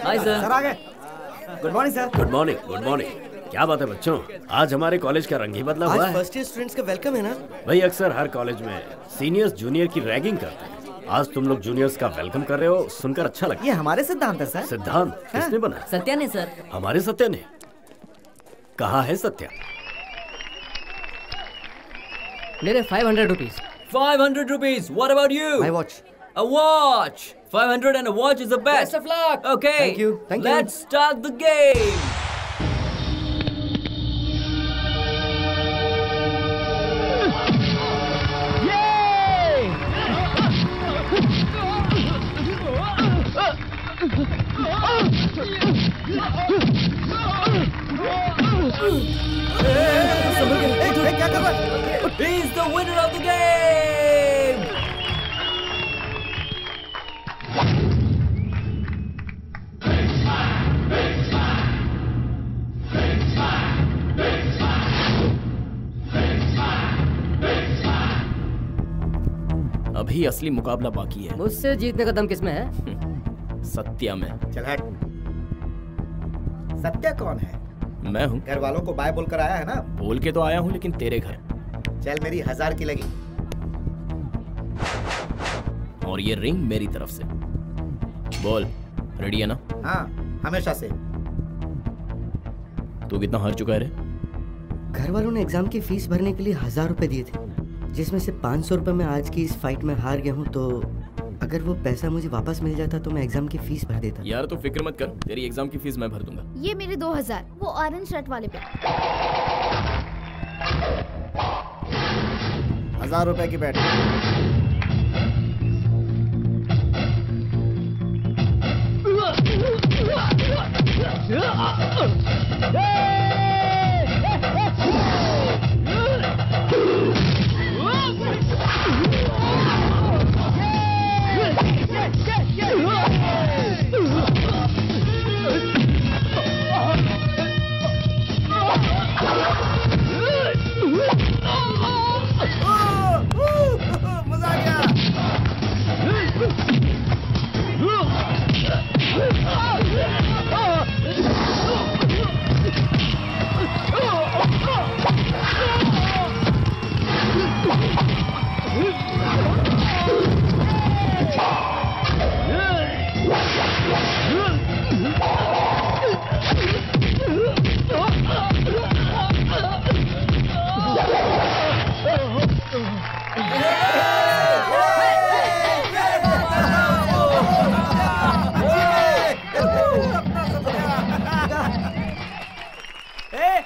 हाय sir. आ गए। Good morning sir. Good morning, good morning. क्या बात है बच्चों, आज हमारे कॉलेज का रंग ही बदला हुआ है। फर्स्ट ईयर स्टूडेंट्स का वेलकम है ना? भाई अक्सर हर कॉलेज में सीनियर्स जूनियर की रैगिंग करते हैं। आज तुम लोग जूनियर्स का वेलकम कर रहे हो, सुनकर अच्छा लगा। ये हमारे सिद्धांत है सर। सिद्धांत किसने बनाया? सत्या ने सर। हमारे सत्या ने? कहाँ है सत्या? मेरे 500 rupees. 500 rupees. What about you? My watch. A watch. 500 and a watch is the best. Best of luck. Okay. Thank you. Thank you. Let's start the game. क्या कर रहा है? He's the winner of the game. अभी असली मुकाबला बाकी है। मुझसे जीतने का दम किसमें है? सत्या में। चल हट। सत्या कौन है? मैं हूँ। घर वालों को बाय बोलकर आया है ना? बोल के तो आया हूँ, लेकिन तेरे घर। चल मेरी 1000 की लगी। और ये रिंग मेरी तरफ से। बोल, रेडी है ना? हाँ, हमेशा से। तू कितना हार चुका है रे? घर वालों ने एग्जाम की फीस भरने के लिए 1000 रुपए दिए थे, जिसमें से 500 रुपए मैं आज की इस फाइट में हार गया हूँ। तो अगर वो पैसा मुझे वापस मिल जाता तो मैं एग्जाम की फीस भर देता। यार तू फिक्र मत कर, तेरी एग्जाम की फीस मैं भर दूंगा। ये मेरे 2000, वो ऑरेंज शर्ट वाले पे। 1000 रुपए की बैट। मजा आ गया।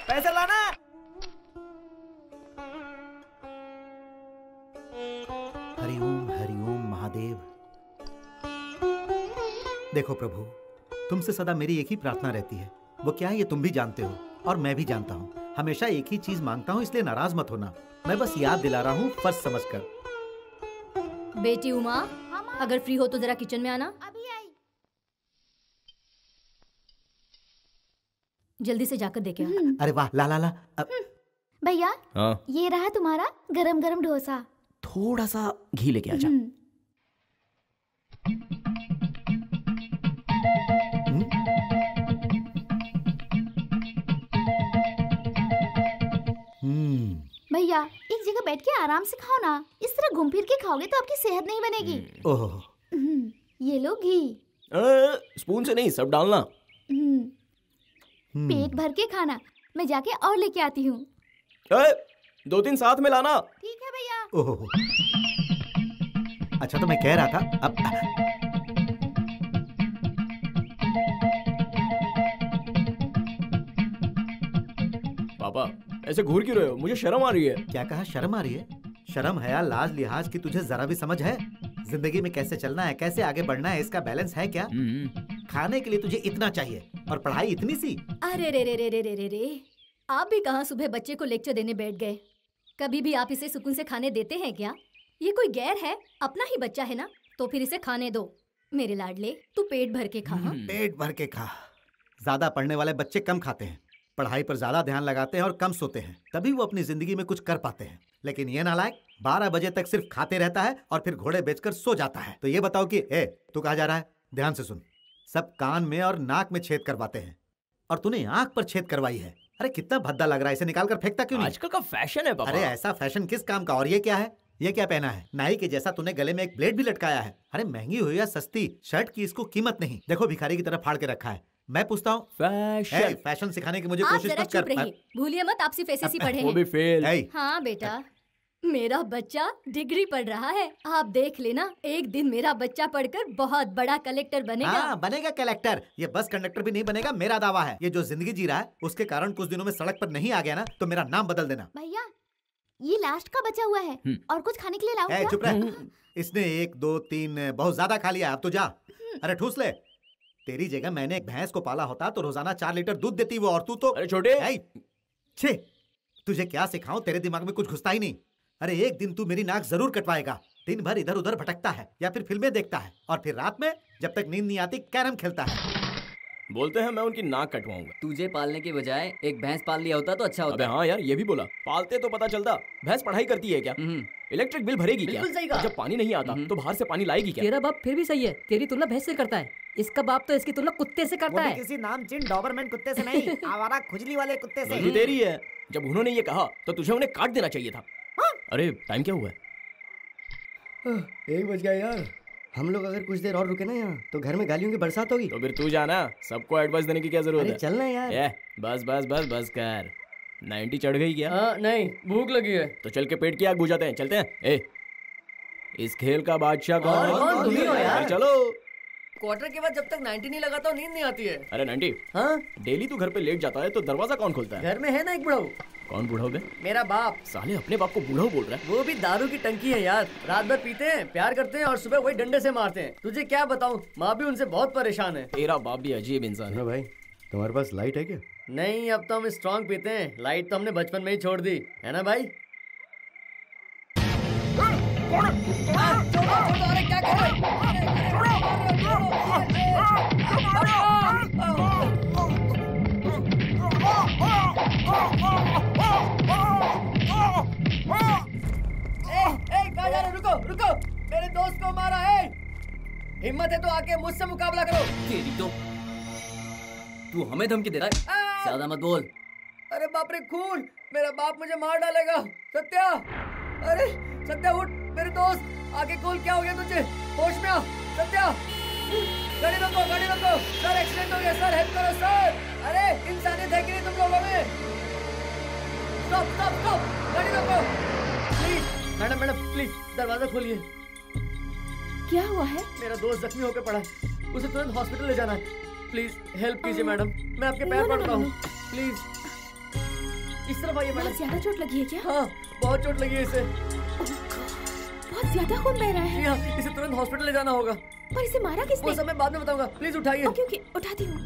पैसे लाना। हरिओम महादेव। देखो प्रभु, तुमसे सदा मेरी एक ही प्रार्थना रहती है। वो क्या है ये तुम भी जानते हो और मैं भी जानता हूँ। हमेशा एक ही चीज मांगता हूँ, इसलिए नाराज मत होना। मैं बस याद दिला रहा हूँ फर्ज समझकर। बेटी उमा, अगर फ्री हो तो जरा किचन में आना। अभी आई। जल्दी से जाकर देखे आ। अरे वाह, ला ला ला। भैया, हाँ, ये रहा तुम्हारा गरम गरम डोसा। थोड़ा सा घी लेके आजा। भैया, एक जगह बैठ के आराम से खाओ ना। इस तरह घूम फिर के खाओगे तो आपकी सेहत नहीं बनेगी। ओह, ये लो घी। स्पून से नहीं, सब डालना। पेट भर के खाना। मैं जाके और लेके आती हूँ। 2-3 साथ में लाना। ठीक है भैया। ओह, अच्छा तो मैं कह रहा था अब पापा ऐसे घूर क्यों रहे हो? मुझे शर्म आ रही है। क्या कहा? शर्म आ रही है? शर्म है या लाज लिहाज की तुझे जरा भी समझ है? जिंदगी में कैसे चलना है, कैसे आगे बढ़ना है, इसका बैलेंस है क्या? खाने के लिए तुझे इतना चाहिए और पढ़ाई इतनी सी। अरे रे रे रे रे रे रे रे, आप भी कहाँ सुबह बच्चे को लेक्चर देने बैठ गए। कभी भी आप इसे सुकून से खाने देते हैं क्या? ये कोई गैर है? अपना ही बच्चा है ना, तो फिर इसे खाने दो। मेरे लाडले, तू पेट भर के खा। पेट भर के खा। ज्यादा पढ़ने वाले बच्चे कम खाते हैं, पढ़ाई पर ज्यादा ध्यान लगाते हैं और कम सोते हैं, तभी वो अपनी जिंदगी में कुछ कर पाते हैं। लेकिन ये नालायक 12 बजे तक सिर्फ खाते रहता है और फिर घोड़े बेचकर सो जाता है। तो ये बताओ कि तू कहाँ जा रहा है? ध्यान से सुन, सब कान में और नाक में छेद करवाते हैं और तूने आंख पर छेद करवाई है। अरे कितना भद्दा लग रहा है, इसे निकाल कर फेंकता क्यों नहीं? आजकल का फैशन है पापा। अरे ऐसा फैशन किस काम का? और ये क्या है? ये क्या पहना है? नाई के जैसा तूने गले में एक ब्लेड भी लटकाया है। अरे महंगी हो या सस्ती शर्ट की इसको कीमत नहीं। देखो भिखारी की तरह फाड़ के रखा है। मैं पूछता हूँ, फैशन सिखाने की मुझे आप कोशिश जरा मत चुप कर। रहिए, भूलिए मत आप सिर्फ ऐसे ही पढ़े वो भी हैं। फेल। हाँ बेटा, मेरा बच्चा डिग्री पढ़ रहा है। आप देख लेना, एक दिन मेरा बच्चा पढ़कर बहुत बड़ा कलेक्टर बनेगा। हाँ, बनेगा कलेक्टर। ये बस कंडक्टर भी नहीं बनेगा, मेरा दावा है। ये जो जिंदगी जी रहा है उसके कारण कुछ दिनों में सड़क पर नहीं आ गया ना तो मेरा नाम बदल देना। भैया ये लास्ट का बचा हुआ है और कुछ खाने के लिए लाऊं क्या? चुप रह। इसने 1 2 3 बहुत ज्यादा खा लिया, अब तो जा। अरे ठूस ले। तेरी जगह मैंने एक भैंस को पाला होता तो रोजाना 4 लीटर दूध देती वो, और तू तो। अरे छोटे, छे, तुझे क्या सिखाऊं, तेरे दिमाग में कुछ घुसता ही नहीं। अरे एक दिन तू मेरी नाक जरूर कटवाएगा। दिन भर इधर उधर भटकता है या फिर फिल्में देखता है और फिर रात में जब तक नींद नहीं आती कैरम खेलता है। बोलते हैं मैं उनकी नाक कटवाऊंगा। तुझे पालने के बजाय एक भैंस पाल लिया होता तो अच्छा होता। अबे हाँ यार, ये भी बोला। पालते तो पता चलता। भैंस पढ़ाई करती है क्या? इलेक्ट्रिक बिल भरेगी क्या? बिल्कुल सही कहा। जब पानी नहीं आता तो बाहर से पानी लाएगी क्या? तेरा बाप फिर भी सही है, तेरी तुलना भैंस से करता है। इसका बाप तो इसकी तुलना कुत्ते से करता है। किसी नामचीन डॉबरमैन कुत्ते से नहीं, आवारा खुजली वाले कुत्ते से। गलती तेरी है। जब उन्होंने ये कहा तो तुझे उन्हें काट देना चाहिए था। अरे टाइम क्या हुआ है? 1 बज गया यार। हम लोग अगर कुछ देर और रुके ना यहाँ तो घर में गालियों की बरसात होगी। तो फिर तू जाना, सबको एडवाइस देने की क्या जरूरत है? चलना यार। बस बस बस बस कर। 90 चढ़ गई क्या? नहीं, भूख लगी है। तो चल के पेट की आग बुझाते हैं। चलते हैं। इस खेल का बादशाह कौन? तुम ही हो यार। चलो। क्वार्टर के बाद जब तक 90 नहीं लगाता नींद नहीं आती है। अरे 90, हाँ, डेली तू घर पे लेट जाता है तो दरवाजा कौन खोलता है? घर में है ना एक बुढ़ाऊ। कौन बुढ़ाऊ बे? मेरा बाप। साले अपने बाप को बुढ़ाऊ बोल रहा है। वो भी दारू की टंकी है यार। रात भर पीते हैं, प्यार करते हैं और सुबह वही डंडे से मारते हैं। तुझे क्या बताऊं, माँ भी उनसे बहुत परेशान है। तेरा बाप भी अजीब इंसान है। भाई तुम्हारे पास लाइट है क्या? नहीं, अब तो हम स्ट्रॉन्ग पीते हैं। लाइट तो हमने बचपन में ही छोड़ दी है ना भाई। अरे क्या कर रहे हो? रुको रुको, मेरे दोस्त को मारा है। हिम्मत है तो आके मुझसे मुकाबला करो। तेरी तो तू हमें धमकी दे रहा है, ज्यादा मत बोल। अरे बाप रे, खून! मेरा बाप मुझे मार डालेगा। सत्या, अरे सत्या उठ, मेरे दोस्त आगे खोल। क्या हो गया तुझे? होश में आ सत्या। गाड़ी रोको, गाड़ी रोको। सर एक्सीडेंट हो गया सर, हेल्प करो सर। अरे इंसानियत है कि नहीं तुम लोगों में? स्टॉप स्टॉप स्टॉप, गाड़ी रोको प्लीज। मैडम मैडम प्लीज दरवाजा खोलिए। क्या हुआ है? मेरा दोस्त जख्मी होकर पड़ा है, उसे तुरंत हॉस्पिटल ले जाना है। प्लीज हेल्प कीजिए मैडम, मैं आपके पैर पड़ता हूँ प्लीज। इस तरफ आइए मैडम। बहुत ज्यादा चोट लगी है क्या? हाँ बहुत चोट लगी है इसे। बहुत ज्यादा खून बह रहा है। जी हाँ, इसे तुरंत हॉस्पिटल ले जाना होगा। पर इसे मारा किसने? वो सब मैं बाद में बताऊंगा, प्लीज उठाइए। ओके ओके, उठाती हूँ।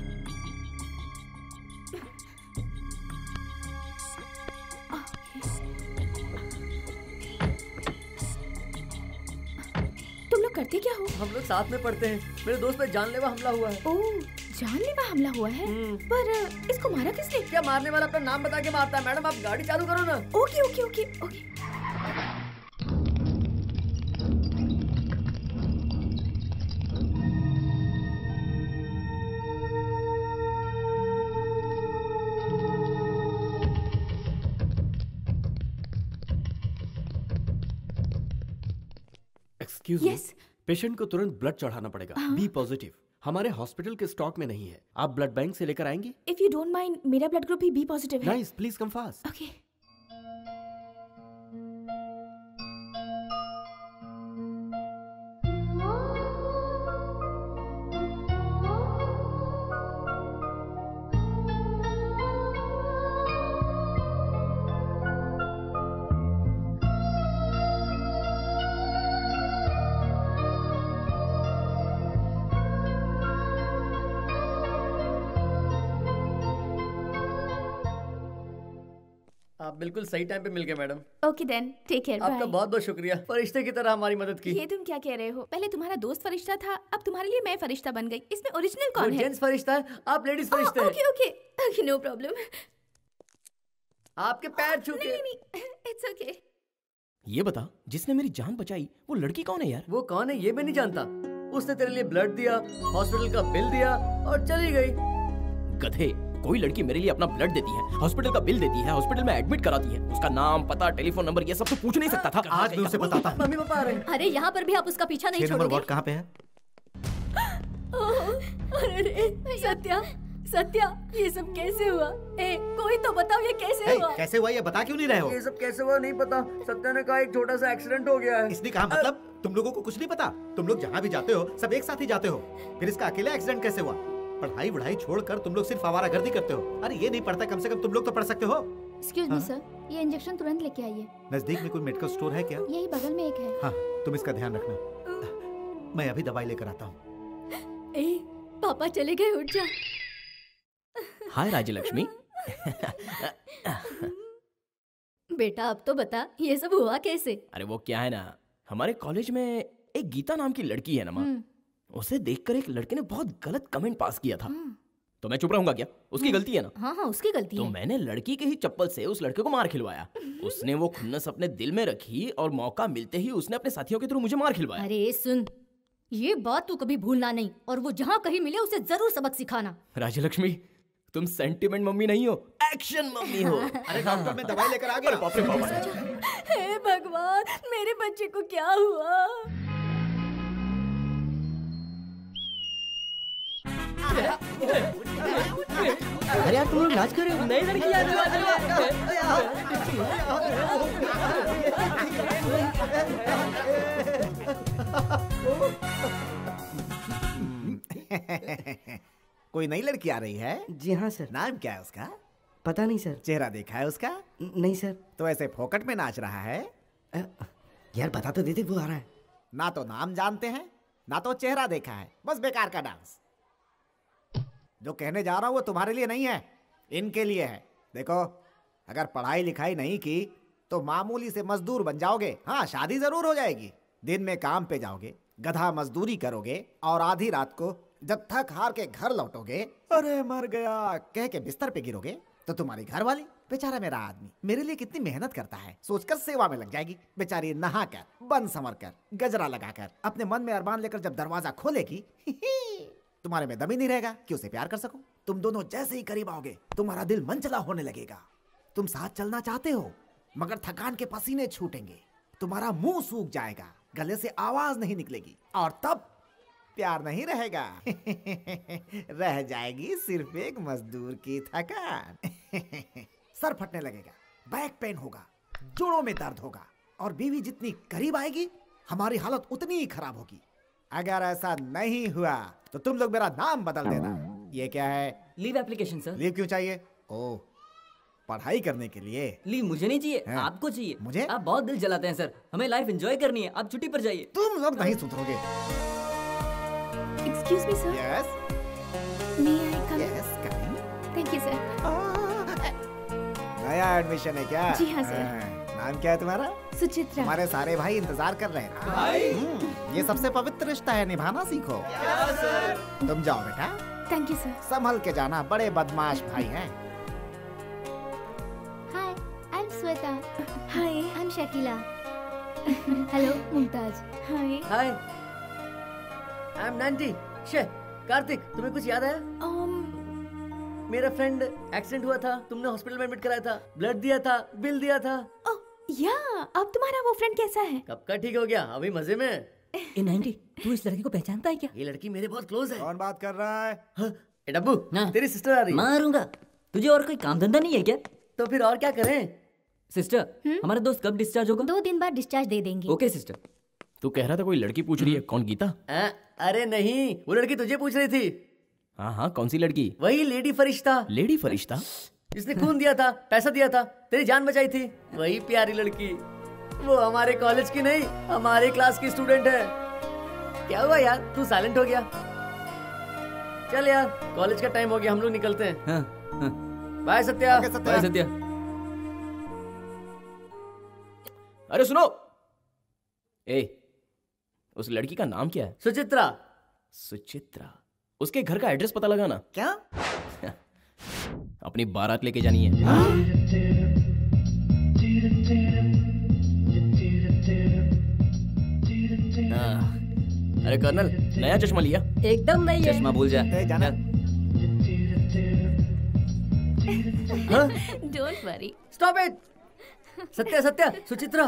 तुम लोग करते क्या हो? हम लोग साथ में पढ़ते हैं। मेरे दोस्त पे जानलेवा हमला हुआ है। ओह, जानलेवा हमला हुआ है? पर इसको मारा किसने? क्या मारने वाला अपना नाम बता के मारता है? मैडम आप गाड़ी चालू करो ना। Okay okay okay okay. Excuse me, patient को तुरंत ब्लड चढ़ाना पड़ेगा। बी पॉजिटिव हमारे हॉस्पिटल के स्टॉक में नहीं है। आप ब्लड बैंक से लेकर आएंगे? इफ यू डोंट माइंड, मेरा ब्लड ग्रुप भी बी पॉजिटिव है। Nice, please come fast. Okay. आप बिल्कुल सही टाइम पे मिल गए madam. Okay then, take care, bye. आपका बहुत बहुत शुक्रिया, फरिश्ते की तरह हमारी मदद की। ये तुम क्या कह रहे हो? पहले तुम्हारा दोस्त फरिश्ता था, अब तुम्हारे लिए मैं फरिश्ता बन गई। इसमें ओरिजिनल कौन है? जेंट्स फरिश्ता है, आप लेडीज फरिश्ते हैं। Okay okay okay, no problem. आपके पैर छू के। नहीं, इट्स ओके। ये बता, जिसने मेरी जान बचाई वो लड़की कौन है यार? वो कौन है ये मैं नहीं जानता। उसने तेरे लिए ब्लड दिया, हॉस्पिटल का बिल दिया और चली गई। गधे, कोई लड़की मेरे लिए अपना ब्लड देती है, हॉस्पिटल का बिल देती है, हॉस्पिटल में एडमिट कराती है, उसका नाम, पता, टेलीफोन नंबर ये सब तो पूछ नहीं सकता था? आज मैं उसे बताता हूँ। मम्मी पापा आ रहे हैं। अरे यहाँ पर भी आप उसका पीछा नहीं 6 नंबर छोड़ोगे? वार्ड कहाँ पे है? अरे सत्या, सत्या, ये सब कैसे हुआ? कोई तो बताओ ये कैसे हुआ? कैसे हुआ ये बता क्यों नहीं रहे हो? ये सब कैसे हुआ नहीं पता। सत्या ने कहा एक छोटा सा एक्सीडेंट हो गया है। इसने कहा मतलब तुम लोगों को कुछ नहीं पता? तुम लोग जहाँ भी जाते हो सब एक साथ ही जाते हो, फिर इसका अकेले एक्सीडेंट कैसे हुआ? पढ़ाई वढ़ाई छोड़कर तुम लोग सिर्फ आवारागर्दी करते हो। अरे ये नहीं पढ़ता, कम से कम तुम लोग तो पढ़ सकते हो। एक्सक्यूज मी सर, ये इंजेक्शन तुरंत लेके आइए। नजदीक में कोई मेडिकल स्टोर है क्या? यही बगल में एक है। हाँ, तुम इसका ध्यान रखना, मैं अभी दवाई लेकर आता हूँ। पापा चले गए, उठ जा। हाय राजलक्ष्मी। बेटा अब तो बता ये सब हुआ कैसे? अरे वो क्या है ना, हमारे कॉलेज में एक गीता नाम की लड़की है ना माँ, उसे देखकर एक लड़के ने बहुत गलत कमेंट पास किया था। तो मैं चुप रहूंगा क्या? उसकी गलती है ना। हाँ हाँ उसकी गलती तो है। मैंने लड़की के ही चप्पल से उस लड़के को मार खिलवाया। उसने वो खुन्नस अपने दिल में रखी और मौका मिलते ही उसने अपने साथियों के थ्रू मुझे मार खिलवाया। अरे सुन, ये बात तू कभी भूलना नहीं, और वो जहाँ कहीं मिले उसे जरूर सबक सिखाना। राजलक्ष्मी, तुम सेंटिमेंट मम्मी नहीं हो, एक्शन मम्मी हो। अरे डॉक्टर, मैं दवाई लेकर आ गया। बाप रे बाप। हे भगवान, मेरे बच्चे को क्या हुआ? अरे यार तुम लोग नाच कर रहे हो? नई लड़की आने वाली कोई नई लड़की आ रही है? जी हाँ सर। नाम क्या है उसका? पता नहीं सर। चेहरा देखा है उसका? नहीं सर। तो ऐसे फोकट में नाच रहा है? यार बता तो देते, वो आ रहा है। ना तो नाम जानते हैं ना तो चेहरा देखा है, बस बेकार का डांस। जो कहने जा रहा हूं वो तुम्हारे लिए नहीं है, इनके लिए है। देखो, अगर पढ़ाई लिखाई नहीं की तो मामूली से मजदूर बन जाओगे। हाँ, शादी जरूर हो जाएगी, दिन में काम पे जाओगे, गधा मजदूरी करोगे और आधी रात को जब थक हार के घर लौटोगे, अरे मर गया कह के बिस्तर पे गिरोगे, तो तुम्हारी घरवाली, बेचारा मेरा आदमी मेरे लिए कितनी मेहनत करता है सोचकर सेवा में लग जाएगी। बेचारी नहा कर, बन संवर कर, गजरा लगाकर, अपने मन में अरमान लेकर जब दरवाजा खोलेगी, तुम्हारे में दम ही नहीं रहेगा कि उसे प्यार कर सको। तुम दोनों जैसे ही करीब आओगे तुम्हारा दिल मंचला होने लगेगा। तुम साथ चलना चाहते हो मगर थकान के पसीने छूटेंगे, तुम्हारा मुंह सूख जाएगा, गले से आवाज नहीं निकलेगी, और तब प्यार नहीं रहेगा। रह जाएगी सिर्फ एक मजदूर की थकान। सर फटने लगेगा, बैक पेन होगा, जोड़ों में दर्द होगा, और बीवी जितनी करीब आएगी हमारी हालत उतनी ही खराब होगी। अगर ऐसा नहीं हुआ तो तुम लोग मेरा नाम बदल देना। ये क्या है? Leave application sir. लीव क्यों चाहिए? ओह, पढ़ाई करने के लिए? लीव मुझे नहीं चाहिए, हाँ। आपको चाहिए। मुझे? आप बहुत दिल जलाते हैं सर, हमें लाइफ एंजॉय करनी है, आप छुट्टी पर जाइए। तुम लोग नहीं सुधरोगे। Excuse me sir. Yes may I come? Yes, coming. Thank you sir. नया एडमिशन है क्या? जी हाँ, सर। नाम क्या है तुम्हारा? सुचित्रा। हमारे सारे भाई इंतजार कर रहे हैं। भाई? ये सबसे पवित्र रिश्ता है, निभाना सीखो। सर? तुम जाओ बेटा, थैंक यू सर। संभल के जाना, बड़े बदमाश भाई हैं। Hi, I am Shweta. Hi, I am Shakila. Hello Mumtaz. Hi. Hi, I am Nanti. शे, कार्तिक, तुम्हें कुछ याद है? मेरा फ्रेंड एक्सीडेंट हुआ था, तुमने हॉस्पिटल में एडमिट कराया था, ब्लड दिया था, बिल दिया था। या, अब तुम्हारा वो फ्रेंड कैसा है? कब का ठीक हो गया, अभी मजे में। ए नाइंटी, तू इस लड़की को पहचानता है क्या? ये लड़की मेरे बहुत क्लोज है। कौन बात कर रहा है? ए डब्बू, तेरी सिस्टर आ रही है। मारूंगा। तुझे और कोई काम धंधा नहीं है क्या? तो फिर और क्या करें? सिस्टर, हमारा दोस्त कब डिस्चार्ज होगा? 2 दिन बाद डिस्चार्ज दे देंगे। Okay sister. तू कह रहा था कोई लड़की पूछ रही है, कौन गीता? अरे नहीं, वो लड़की तुझे पूछ रही थी। हाँ हाँ, कौन सी लड़की? वही लेडी फरिश्ता। लेडी फरिश्ता? जिसने खून दिया था, पैसा दिया था, तेरी जान बचाई थी, वही प्यारी लड़की। वो हमारे कॉलेज की नहीं, हमारे क्लास की स्टूडेंट है। क्या हुआ यार, तू साइलेंट हो गया? चल यार, कॉलेज का टाइम हो गया, हम लोग निकलते हैं। हाँ। बाय सत्या। बाय सत्या। अरे सुनो, उस लड़की का नाम क्या है? सुचित्रा। सुचित्रा? उसके घर का एड्रेस पता लगाना। क्या? अपनी बारात लेके जानी है। अरे कर्नल, नया चश्मा लिया? एकदम नहीं है। चश्मा भूल जा। जाना। Don't worry. Stop it. Satya Suchitra,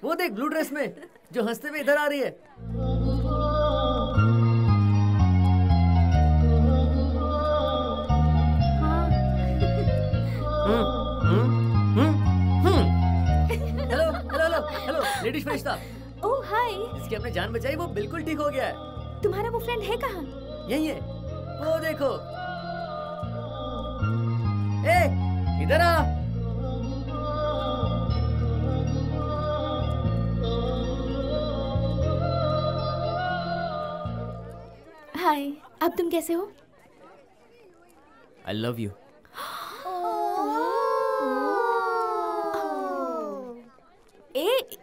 वो देख ब्लू ड्रेस में जो हंसते हुए इधर आ रही है। Hello hello hello hello ladies फरिश्ता। ओह हाय। इसकी अपने जान बचाई, वो बिल्कुल ठीक हो गया है। तुम्हारा वो फ्रेंड है कहाँ? यही है, वो देखो। ए, इधर आ। हाय, अब तुम कैसे हो? आई लव यू।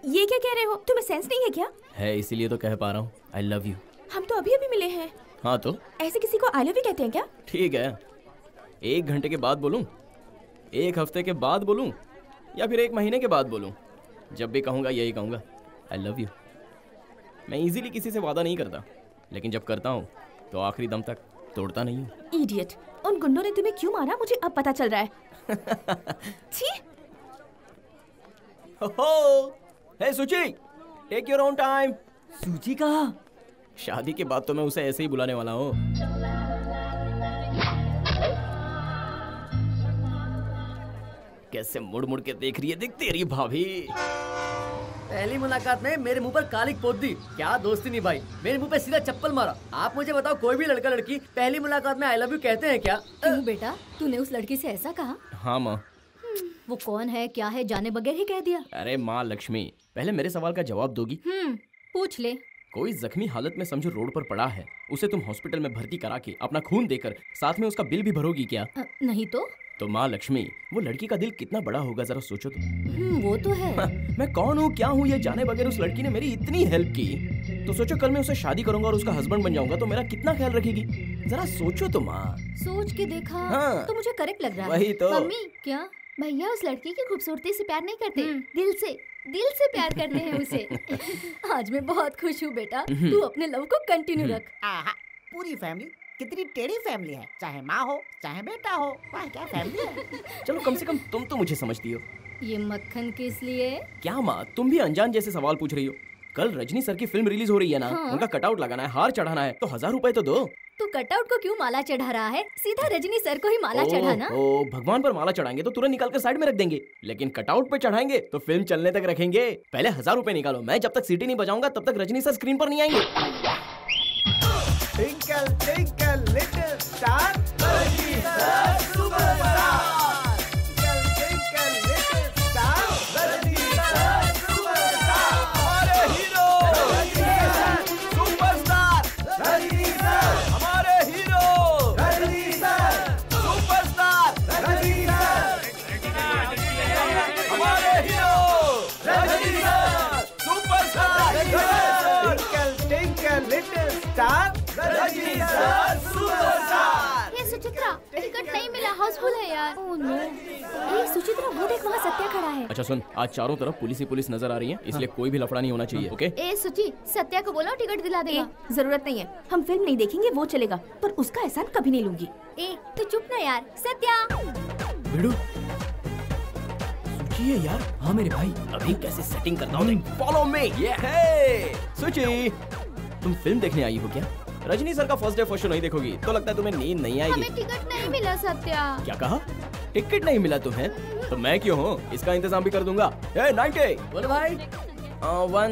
ये क्या कह रहे हो? तुम्हें सेंस नहीं है क्या? है, इसीलिए तो कह पा रहा हूँ आई लव यू। हम तो अभी अभी मिले हैं। हाँ तो ऐसे किसी को आई लव यू कहते हैं क्या? ठीक है, 1 घंटे के बाद बोलूं, 1 हफ्ते के बाद बोलूं, या फिर 1 महीने के बाद बोलूं, जब भी कहूँगा यही कहूँगा आई लव यू। मैं इजीली किसी से वादा नहीं करता, लेकिन जब करता हूँ तो आखिरी दम तक तोड़ता नहीं हूँ। इडियट, उन गुंडों ने तुम्हें क्यों मारा मुझे अब पता चल रहा है। छी। हे सुची, टेक योर ओन टाइम। सूची कहा? शादी के बाद तो मैं उसे ऐसे ही बुलाने वाला हूँ। कैसे मुड़ मुड़ के देख रही है, देख तेरी भाभी। पहली मुलाकात में मेरे मुंह पर कालिक पोत दी, क्या दोस्ती निभाई, मेरे मुंह पे सीधा चप्पल मारा। आप मुझे बताओ, कोई भी लड़का लड़की पहली मुलाकात में आई लव यू कहते हैं क्या? क्यों बेटा, तूने उस लड़की से ऐसा कहा? हाँ माँ। वो कौन है, क्या है, जाने बगैर ही कह दिया? अरे माँ लक्ष्मी, पहले मेरे सवाल का जवाब दोगी? पूछ ले। कोई जख्मी हालत में समझो रोड पर पड़ा है, उसे तुम हॉस्पिटल में भर्ती करा के अपना खून देकर साथ में उसका बिल भी भरोगी क्या? नहीं तो माँ लक्ष्मी, वो लड़की का दिल कितना बड़ा होगा जरा सोचो तो। वो तो है। मैं कौन हूँ क्या हूँ ये जाने बगैर उस लड़की ने मेरी इतनी हेल्प की, तो सोचो कल मैं उसे शादी करूंगा और उसका हस्बैंड बन जाऊंगा तो मेरा कितना ख्याल रखेगी, जरा सोचो तो माँ। सोच के देखा। हाँ। तो मुझे करेक्ट लग रहा है। वही तो। मम्मी, क्या? भैया उस लड़की की खूबसूरती से प्यार नहीं करते, दिल से प्यार करते हैं उसे। आज मैं बहुत खुश हूँ बेटा, तू अपने लव को कंटिन्यू रख। आहा, पूरी फैमिली कितनी टेढ़ी फैमिली है, चाहे माँ हो चाहे बेटा हो, वाह क्या फैमिली है। चलो कम से कम तुम तो मुझे समझती हो। ये मक्खन किस लिए? क्या माँ, तुम भी अनजान जैसे सवाल पूछ रही हो। कल रजनी सर की फिल्म रिलीज हो रही है ना, उनका कटआउट लगाना है, हार चढ़ाना है, तो 1000 रुपए तो दो। तू कटआउट को क्यों माला चढ़ा रहा है? सीधा रजनी सर को ही माला चढ़ाना। ओ, भगवान पर माला चढ़ाएंगे तो तुरंत निकाल कर साइड में रख देंगे, लेकिन कटआउट पे चढ़ाएंगे तो फिल्म चलने तक रखेंगे। पहले 1000 रुपए निकालो, मैं जब तक सीटी नहीं बजाऊंगा तब तक रजनी सर स्क्रीन पर नहीं आएंगे। Twinkle, twinkle, little star, Rajni sir, superstar. Twinkle, twinkle, little star, Rajni sir, superstar. हमारे hero, Rajni sir, superstar. Rajni sir, हमारे hero, Rajni sir, superstar. Rajni sir, हमारे hero, Rajni sir, superstar. Twinkle, twinkle, little star. ये Suchitra, ticket नहीं मिला, हाउसफुल है यार। Oh no. ए सुचित्रा, वो देख वहाँ सत्या खड़ा है। अच्छा सुन, आज चारों तरफ पुलिस ही पुलिस नजर आ रही है, इसलिए कोई भी लफड़ा नहीं होना चाहिए, ओके? ए सुची, सत्या को बोलो टिकट दिला देगा। जरूरत नहीं है, हम फिल्म नहीं देखेंगे, वो चलेगा, पर उसका एहसान कभी नहीं लूंगी। ए तू चुप ना यार। सत्या। भिड़ू, सुची है यार। हाँ मेरे भाई, अभी कैसे सेटिंग करता हूँ, फॉलो मी। ये सुची, तुम फिल्म देखने आई हो क्या? रजनी सर का फर्स्ट डे फर्स्ट शो नहीं देखोगी तो लगता है तुम्हें नींद नहीं आएगी। हमें टिकट नहीं मिला सत्या। क्या कहा? टिकट नहीं मिला तुम्हें? तो मैं क्यों हूँ, इसका इंतजाम भी कर दूंगा। 90 बोलो भाई। 1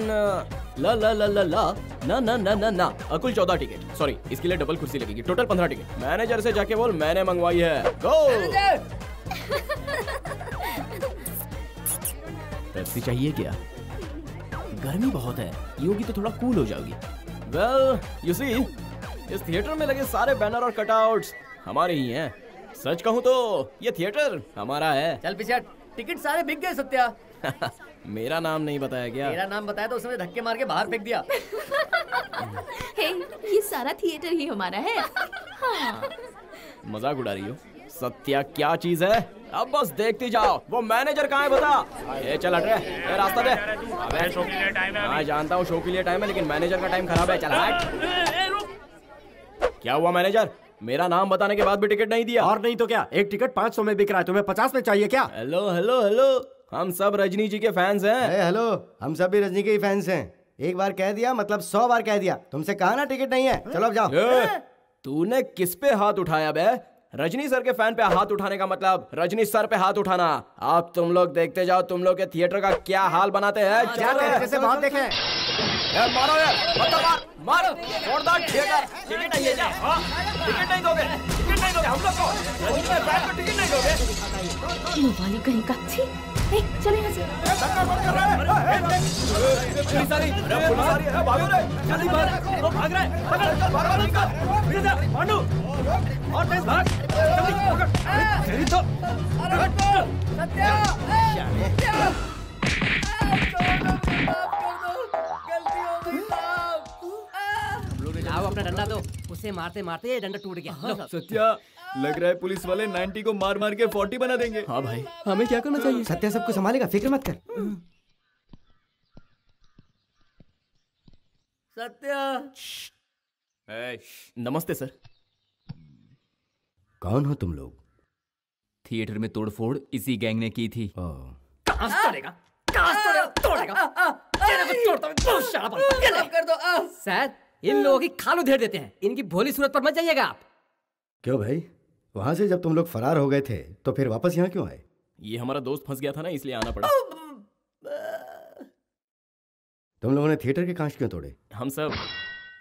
ला ला ला ला ला ना ना ना ना ना, कुल 14 टिकट। सॉरी, इसके लिए डबल कुर्सी लगेगी, टोटल 15 टिकट। मैनेजर से जाके बोल मैंने मंगवाई है। गो। पेप्सी चाहिए क्या? गर्मी बहुत है, ये होगी तो थोड़ा कूल हो जाओगी। वेल यू सी, इस थिएटर में लगे सारे बैनर और कटआउट्स हमारे ही हैं। सच कहूँ तो ये थिएटर हमारा है। चल पीछे, टिकट सारे बिक गए सत्या। मेरा नाम नहीं बताया क्या? तेरा नाम बताया तो उसने धक्के मार के बाहर फेंक दिया। हे, ये सारा थिएटर ही हमारा है। हाँ। मजाक उड़ा रही हो? सत्या क्या चीज है? अब बस देखती जाओ। वो मैनेजर कहाँ है बता। ये चल हट रे, ये रास्ता दे। अबे शो के लिए टाइम है। हाँ जानता हूँ शो के लिए टाइम है, लेकिन मैनेजर का टाइम खराब है। चल हट। क्या हुआ मैनेजर? मेरा नाम बताने के बाद भी टिकट नहीं दिया। और नहीं तो क्या, एक टिकट 500 में बिक रहा है, तुम्हें 50 में चाहिए क्या? हेलो हेलो हेलो, हम सब रजनी जी के फैंस हैं। हेलो, हम सब भी रजनी के ही फैंस हैं। एक बार कह दिया मतलब 100 बार कह दिया। तुमसे कहा ना टिकट नहीं है, चलो अब जाओ। तूने किस पे हाथ उठाया बे? रजनी सर के फैन पे हाथ उठाने का मतलब रजनी सर पे हाथ उठाना। आप तुम लोग देखते जाओ, तुम लोग के थिएटर का क्या हाल बनाते हैं। जैसे बहुत देखे। मारो यार, मारो फोड़ दो थिएटर। टिकट नहीं है क्या? टिकट नहीं दोगे? टिकट नहीं दोगे हम लोग को? रजनी के फैन को टिकट नहीं दोगे? मोबाइल कहीं का। छी, चलो यहाँ से। पुलिस आ रही है, भागो रे, जल्दी भाग। वो भाग रहा है, भागो पांडू, और तेज भाग, जल्दी पकड़। तेरी तो सत्या, गलती हो गई साहब। आओ अपना डंडा दो। उसे मारते मारते ये डंडा टूट गया। लो। सत्या, लग रहा है पुलिस वाले 90 को मार मार के 40 बना देंगे। हाँ भाई, हमें क्या करना चाहिए? सत्या सबको संभालेगा, फिक्र मत कर। सत्या। नमस्ते सर। कौन हो तुम लोग? थिएटर में तोड़फोड़ इसी गैंग ने की थी। कहाँ से तोड़ेगा? कहाँ से तोड़ेगा? तेरे को तोड़ता हूँ, बहुत शराब कर दो। सर, इन लोगों की खाल उधेड़ देते हैं। इनकी भोली सूरत पर मत जाइएगा आप। क्यों भाई, वहां से जब तुम लोग फरार हो गए थे तो फिर वापस यहाँ क्यों आए? ये हमारा दोस्त फंस गया था ना, इसलिए आना पड़ा। तुम लोगों ने थिएटर के कांच क्यों तोड़े? हम सब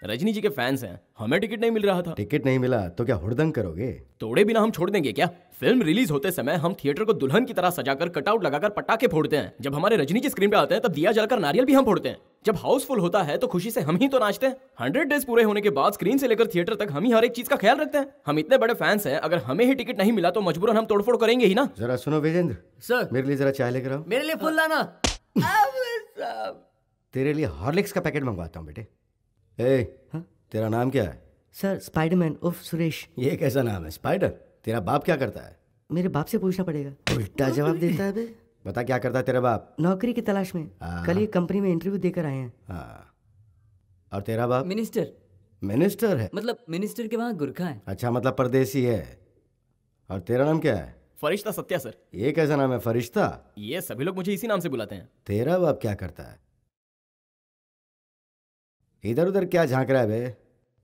रजनी जी के फैंस हैं, हमें टिकट नहीं मिल रहा था। टिकट नहीं मिला तो क्या हुड़दंग करोगे? तोड़े बिना हम छोड़ देंगे क्या? फिल्म रिलीज होते समय हम थिएटर को दुल्हन की तरह सजाकर कटआउट लगाकर पटाखे फोड़ते हैं। जब हमारे रजनी जी स्क्रीन पे आते हैं तब दिया जलकर नारियल भी हम फोड़ते हैं। जब हाउसफुल होता है तो खुशी से हम ही तो नाचते हैं। 100 डेज पूरे होने के बाद स्क्रीन से लेकर थिएटर तक हम ही हर एक चीज का ख्याल रखते हैं। हम इतने बड़े फैंस हैं, अगर हमें ही टिकट नहीं मिला तो मजबूरन हम तोड़फोड़ करेंगे ही ना। जरा सुनो वीरेंद्र सर, मेरे लिए जरा चाय लेकर आओ। मेरे लिए फुल लाना। तेरे लिए हॉर्लिक्स का पैकेट मंगवाता हूँ बेटे। हाँ? तेरा नाम क्या है? सर स्पाइडरमैन उर्फ सुरेश। ये कैसा नाम है स्पाइडर? तेरा बाप क्या करता है? मेरे बाप से पूछना पड़ेगा। उल्टा जवाब देता है बे। बता क्या करता है तेरा बाप? नौकरी की तलाश में। कल ये कंपनी में इंटरव्यू देकर आए हैं। हाँ। और तेरा बाप? मिनिस्टर। मिनिस्टर है? मतलब मिनिस्टर के वहाँ गुरखा है। अच्छा, मतलब परदेसी है। और तेरा नाम क्या है? फरिश्ता सत्या सर। ये कैसा नाम है फरिश्ता? ये सभी लोग मुझे इसी नाम से बुलाते हैं। तेरा बाप क्या करता है? इधर उधर क्या झांक रहा है बे?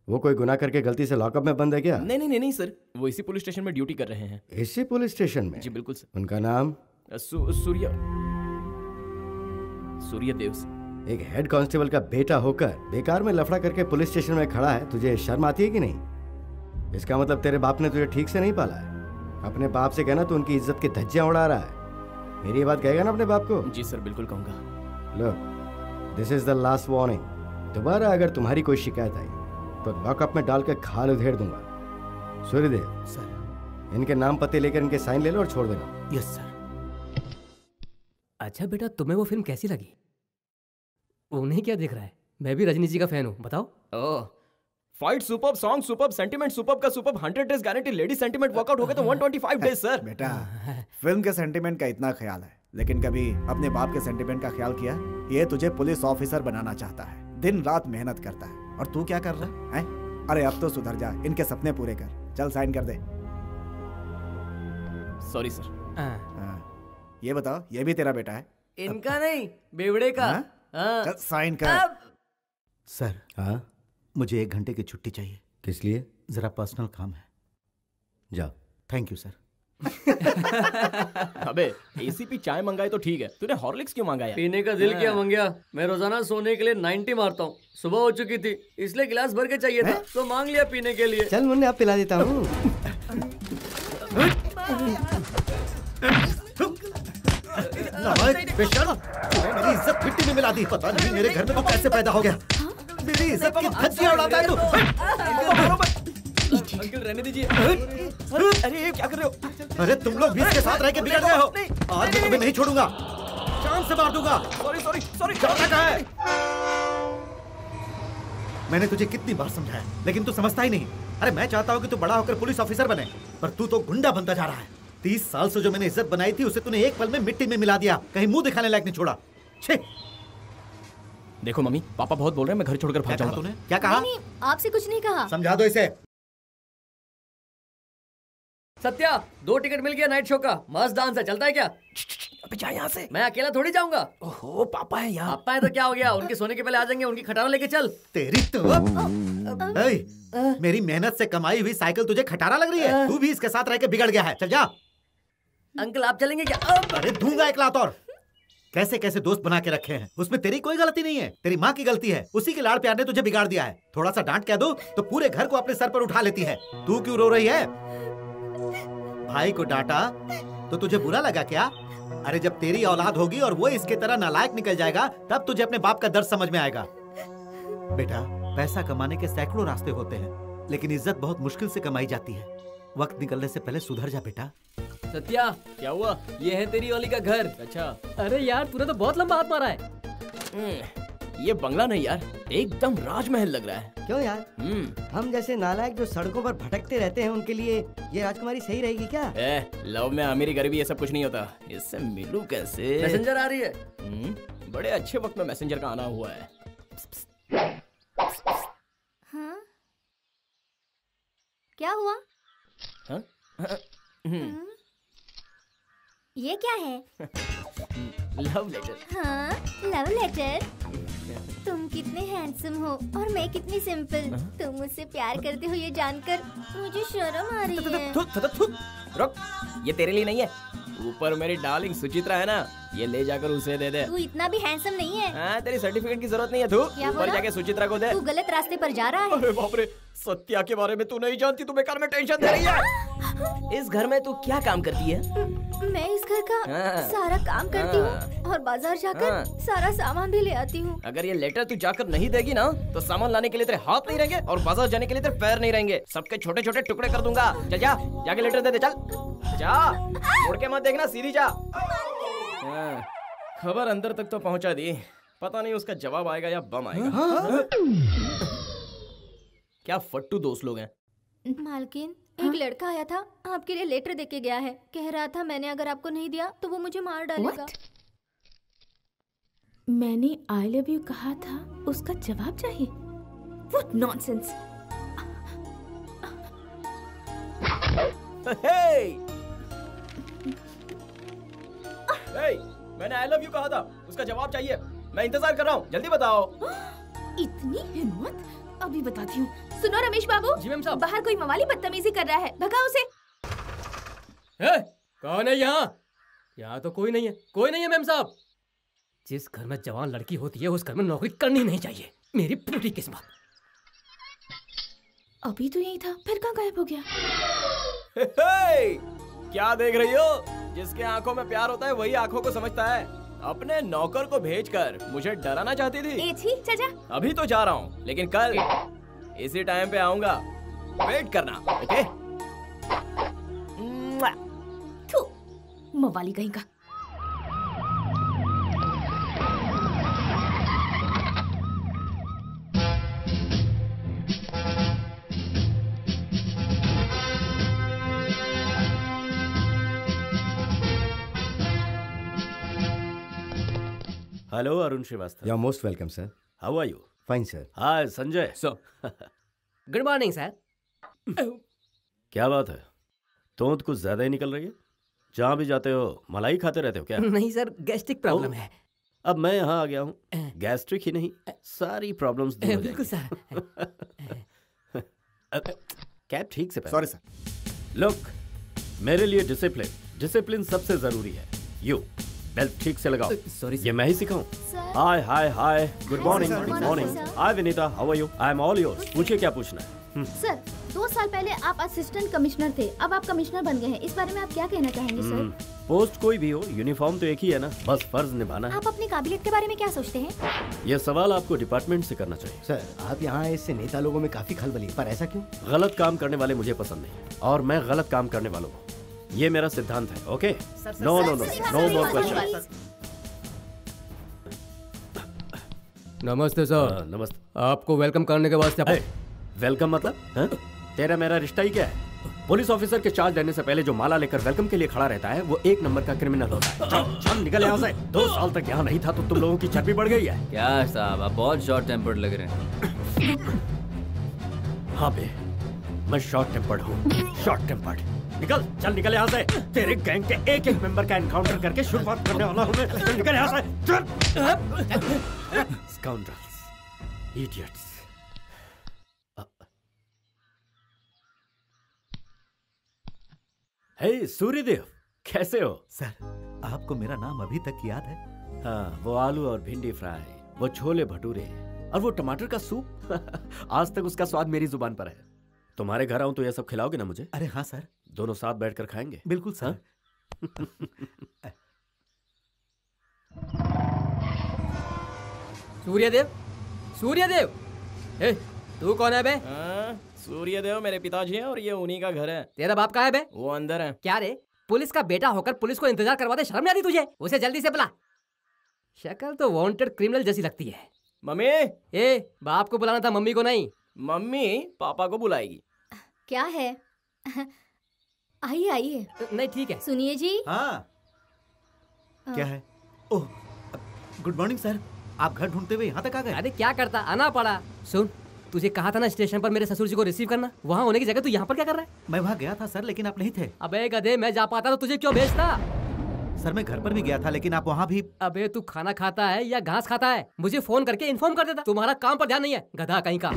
वो कोई गुनाह करके गलती से लॉकअप में बंद है क्या? नहीं सर, वो इसी पुलिस स्टेशन में ड्यूटी कर रहे हैं। इसी पुलिस स्टेशन में? जी बिल्कुल सर। उनका नाम? सूर्यदेव। एक हेड कांस्टेबल का बेटा होकर बेकार में लफड़ा करके पुलिस स्टेशन में खड़ा है, तुझे शर्म आती है कि नहीं? इसका मतलब तेरे बाप ने तुझे ठीक से नहीं पाला है। अपने बाप से कहना तो उनकी इज्जत की धज्जियां उड़ा रहा है। मेरी ये बात कहेगा ना अपने बाप को? जी सर बिल्कुल कहूंगा। लो, this is the last warning. दोबारा अगर तुम्हारी कोई शिकायत आई तो लॉकअप में डाल के खाल उधेड़ दूंगा। सूर्यदेव सर, इनके नाम पते लेकर इनके साइन ले लो और छोड़ देना। Yes sir. अच्छा बेटा, तुम्हें वो फिल्म कैसी लगी? उन्हें क्या दिख रहा है? मैं भी रजनी जी का फैन हूँ, बताओ। Oh, fight superb, song superb, sentiment superb का superb, 100 days guarantee, lady sentiment workout हो गए तो 125 डेज सर। बेटा, फिल्म के सेंटीमेंट का इतना ख्याल है, लेकिन कभी अपने बाप के सेंटीमेंट का ख्याल किया? ये तुझे पुलिस ऑफिसर बनाना चाहता है, दिन रात मेहनत करता है, और तू क्या कर रहा है? अरे अब तो सुधर जा, इनके सपने पूरे कर। चल साइन कर दे। Sorry sir. ये बताओ, ये भी तेरा बेटा है? इनका नहीं, बेवड़े का। चल साइन कर। सर, हाँ? मुझे 1 घंटे की छुट्टी चाहिए। किस लिए? जरा पर्सनल काम है। जाओ। Thank you sir. अबे एसीपी चाय मंगाए तो ठीक है, तूने हॉर्लिक्स क्यों मांगा यार? पीने का दिल क्या मंगया? मैं रोजाना सोने के लिए 90 मारता हूँ। सुबह हो चुकी थी, इसलिए गिलास भर के चाहिए था, तो मांग लिया पीने के लिए। चल मुन्ने, आप पिला देता हूँ। मेरी इज्जत मिट्टी में मिला दी। पता नहीं मेरे घर में तो कैसे पैदा हो गया। मेरी इज्जत की धज्जियां उड़ाता है तू। अंकल रहने दीजिए। अरे क्या कर रहे हो? अरे तुम लोग भी इसके साथ रह के बिगड़ गए हो। आज मैं तुम्हें नहीं छोड़ूंगा, जान से मार दूंगा। सॉरी। जाना कहाँ है? मैंने तुझे कितनी बार समझाया, लेकिन तू समझता ही नहीं। अरे मैं चाहता हूँ कि तू बड़ा होकर पुलिस ऑफिसर बने, पर तू तो गुंडा बनता जा रहा है। 30 साल से जो मैंने इज्जत बनाई थी उसे तूने एक पल में मिट्टी में मिला दिया। कहीं मुंह दिखाने लायक नहीं छोड़ा। छे। देखो मम्मी, पापा बहुत बोल रहे हैं, मैं घर छोड़कर भाग जाऊंगा। तूने क्या कहा? नहीं, आपसे कुछ नहीं कहा। समझा दो इसे। सत्या, 2 टिकट मिल गया नाइट शो का। मस्त डांस है, चलता है क्या? अबे जा यहाँ से। मैं अकेला थोड़ी जाऊंगा। ओहो, पापा है यार। पापा है तो क्या हो गया? उनके सोने के पहले आ जाएंगे। उनकी खटारा लेके चल। तेरी तो मेरी मेहनत से कमाई हुई साइकिल तुझे खटारा लग रही है? तू भी इसके साथ रह के बिगड़ गया है। चल जा। अंकल आप चलेंगे क्या? अरे दूंगा एक लात और। कैसे कैसे दोस्त बना के रखे हैं, उसमें तेरी कोई गलती नहीं है, तेरी माँ की गलती है। उसी के लाड़ प्यार ने तुझे बिगाड़ दिया है। थोड़ा सा डांट कह दो तो पूरे घर को अपने सर पर उठा लेती है। तू क्यों रो रही है? भाई को डांटा तो तुझे बुरा लगा क्या? अरे जब तेरी औलाद होगी और वो इसके तरह नालायक निकल जाएगा तब तुझे अपने बाप का दर्द समझ में आएगा। बेटा, पैसा कमाने के सैकड़ों रास्ते होते हैं, लेकिन इज्जत बहुत मुश्किल से कमाई जाती है। वक्त निकलने से पहले सुधर जा बेटा। सत्या, क्या हुआ? ये है तेरी ओली का घर। अच्छा। अरे यार, तूने तो बहुत लंबा हाथ मारा है। ये बंगला नहीं यार, एकदम राजमहल लग रहा है। क्यों यार? हम जैसे नालायक जो सड़कों पर भटकते रहते हैं उनके लिए ये राजकुमारी सही रहेगी क्या? लव में अमीरी गरीबी ये सब कुछ नहीं होता। इससे मिलूं कैसे? मैसेंजर आ रही है। बड़े अच्छे वक्त में मैसेंजर का आना हुआ है। हाँ? क्या हुआ? हाँ? ये क्या है? Love letter. हाँ, लव लेटर। तुम कितने हैंडसम हो और मैं कितनी सिंपल। तुम मुझसे प्यार करते हो ये जानकर मुझे शर्म आ रही है। रुक, ये तेरे लिए नहीं है। ऊपर मेरी डार्लिंग सुचित्रा है ना, ये ले जाकर उसे दे दे। तू इतना भी हैंडसम नहीं है। हाँ, तेरी सर्टिफिकेट की जरूरत नहीं है। तू ऊपर जाके सुचित्रा को दे। तू गलत रास्ते पर जा रहा है। अरे बाप रे, सत्या के बारे में तू नहीं जानती, तू बेकार में टेंशन दे रही है। इस घर में तू क्या काम करती है? मैं इस घर का सारा काम करती हूँ और बाजार जाकर सारा सामान भी ले आती हूँ। अगर ये लेटर तू जाकर नहीं देगी ना तो सामान लाने के लिए तेरे हाथ नहीं रहेंगे और बाजार जाने के लिए तेरे पैर नहीं रहेंगे। सबके छोटे छोटे टुकड़े कर दूंगा। चल जा, जाके लेटर दे दे। चल जा, मुड़ के मत देखना, सीधी जा। खबर अंदर तक तो पहुंचा दी, पता नहीं उसका जवाब आएगा या बम आएगा। क्या फट्टू दोस्त लोग हैं। मालकिन, एक लड़का आया था, आपके लिए लेटर देके गया है। कह रहा था मैंने अगर आपको नहीं दिया तो वो मुझे मार डालेगा। मैंने आई लव यू कहा था, उसका जवाब चाहिए? What nonsense! मैंने आई लव यू कहा था, उसका जवाब चाहिए। मैं इंतजार कर रहा हूँ, जल्दी बताओ। इतनी हिम्मत? अभी बताती हूँ। सुनो रमेश बाबू। जी मैम साहब। बाहर कोई मवाली बदतमीजी कर रहा है, भगाओ उसे। कौन है यहाँ? यहाँ तो कोई नहीं है। कोई नहीं है मैम साहब। जिस घर में जवान लड़की होती है उस घर में नौकरी करनी नहीं चाहिए। मेरी पूरी किस्मत। अभी तो यही था, फिर कहाँ गायब हो गया? क्या देख रही हो? जिसके आंखों में प्यार होता है वही आंखों को समझता है। अपने नौकर को भेजकर मुझे डराना चाहती थी। चल जा। अभी तो जा रहा हूँ, लेकिन कल इसी टाइम पे आऊंगा। वेट करना, ओके? थू, मवाली कहीं का। Hello Arun Shrivastava. You are most welcome sir. How are you? Fine sir. Hi Sanjay. Good morning sir. क्या बात है, तोंद कुछ ज्यादा ही निकल रही है। जहाँ भी जाते हो मलाई खाते रहते हो क्या? नहीं सर, गैस्ट्रिक प्रॉब्लम है। अब मैं यहाँ आ गया हूँ, गैस्ट्रिक ही नहीं सारी प्रॉब्लम्स दूर हो जाएंगी। बिल्कुल सर। कैप ठीक से पहन। Sorry sir. लुक, मेरे लिए डिसिप्लिन सबसे जरूरी है। यू बेल्ट ठीक से लगाओ। सॉरी ये मैं ही सिखाऊं? Hi hi hi, good morning good morning. Hi Vinita, how are you? I am all yours. पूछिए क्या पूछना है। सर, 2 साल पहले आप असिस्टेंट कमिश्नर थे, अब आप कमिश्नर बन गए हैं। इस बारे में आप क्या कहना चाहेंगे सर? पोस्ट कोई भी हो, यूनिफॉर्म तो एक ही है ना, बस फर्ज निभाना है। आप अपनी काबिलियत के बारे में क्या सोचते हैं? ये सवाल आपको डिपार्टमेंट से करना चाहिए। सर, आप यहाँ आए इससे नेता लोगों में काफी खलबली, पर ऐसा क्यों? गलत काम करने वाले मुझे पसंद नहीं और मैं गलत काम करने वालों को, ये मेरा सिद्धांत है। Okay, no no no no more question. नमस्ते सर। नमस्ते। आपको वेलकम करने के वास्ते वेलकम मतलब? तेरा मेरा रिश्ता ही क्या है? पुलिस ऑफिसर के चार्ज लेने से पहले जो माला लेकर वेलकम के लिए खड़ा रहता है वो 1 नंबर का क्रिमिनल होता है। चल चल निकल यहाँ से। 2 साल तक यहाँ नहीं था तो तुम लोगों की चर्बी बढ़ गई है। क्या साहब, आप बहुत शॉर्ट टेम्पर्ड लग रहे हैं। हाँ बे, मैं शॉर्ट टेम्पर्ड हूँ, शॉर्ट टेम्पर्ड। निकल, चल निकल यहाँ से। तेरे गैंग के एक मेंबर का एनकाउंटर करके शुरुआत करने वाला हूँ मैं। चल निकल यहाँ से, चल। Scoundrels, idiots. हे सूर्यदेव, कैसे हो? सर, आपको मेरा नाम अभी तक याद है? हाँ, वो आलू और भिंडी फ्राई, वो छोले भटूरे और वो टमाटर का सूप। आज तक उसका स्वाद मेरी जुबान पर है। तुम्हारे घर आऊं तो ये सब खिलाओगे ना मुझे? अरे हाँ सर, दोनों साथ बैठकर खाएंगे। बिल्कुल सर। सूर्यदेव, सूर्यदेव, ए, तू कौन है बे? सूर्यदेव मेरे पिताजी हैं और ये उन्हीं का घर है। तेरा बाप कहाँ है बे? वो अंदर है। क्या रे, पुलिस का बेटा होकर पुलिस को इंतजार करवाते शर्म नहीं आती तुझे? उसे जल्दी से बुला। शक्ल तो वांटेड क्रिमिनल जैसी लगती है। मम्मी, ए, बाप को बुलाना था, मम्मी को नहीं। मम्मी पापा को बुलाएगी। क्या है? आइए आइए। नहीं ठीक है। सुनिए जी। हाँ, क्या है? ओह, गुड मॉर्निंग सर। आप घर ढूंढते हुए यहाँ तक आ गए? अरे क्या करता, आना पड़ा। सुन, तुझे कहा था ना स्टेशन पर मेरे ससुर जी को रिसीव करना, वहाँ होने की जगह तू यहाँ पर क्या कर रहा है? मैं वहाँ गया था सर, लेकिन आप नहीं थे। अबे गधे, मैं जा पाता तो तुझे क्यों भेजता? सर मैं घर पर भी गया था, लेकिन आप वहाँ भी। अबे तू खाना खाता है या घास खाता है? मुझे फोन करके इन्फॉर्म कर देता। तुम्हारा काम पर ध्यान नहीं है, गधा कहीं का।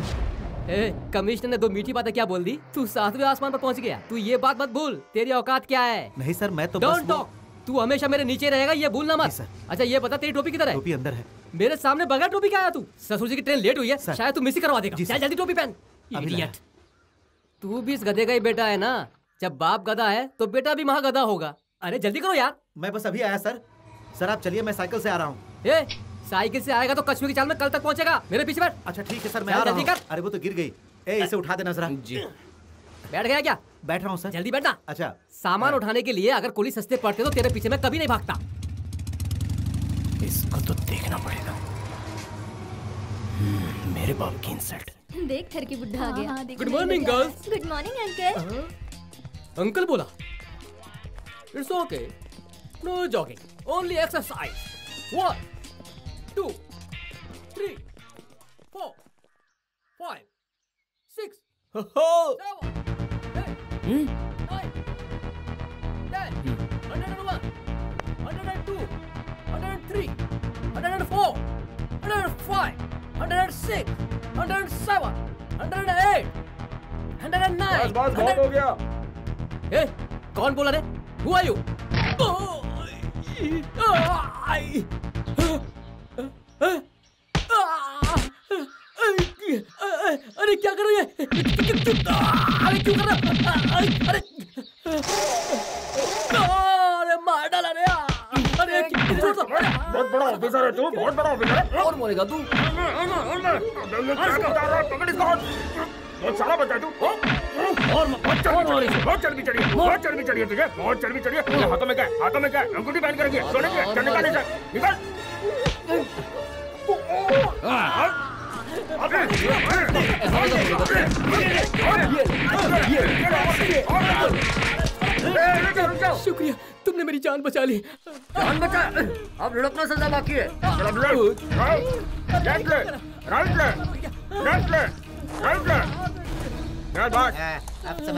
ए, कमिश्नर ने 2 मीठी बातें क्या बोल दी, तू 7वें आसमान पर पहुँच गया। तू ये बात मत भूल, तेरी औकात क्या है? नहीं सर, मैं तो डोंट टॉक। तू हमेशा मेरे नीचे रहेगा, ये भूलना मत। अच्छा ये बता, तेरी टोपी किधर है? टोपी अंदर है। मेरे सामने बगैर टोपी क्या आया तू? ससुर जी की ट्रेन लेट हुई है, शायद तू मिस ही करवा देगा। चल जल्दी टोपी पहन। इडियट। तू भी इस गधे का ही बेटा है ना? जब बाप गधा है तो बेटा भी महा गधा होगा। अरे जल्दी करो यार। मैं बस अभी आया सर। सर आप चलिए, मैं साइकिल से आ रहा हूँ। ए, साइकिल से आएगा तो कछुए की चाल में कल तक पहुँचेगा। मेरे पीछे बैठ। अच्छा ठीक है सर, मैं आ रहा हूँ। अरे वो तो गिर गई। ए, इसे उठा देना जरा। जी। बैठ गया क्या? बैठ रहा हूँ सर। जल्दी बैठना। अच्छा। सामान उठाने के लिए अगर कोली सस्ते पड़ते तो तेरे पीछे मैं कभी नहीं भागता। इसको तो देखना पड़ेगा। मेरे बाप की इंसल्ट। देख थर की बुढ़ा आ गया। Good morning girls. Good morning uncle. Uncle बोला, it's okay, no jogging, only exercise. 1 2 3 4 5 6 7 8 9 10 101 102 103 104 105 106 107 108 109। बस बहुत हो गया। ए, कौन बोला रे? Who are you? अरे क्या कर रही है? अरे क्यों कर रहा है? अरे मार डाला रे। अरे बहुत बड़ा ऑफिसर है तू, बहुत बड़ा ऑफिसर है। और मरेगा तू। बहुत सारा बचा तू। बहुत चर्बी चढ़ी है, बहुत चर्बी चढ़ी है तुझे, बहुत चर्बी चढ़ी है। हाथों में क्या है? हाथों में क्या है? अंगूठी पहन कर रखी है, सोने की। चल निकाल इसे, निकाल। शुक्रिया, तुमने मेरी जान बचा ली। जान बचा? अब लुढ़कना सजा बाकी है। राइट ले, राइट ले, राइट ले, राइट ले।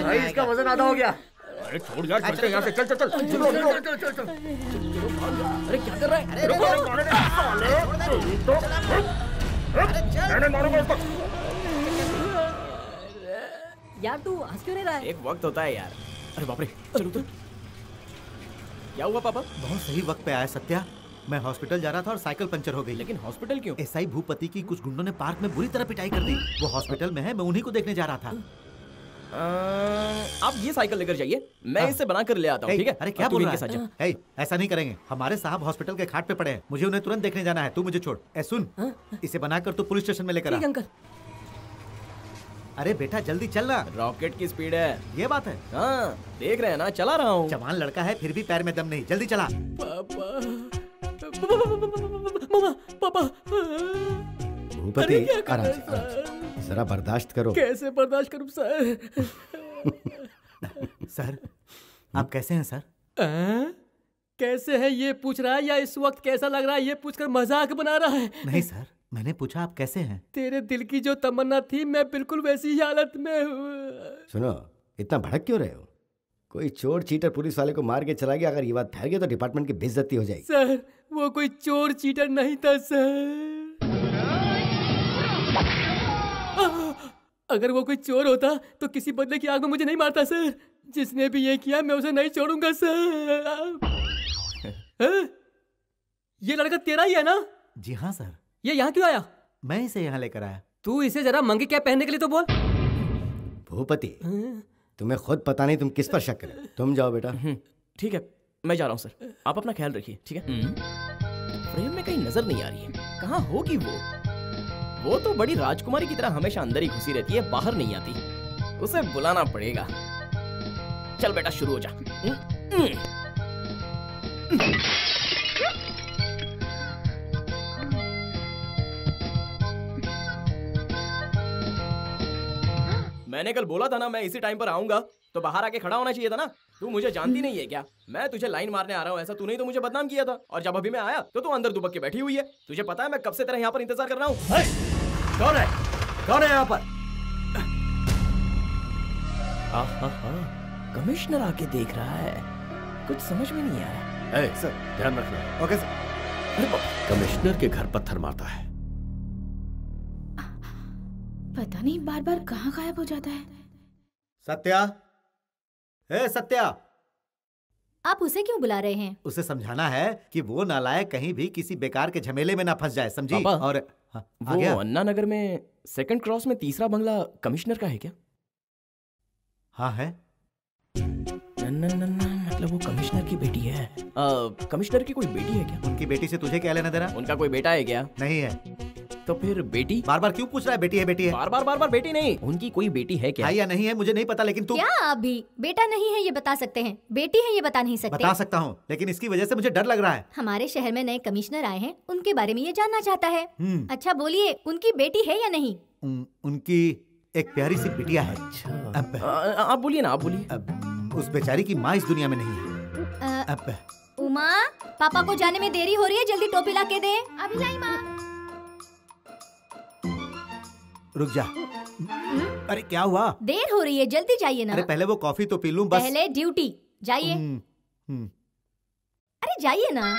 भाई इसका वजन आधा हो गया। अरे छोड़ यार, चलते हैं यहाँ से। चल चल चल चल। अरे क्या कर रहा है? मैंने मारूंगा उसको। यार तू हंस क्यों नहीं रहा है? एक वक्त होता है यार। अरे बाप रे, चलो तो। क्या हुआ पापा? बहुत सही वक्त पे आया सत्या। मैं हॉस्पिटल जा रहा था और साइकिल पंचर हो गई। लेकिन हॉस्पिटल क्यों? एसआई भूपति की कुछ गुंडों ने पार्क में बुरी तरह पिटाई कर दी। वो हॉस्पिटल में है, मैं उन्हीं को देखने जा रहा था। आप ये साइकिल लेकर जाइए, मैं इसे बना कर ले आता हूँ, ठीक है? अरे क्या बोल रहा है? ऐसा नहीं करेंगे, हमारे साहब हॉस्पिटल के खाट पे पड़े हैं, मुझे उन्हें तुरंत देखने जाना है। तू मुझे छोड़। सुन, इसे बनाकर तू पुलिस स्टेशन में लेकर आ। अंकल। अरे बेटा जल्दी चलना, रॉकेट की स्पीड है। ये बात है। हाँ देख रहे हैं ना, चला रहा हूँ। जवान लड़का है फिर भी पैर में दम नहीं, जल्दी चला। पापा भूपति आराम से, जरा बर्दाश्त करो। कैसे बर्दाश्त करूं सर? सर, आप कैसे हैं सर? कैसे है ये पूछ रहा है या इस वक्त कैसा लग रहा है ये पूछकर मजाक बना रहा है? नहीं सर, मैंने पूछा आप कैसे हैं? तेरे दिल की जो तमन्ना थी मैं बिल्कुल वैसी ही हालत में हूँ। सुनो, इतना भड़क क्यों रहे हो? कोई चोर चीटर पुलिस वाले को मार के चला गया, अगर ये बात फैल गई तो डिपार्टमेंट की बेइज्जती हो जाएगी। सर, वो कोई चोर चीटर नहीं था सर। अगर वो कोई चोर होता तो किसी बदले की आग में मुझे नहीं मारता सर। जिसने भी ये किया मैं उसे नहीं छोड़ूंगा सर। ये लड़का तेरा ही है ना? जी हाँ सर। ये यहाँ क्यों आया? मैं इसे यहाँ लेकर आया। तू इसे जरा मंगे क्या पहनने के लिए तो बोल। भूपति, तुम्हें खुद पता नहीं तुम किस पर शक करें। तुम जाओ बेटा। ठीक है, मैं जा रहा हूँ सर। आप अपना ख्याल रखिए, ठीक है? फ्रेम में कहीं नजर नहीं आ रही है। कहाँ होगी वो तो बड़ी राजकुमारी की तरह हमेशा अंदर ही घुसी रहती है, बाहर नहीं आती। उसे बुलाना पड़ेगा। चल बेटा, शुरू हो जा। मैंने कल बोला था ना मैं इसी टाइम पर आऊंगा, तो बाहर आके खड़ा होना चाहिए था ना। तू मुझे जानती नहीं है क्या? मैं तुझे लाइन मारने आ रहा हूँ, ऐसा तूने ही तो मुझे बदनाम किया था। और जब अभी मैं आया तो तू अंदर दुबक के बैठी हुई है। तुझे पता है मैं कब से तेरा यहाँ पर इंतजार कर रहा हूँ। कौन है? कौन है यहाँ पर? कमिश्नर आके देख रहा है, कुछ समझ में नहीं आ रहा। सर, ध्यान रखना। Okay sir. कमिश्नर के घर पत्थर मारता है। पता नहीं बार बार कहाँ गायब हो जाता है। सत्या, सत्या, आप उसे क्यों बुला रहे हैं? उसे समझाना है कि वो नालायक कहीं भी किसी बेकार के झमेले में ना फंस जाए, समझी? और वो अन्ना नगर में सेकंड क्रॉस में तीसरा बंगला कमिश्नर का है क्या? हाँ है। मतलब वो कमिश्नर की बेटी है। कमिश्नर की कोई बेटी है क्या? उनकी बेटी से तुझे क्या लेना देना? उनका कोई बेटा है क्या? नहीं है। तो फिर बेटी? बार बार क्यों पूछ रहा है? बेटी है, बेटी है। बार बार बेटी नहीं, उनकी कोई बेटी है क्या? है या नहीं है मुझे नहीं पता, लेकिन तू क्या आप भी बेटा नहीं है ये बता सकते हैं, बेटी है ये बता नहीं सकते? बता सकता हूँ, लेकिन इसकी वजह से मुझे डर लग रहा है। हमारे शहर में नए कमिश्नर आए हैं, उनके बारे में ये जानना चाहता है। अच्छा बोलिए, उनकी बेटी है या नहीं? उनकी एक प्यारी सी बिटिया है। आप बोलिए ना, आप बोलिए। उस बेचारी की माँ इस दुनिया में नहीं है। उमा, पापा को जाने में देरी हो रही है, जल्दी टोपी ला के दे। अभी लाई माँ। रुक जा। अरे क्या हुआ? देर हो रही है, जल्दी जाइए ना। अरे पहले वो कॉफी तो पी लूं बस। पहले ड्यूटी जाइए। अरे जाइए ना।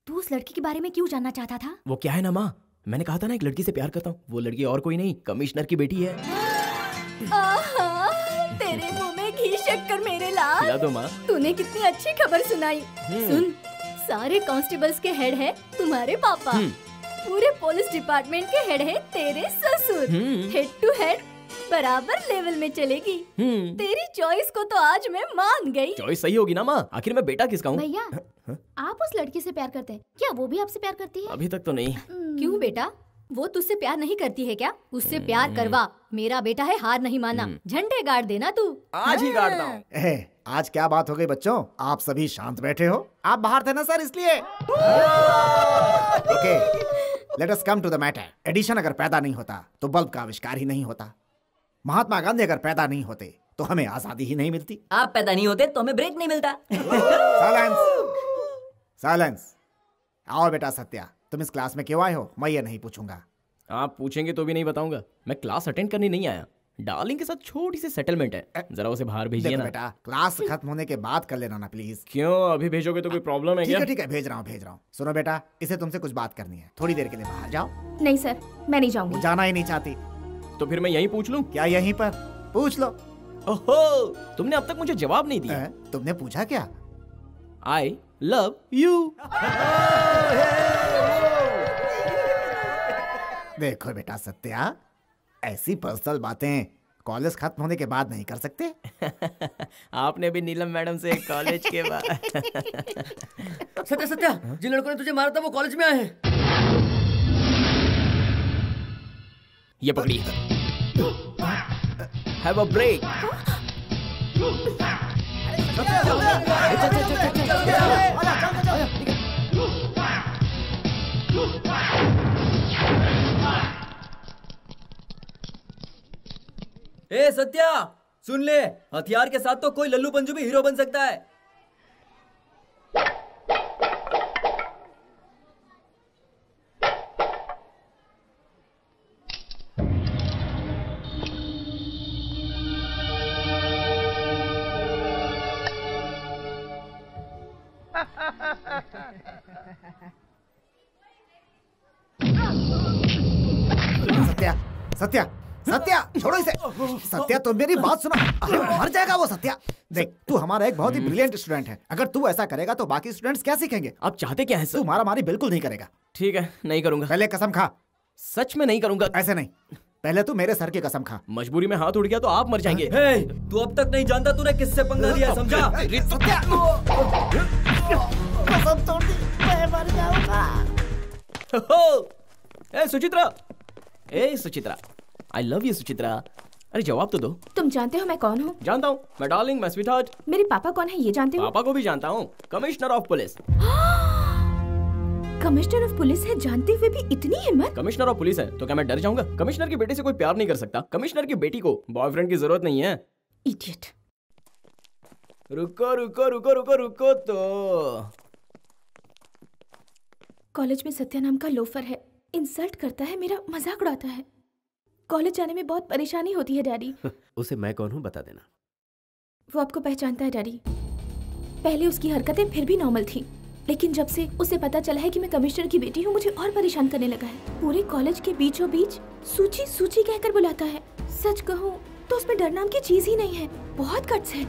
तू उस लड़की के बारे में क्यों जानना चाहता था? वो क्या है ना माँ, मैंने कहा था ना एक लड़की से प्यार करता हूँ। वो लड़की और कोई नहीं, कमिश्नर की बेटी है। तेरे मुंह में घी शक्कर मेरे लाल। खिला दो माँ। तूने कितनी अच्छी खबर सुनाई। सुन, सारे कांस्टेबल्स के हेड है तुम्हारे पापा, पूरे पुलिस डिपार्टमेंट के हेड है तेरे ससुर। हेड टू हेड बराबर लेवल में चलेगी। तेरी चॉइस को तो आज मैं मान गई। चॉइस सही होगी ना माँ, आखिर मैं बेटा किसका हूँ? भैया, आप उस लड़की से प्यार करते हैं क्या? वो भी आपसे प्यार करती है? अभी तक तो नहीं। क्यों बेटा, वो तुझसे प्यार नहीं करती है क्या? उससे प्यार करवा, मेरा बेटा है, हार नहीं माना। झंडे गाड़ देना तू। आज ही गाड़ता हूँ। आज क्या बात हो गई बच्चों? आप सभी शांत बैठे हो? आप बाहर थे ना सर, इसलिए। Okay, let us come to the matter. एडिशन अगर पैदा नहीं होता तो बल्ब का आविष्कार ही नहीं होता। महात्मा गांधी अगर पैदा नहीं होते तो हमें आजादी ही नहीं मिलती। आप पैदा नहीं होते तो हमें ब्रेक नहीं मिलता। Silence, silence. आओ बेटा सत्या, तुम इस क्लास में क्यों आए हो? मैं ये नहीं पूछूंगा। आप पूछेंगे तो भी नहीं बताऊंगा। मैं क्लास अटेंड करने नहीं आया, डार्लिंग के साथ छोटी सी सेटलमेंट है, जरा उसे बाहर भेजिए ना। बेटा, क्लास खत्म होने के बाद कर लेना ना प्लीज। क्यों अभी भेजोगे तो कोई प्रॉब्लम है क्या? ठीक है भेज रहा हूँ। सुनो बेटा, इसे तुमसे कुछ बात करनी है, थोड़ी देर के लिए बाहर जाओ। नहीं सर, मैं नहीं जाऊंगी। जाना ही नहीं चाहती तो फिर मैं यहीं पूछ लूं? क्या यहीं पर? पूछ लो। ओहो, तुमने अब तक मुझे जवाब नहीं दिया। तुमने पूछा क्या? आई लव यू। देखो बेटा सत्या, ऐसी पर्सनल बातें कॉलेज खत्म होने के बाद नहीं कर सकते। आपने भी नीलम मैडम से कॉलेज के बाद। सत्या, जिन लड़कों ने तुझे मारा था वो कॉलेज में आए हैं। ये पकड़िए। Have a break. ए सत्या, सुन ले, हथियार के साथ तो कोई लल्लू पंजू भी हीरो बन सकता है। सत्या, सत्या, सत्या, छोड़ो इसे। सत्या, तुम मेरी बात सुनो। अरे मर जाएगा वो सत्या। देख, तू हमारा एक बहुत ही ब्रिलियंट स्टूडेंट है। अगर तू ऐसा करेगा तो बाकी स्टूडेंट्स क्या सीखेंगे? आप चाहते क्या है सर? तू मारामारी बिल्कुल नहीं करेगा। ठीक है, नहीं करूंगा। पहले कसम खा। सच में नहीं करूंगा। ऐसे नहीं, पहले तू मेरे सर की कसम खा। मजबूरी में हाथ उड़ गया तो आप मर जाएंगे। हे, तू अब तक नहीं जानता तूने किससे पंगा लिया, समझा? सत्या, कसम तोड़ दी, मैं मर जाऊंगा। ए सुचित्रा, ए Suchitra, I love you Suchitra. अरे जवाब तो दो। तुम जानते हो मैं कौन हूँ? जानता हूँ, मैं डार्लिंग, मैं स्वीटहार्ट। मेरे पापा कौन है ये जानते हो? पापा को भी जानता हूँ, commissioner of police. Commissioner of police है, जानते हुए भी इतनी हिम्मत? कमिश्नर ऑफ पुलिस है तो क्या मैं डर जाऊंगा? कमिश्नर की बेटी से कोई प्यार नहीं कर सकता। कमिश्नर की बेटी को बॉयफ्रेंड की जरूरत नहीं है। इडियट। रुको रुको रुको रुको रुको तो। कॉलेज में सत्या नाम का लोफर है, इंसल्ट करता है, मेरा मजाक उड़ाता है। कॉलेज जाने में बहुत परेशानी होती है डैडी। उसे मैं कौन हूँ बता देना। वो आपको पहचानता है डैडी। पहले उसकी हरकतें फिर भी नॉर्मल थी, लेकिन जब से उसे पता चला है कि मैं कमिश्नर की बेटी हूँ, मुझे और परेशान करने लगा है। पूरे कॉलेज के बीचों बीच सूची सूची कहकर बुलाता है। सच कहूँ तो उसमें डर नाम की चीज ही नहीं है। बहुत गट्स है।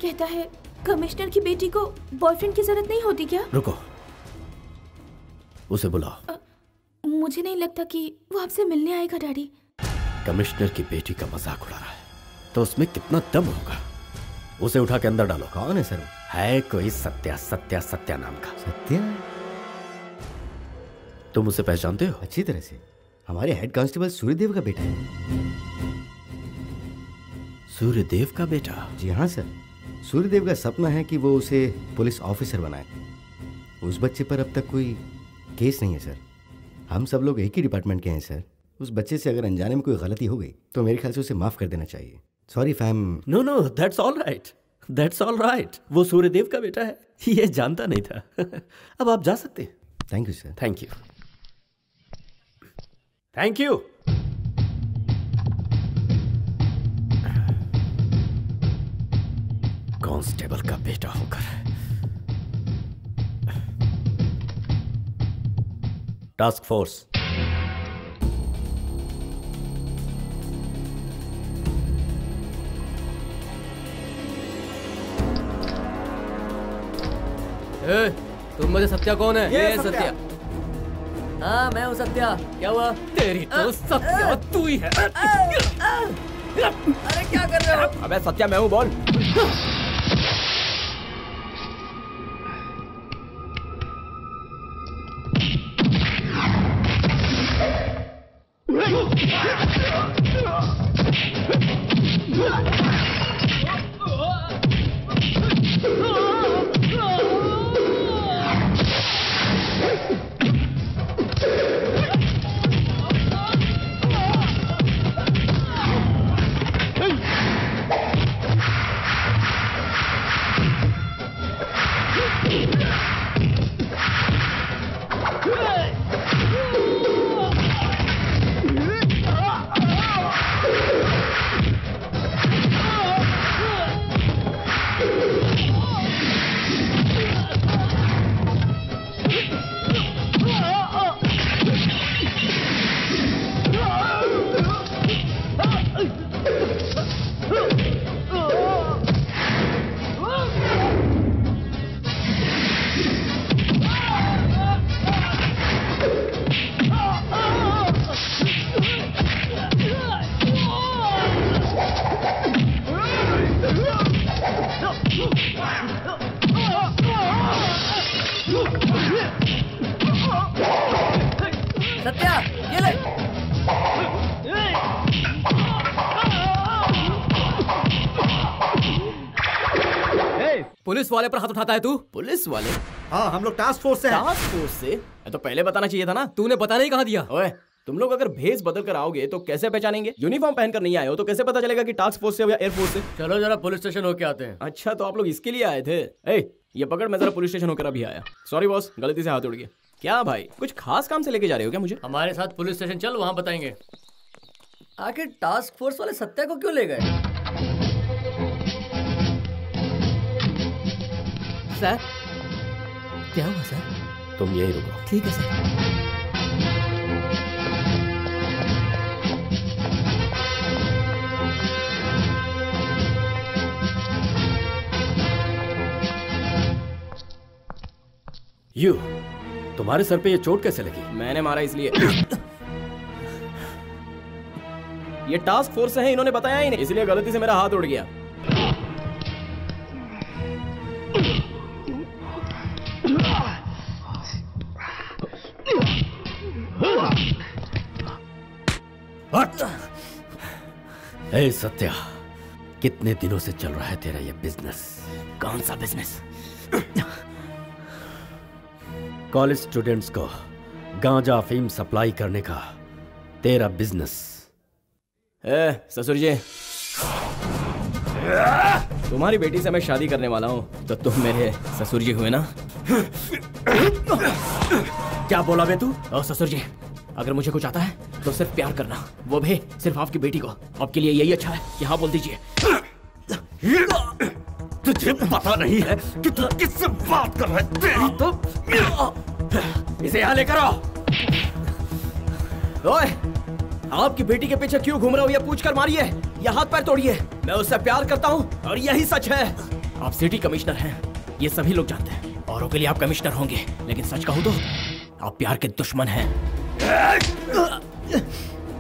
कहता है कमिश्नर की बेटी को बॉयफ्रेंड की जरूरत नहीं होती क्या? रुको, उसे बुलाओ। मुझे नहीं लगता कि वो आपसे मिलने आएगा डैडी। कमिश्नर की बेटी का मजाक उड़ा रहा है तो उसमें कितना दम होगा। उसे उठा के अंदर डालो। कौन है सर? है कोई सत्या, सत्या सत्या नाम का। सत्या? तुम उसे पहचानते हो? अच्छी तरह से। हमारे हेड कांस्टेबल सूर्यदेव का बेटा है। सूर्यदेव का बेटा? जी हाँ सर। सूर्यदेव का सपना है कि वो उसे पुलिस ऑफिसर बनाए। उस बच्चे पर अब तक कोई केस नहीं है सर। हम सब लोग एक ही डिपार्टमेंट के हैं सर। उस बच्चे से अगर अनजाने में कोई गलती हो गई तो मेरे ख्याल से उसे माफ कर देना चाहिए। Sorry fam. No no, that's all right, that's all right. वो सूर्यदेव का बेटा है, ये जानता नहीं था। अब आप जा सकते हैं। Thank you sir. Thank you, thank you. Constable का बेटा होकर टास्क फोर्स। तुम मुझे सत्या कौन है? ये सत्या। हाँ मैं हूँ सत्या। क्या हुआ? तेरी तो सत्या तू ही है। अरे क्या कर रहे हो? अबे सत्या मैं हूँ, बोल। सत्या ये ले। पुलिस वाले पर हाथ उठाता है तू? पुलिस वाले? हाँ, हम लोग टास्क फोर्स से हैं। टास्क फोर्स से? तो पहले बताना चाहिए था ना। तूने बताना ही कहाँ दिया? ओए, तुम लोग अगर भेस बदल कर आओगे तो कैसे पहचानेंगे? यूनिफॉर्म पहनकर नहीं आए हो तो कैसे पता चलेगा कि टास्क फोर्स से हो या एयरफोर्स से? चलो जरा पुलिस स्टेशन होके आते हैं। अच्छा तो आप लोग इसके लिए आए थे? ये पकड़, मैं जरा पुलिस स्टेशन होकर अभी आया। सॉरी बॉस, गलती से हाथ उड़ गया। क्या भाई, कुछ खास काम से लेके जा रहे हो क्या मुझे? हमारे साथ पुलिस स्टेशन चल, वहाँ बताएंगे। आखिर टास्क फोर्स वाले सत्या को क्यों ले गए? सर क्या हुआ सर? तुम यही रुको। ठीक है सर। तुम्हारे सर पे ये चोट कैसे लगी? मैंने मारा इसलिए। ये टास्क फोर्स है, इन्होंने बताया ही नहीं, इसलिए गलती से मेरा हाथ उड़ गया। ए सत्या, कितने दिनों से चल रहा है तेरा ये बिजनेस? कौन सा बिजनेस? कॉलेज स्टूडेंट्स को गांजा अफीम सप्लाई करने का तेरा बिजनेस। ससुर जी, तुम्हारी बेटी से मैं शादी करने वाला हूँ, तो तुम मेरे ससुर जी हुए ना? क्या बोला बे तू? ससुर जी, अगर मुझे कुछ आता है तो सिर्फ प्यार करना, वो भी सिर्फ आपकी बेटी को। आपके लिए यही अच्छा है कि हाँ बोल दीजिए। तुझे पता नहीं है कि तू किससे बात कर रहा है? तेरी तो इसे यहाँ लेकर आओ। ओए, आपकी बेटी के पीछे क्यों घूम रहे हो? ये पूछ कर मारिए या हाथ पैर तोड़िए। मैं उससे प्यार करता हूँ और यही सच है। आप सिटी कमिश्नर हैं, ये सभी लोग जानते हैं। औरों के लिए आप कमिश्नर होंगे, लेकिन सच कहूँ तो आप प्यार के दुश्मन हैं।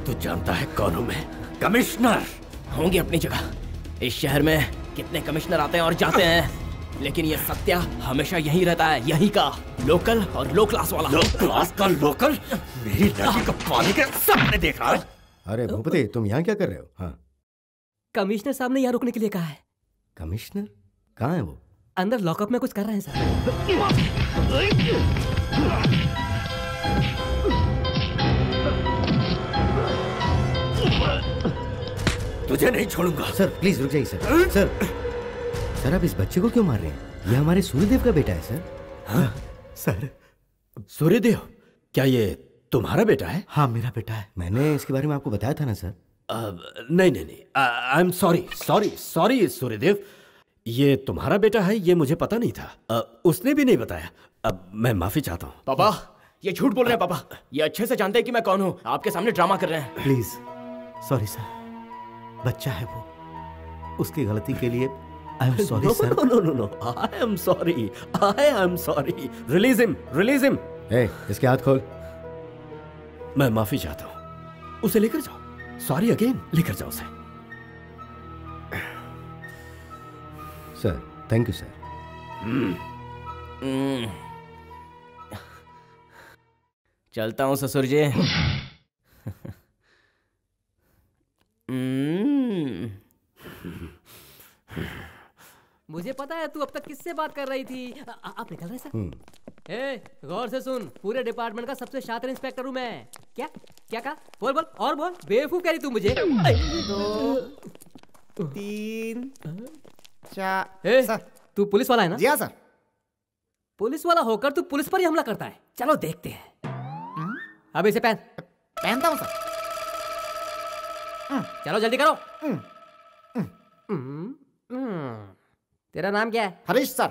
तू जानता है कौन हूँ मैं? कमिश्नर। होंगे अपनी जगह। इस शहर में कितने कमिश्नर आते हैं और जाते हैं, लेकिन ये सत्या हमेशा यहीं रहता है, यहीं का लोकल और लो क्लास वाला। लो क्लास का लोकल? मेरी लड़की को पानी के सबने देखा है। अरे भूपति, तुम यहाँ क्या कर रहे हो? हाँ, कमिश्नर साहब ने यहाँ रुकने के लिए कहा है। कमिश्नर कहाँ है वो? अंदर लॉकअप में कुछ कर रहे हैं सर। तुझे नहीं छोड़ूंगा। सर प्लीज रुक जाइए सर। सर आप इस बच्चे को क्यों मार रहे हैं? ये हमारे सूर्यदेव का बेटा है सर। हाँ, सर। सूर्यदेव, क्या ये तुम्हारा बेटा है? हाँ मेरा बेटा है। मैंने इसके बारे में आपको बताया था ना सर। नहीं, आई एम सॉरी सूर्यदेव, ये तुम्हारा बेटा है ये मुझे पता नहीं था। उसने भी नहीं बताया। अब मैं माफी चाहता हूँ। पापा, ये झूठ बोल रहे हैं पापा। ये अच्छे से जानते हैं कि मैं कौन हूँ, आपके सामने ड्रामा कर रहे हैं। प्लीज, सॉरी सर, बच्चा है वो, उसकी गलती के लिए I am sorry sir. No, I am sorry. Release him. इसके हाथ खोल। मैं माफी चाहता हूँ, उसे लेकर जाओ। सॉरी अगेन, लेकर जाओ उसे। Sir thank you sir. चलता हूँ ससुर जी। मुझे पता है तू अब तक किससे बात कर रही थी। आप निकल रहे सर? गौर से सुन, पूरे डिपार्टमेंट का सबसे शातिर इंस्पेक्टर हूँ मैं। क्या क्या कहा? बोल और बोल। बेवकूफ कह रही तू मुझे। 2 3 4। तू पुलिस वाला है ना? जी हाँ सर। पुलिस वाला होकर तू पुलिस पर ही हमला करता है? चलो देखते हैं। अब इसे पहनता हूँ सर। चलो जल्दी करो। तेरा नाम क्या है? हरीश सर।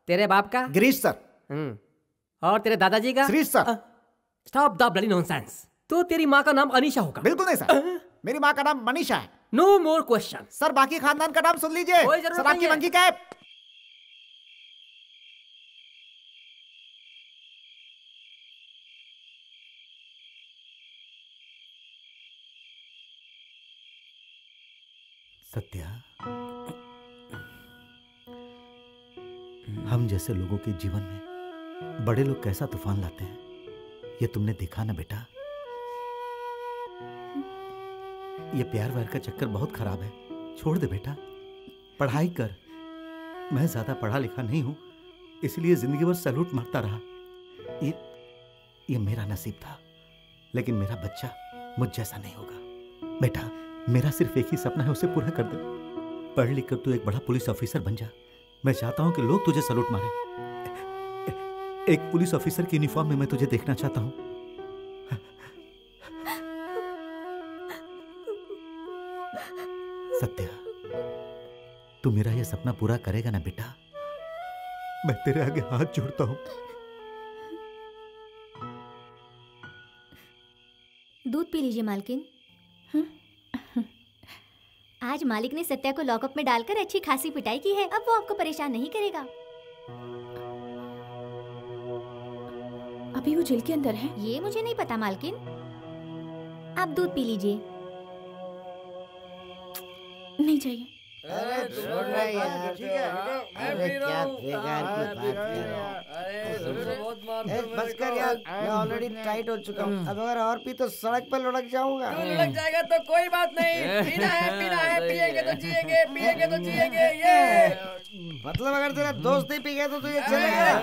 तेरे बाप का? गिरीश सर। और तेरे दादाजी का? Shrish sir. Stop the bloody nonsense. तो तेरी माँ का नाम अनीशा होगा? बिल्कुल नहीं सर, मेरी माँ का नाम मनीषा है। No more question. सर बाकी खानदान का नाम सुन लीजिए। सर आपकी मंकी क्या है? सत्या, हम जैसे लोगों के जीवन में बड़े लोग कैसा तूफान लाते हैं, ये तुमने देखा ना बेटा। ये प्यार व्यार का चक्कर बहुत खराब है, छोड़ दे बेटा, पढ़ाई कर। मैं ज्यादा पढ़ा लिखा नहीं हूं, इसलिए जिंदगी भर सैल्यूट मारता रहा। ये मेरा नसीब था, लेकिन मेरा बच्चा मुझ जैसा नहीं होगा। बेटा, मेरा सिर्फ एक ही सपना है, उसे पूरा कर दे। पढ़ लिख कर तू एक बड़ा पुलिस ऑफिसर बन जा। मैं चाहता हूं कि लोग तुझे सलूट मारे। एक पुलिस ऑफिसर की यूनिफॉर्म में मैं तुझे देखना चाहता हूं। सत्या, तू मेरा यह सपना पूरा करेगा ना बेटा? मैं तेरे आगे हाथ जोड़ता हूं। दूध पी लीजिए मालकिन। आज मालिक ने सत्या को लॉकअप में डालकर अच्छी खासी पिटाई की है। अब वो आपको परेशान नहीं करेगा। अभी वो जेल के अंदर है? ये मुझे नहीं पता मालकिन। आप दूध पी लीजिए। नहीं चाहिए। अरे छोड़ रहा है यार, ठीक है। अरे क्या बेकार की बात कर रहा है। बस कर यार, मैं ऑलरेडी टाइट हो चुका हूँ। अब अगर और पी तो सड़क पर लुढ़क जाऊंगा। लुढ़क जाएगा तो कोई बात नहीं। पीना है, पिएंगे तो जिएंगे, पिएंगे तो जिएंगे। ये मतलब अगर तेरा दोस्त नहीं पी गया तो तुझे चलेगा?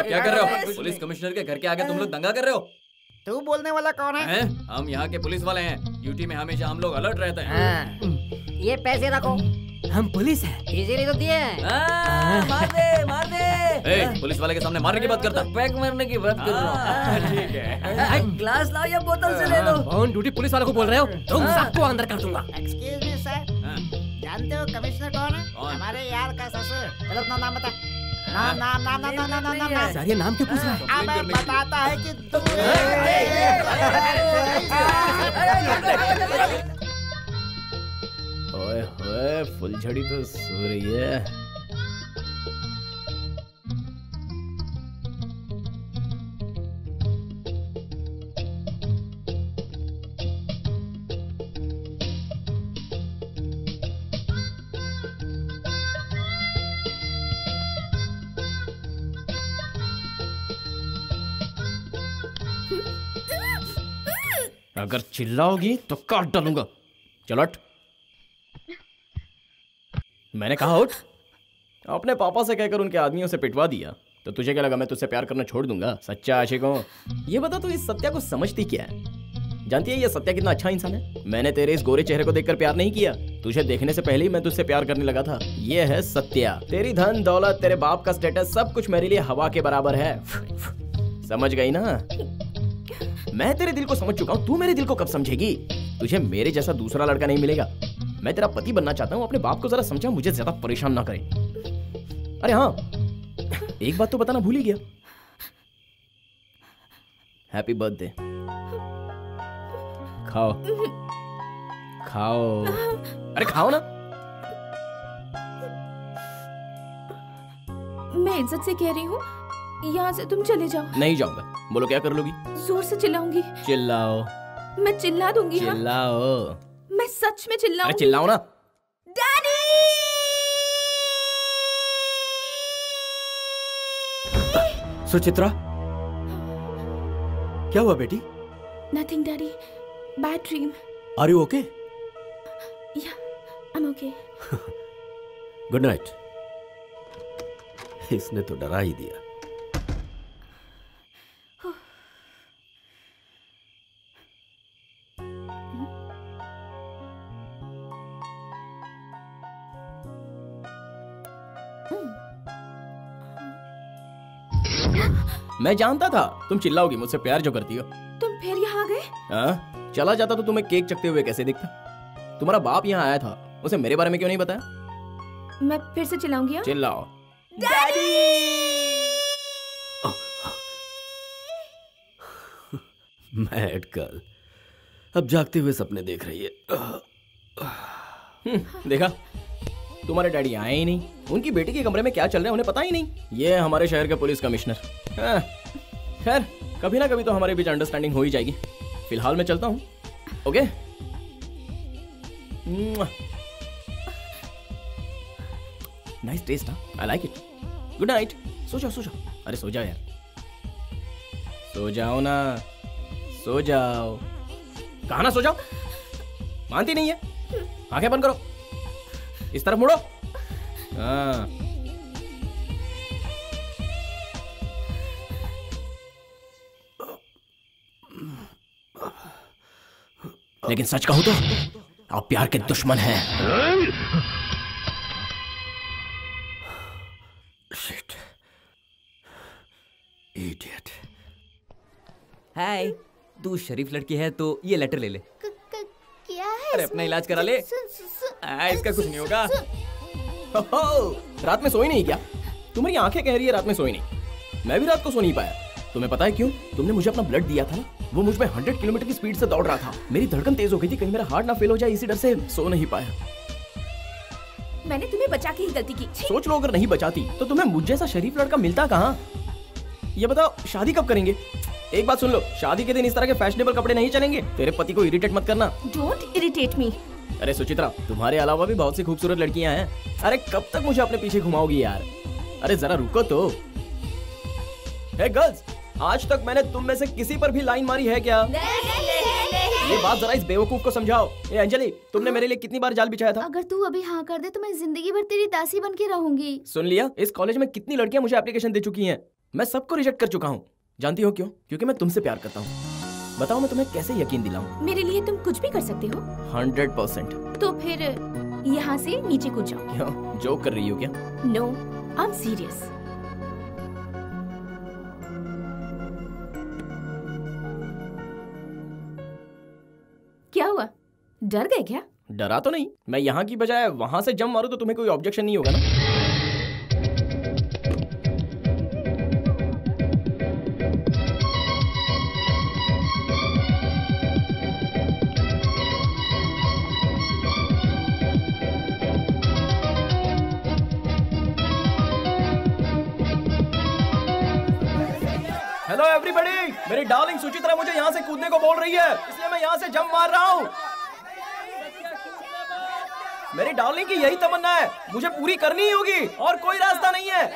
क्या कर रहे हो? पुलिस कमिश्नर के घर के आगे तुम लोग दंगा कर रहे हो? तू बोलने वाला कौन है? हम यहाँ के पुलिस वाले हैं। ड्यूटी में हमेशा हम लोग अलर्ट रहते हैं। ये पैसे रखो। हम पुलिस हैं। इजीली तो दिए हैं। मार दे, मार दे। पुलिस वाले के सामने मारने की बात करता? पैक मारने की बात कर रहा हूँ। ठीक है। ग्लास लाओ या बोतल से ले लो। ऑन ड्यूटी पुलिस वालों को बोल रहे हो? तुम सबको अंदर कर दूंगा। एक्सक्यूज मी सर, जानते हो कमिश्नर कौन है? हमारे यार का ससुर। चलो अपना नाम बता। नाम नाम नाम नाम नाम नाम नाम। सर ये नाम क्यों पूछ रहा है? अब बताता है कि तू ओए होए, फुलझड़ी तो सो रही है। अगर चिल्लाओगी तो काट डालूंगा। चलो हट। मैंने कहा उठ। अपने पापा से कहकर उनके आदमियों से पिटवा दिया तो तुझे क्या लगा मैं तुझसे प्यार करना छोड़ दूंगा? सच्चा आशिक हूं। ये बता तू इस सत्या को समझती क्या है? जानती है ये सत्या कितना अच्छा इंसान है? मैंने तेरे इस गोरे चेहरे को देखकर प्यार नहीं किया। तुझे देखने से पहले ही मैं तुझसे प्यार करने लगा था। ये है सत्या। तेरी धन दौलत, तेरे बाप का स्टेटस, सब कुछ मेरे लिए हवा के बराबर है। समझ गई ना? मैं तेरे दिल को समझ चुका हूँ। तू मेरे दिल को कब समझेगी? तुझे मेरे जैसा दूसरा लड़का नहीं मिलेगा। मैं तेरा पति बनना चाहता हूँ। अपने बाप को जरा समझा, मुझे ज्यादा परेशान ना करे। अरे हाँ, एक बात तो बताना भूल ही गया। Happy birthday. खाओ खाओ। अरे खाओ ना। मैं इज्जत से कह रही हूँ, यहाँ से तुम चले जाओ। नहीं जाऊंगा। बोलो क्या कर लोगी? जोर से चिल्लाऊंगी। चिल्लाओ। मैं चिल्ला दूंगी। चिल्लाओ। मैं सच में चिल्लाऊंगी। अरे चिल्लाओ ना। डैडी! सुचित्रा, क्या हुआ बेटी? Nothing, Daddy. Bad dream. Are you okay? Yeah, I'm okay. Good night. इसने तो डरा ही दिया। मैं जानता था तुम चिल्लाओगी मुझसे प्यार जो करती हो। तुम फिर यहाँ आ गए? हाँ, चला जाता तो तुम्हें केक चखते हुए कैसे दिखता? तुम्हारा बाप यहाँ आया था, उसे मेरे बारे में क्यों नहीं बताया? मैं फिर से चिल्लाऊंगी। हाँ? चिल्लाओ। डैडी! मैड गर्ल, अब जागते हुए सपने देख रही है। देखा, तुम्हारे डैडी आए ही नहीं। उनकी बेटी के कमरे में क्या चल रहा है उन्हें पता ही नहीं। ये है हमारे शहर के पुलिस कमिश्नर। खैर, कभी ना कभी तो हमारे बीच अंडरस्टैंडिंग हो ही जाएगी। फिलहाल मैं चलता हूँ। Okay? Nice taste, I like it. Good night. सो जाओ सो जाओ। अरे सो जाओ यार, सो जाओ ना, सो जाओ। कहा ना सो जाओ? मानती नहीं है? आंखें बंद करो, इस तरफ मुड़ो। हाँ, लेकिन सच कहूं तो आप प्यार के दुश्मन हैं। Shit, idiot. हाय, तू शरीफ लड़की है तो ये लेटर ले ले। क्या है? अरे अपना इलाज करा ले। इसका कुछ नहीं होगा। रात में सोई नहीं क्या? तुम्हारी आंखें कह रही है रात में सोई नहीं। मैं भी रात को सो नहीं पाया। तुम्हें पता है क्यों? तुमने मुझे अपना ब्लड दिया था ना, वो मुझ में 100 किलोमीटर की स्पीड से दौड़ रहा था। मेरी धड़कन तेज हो गई थी, कहीं मेरा हार्ट ना फेल हो जाए, इसी डर से सो नहीं पाया। मैंने तुम्हें बचा के ही गलती की। सोच लो, अगर नहीं बचाती तो तुम्हें मुझ जैसा शरीफ लड़का मिलता कहाँ? ये बताओ, शादी कब करेंगे? एक बात सुन लो, शादी के दिन इस तरह के फैशनेबल कपड़े नहीं चलेंगे। तेरे पति को इरिटेट मत करना। Don't irritate me. अरे सुचित्रा, तुम्हारे अलावा भी बहुत सी खूबसूरत लड़कियां हैं। अरे कब तक मुझे अपने पीछे घुमाओगी यार? अरे जरा रुको तो। हे गर्ल्स, आज तक मैंने तुम में से किसी पर भी लाइन मारी है क्या? ये बात जरा इस बेवकूफ को समझाओ। ए अंजलि, तुमने मेरे लिए कितनी बार जाल बिछाया था? अगर तू अभी हाँ कर दे तो मैं जिंदगी भर तेरी दासी बन के रहूंगी। सुन लिया? इस कॉलेज में कितनी लड़कियां मुझे एप्लीकेशन दे चुकी हैं। मैं सबको रिजेक्ट कर चुका हूँ। जानती हो क्यों? क्योंकि मैं तुमसे प्यार करता हूँ। बताओ मैं तुम्हें कैसे यकीन दिलाऊं? मेरे लिए तुम कुछ भी कर सकते हो। 100%। तो फिर यहाँ से नीचे कूद जाओ। क्यों, जोक कर रही हो क्या? No, I am serious. क्या हुआ? डर गए क्या? डरा तो नहीं। मैं यहाँ की बजाय वहां से जंप मारूं तो तुम्हें कोई ऑब्जेक्शन नहीं होगा ना? हेलो एवरीबॉडी, मेरी डार्लिंग सुचित्रा मुझे यहाँ से कूदने को बोल रही है, इसलिए मैं यहाँ से जंप मार रहा हूँ। मेरी डार्लिंग की यही तमन्ना है, मुझे पूरी करनी ही होगी और कोई रास्ता नहीं है।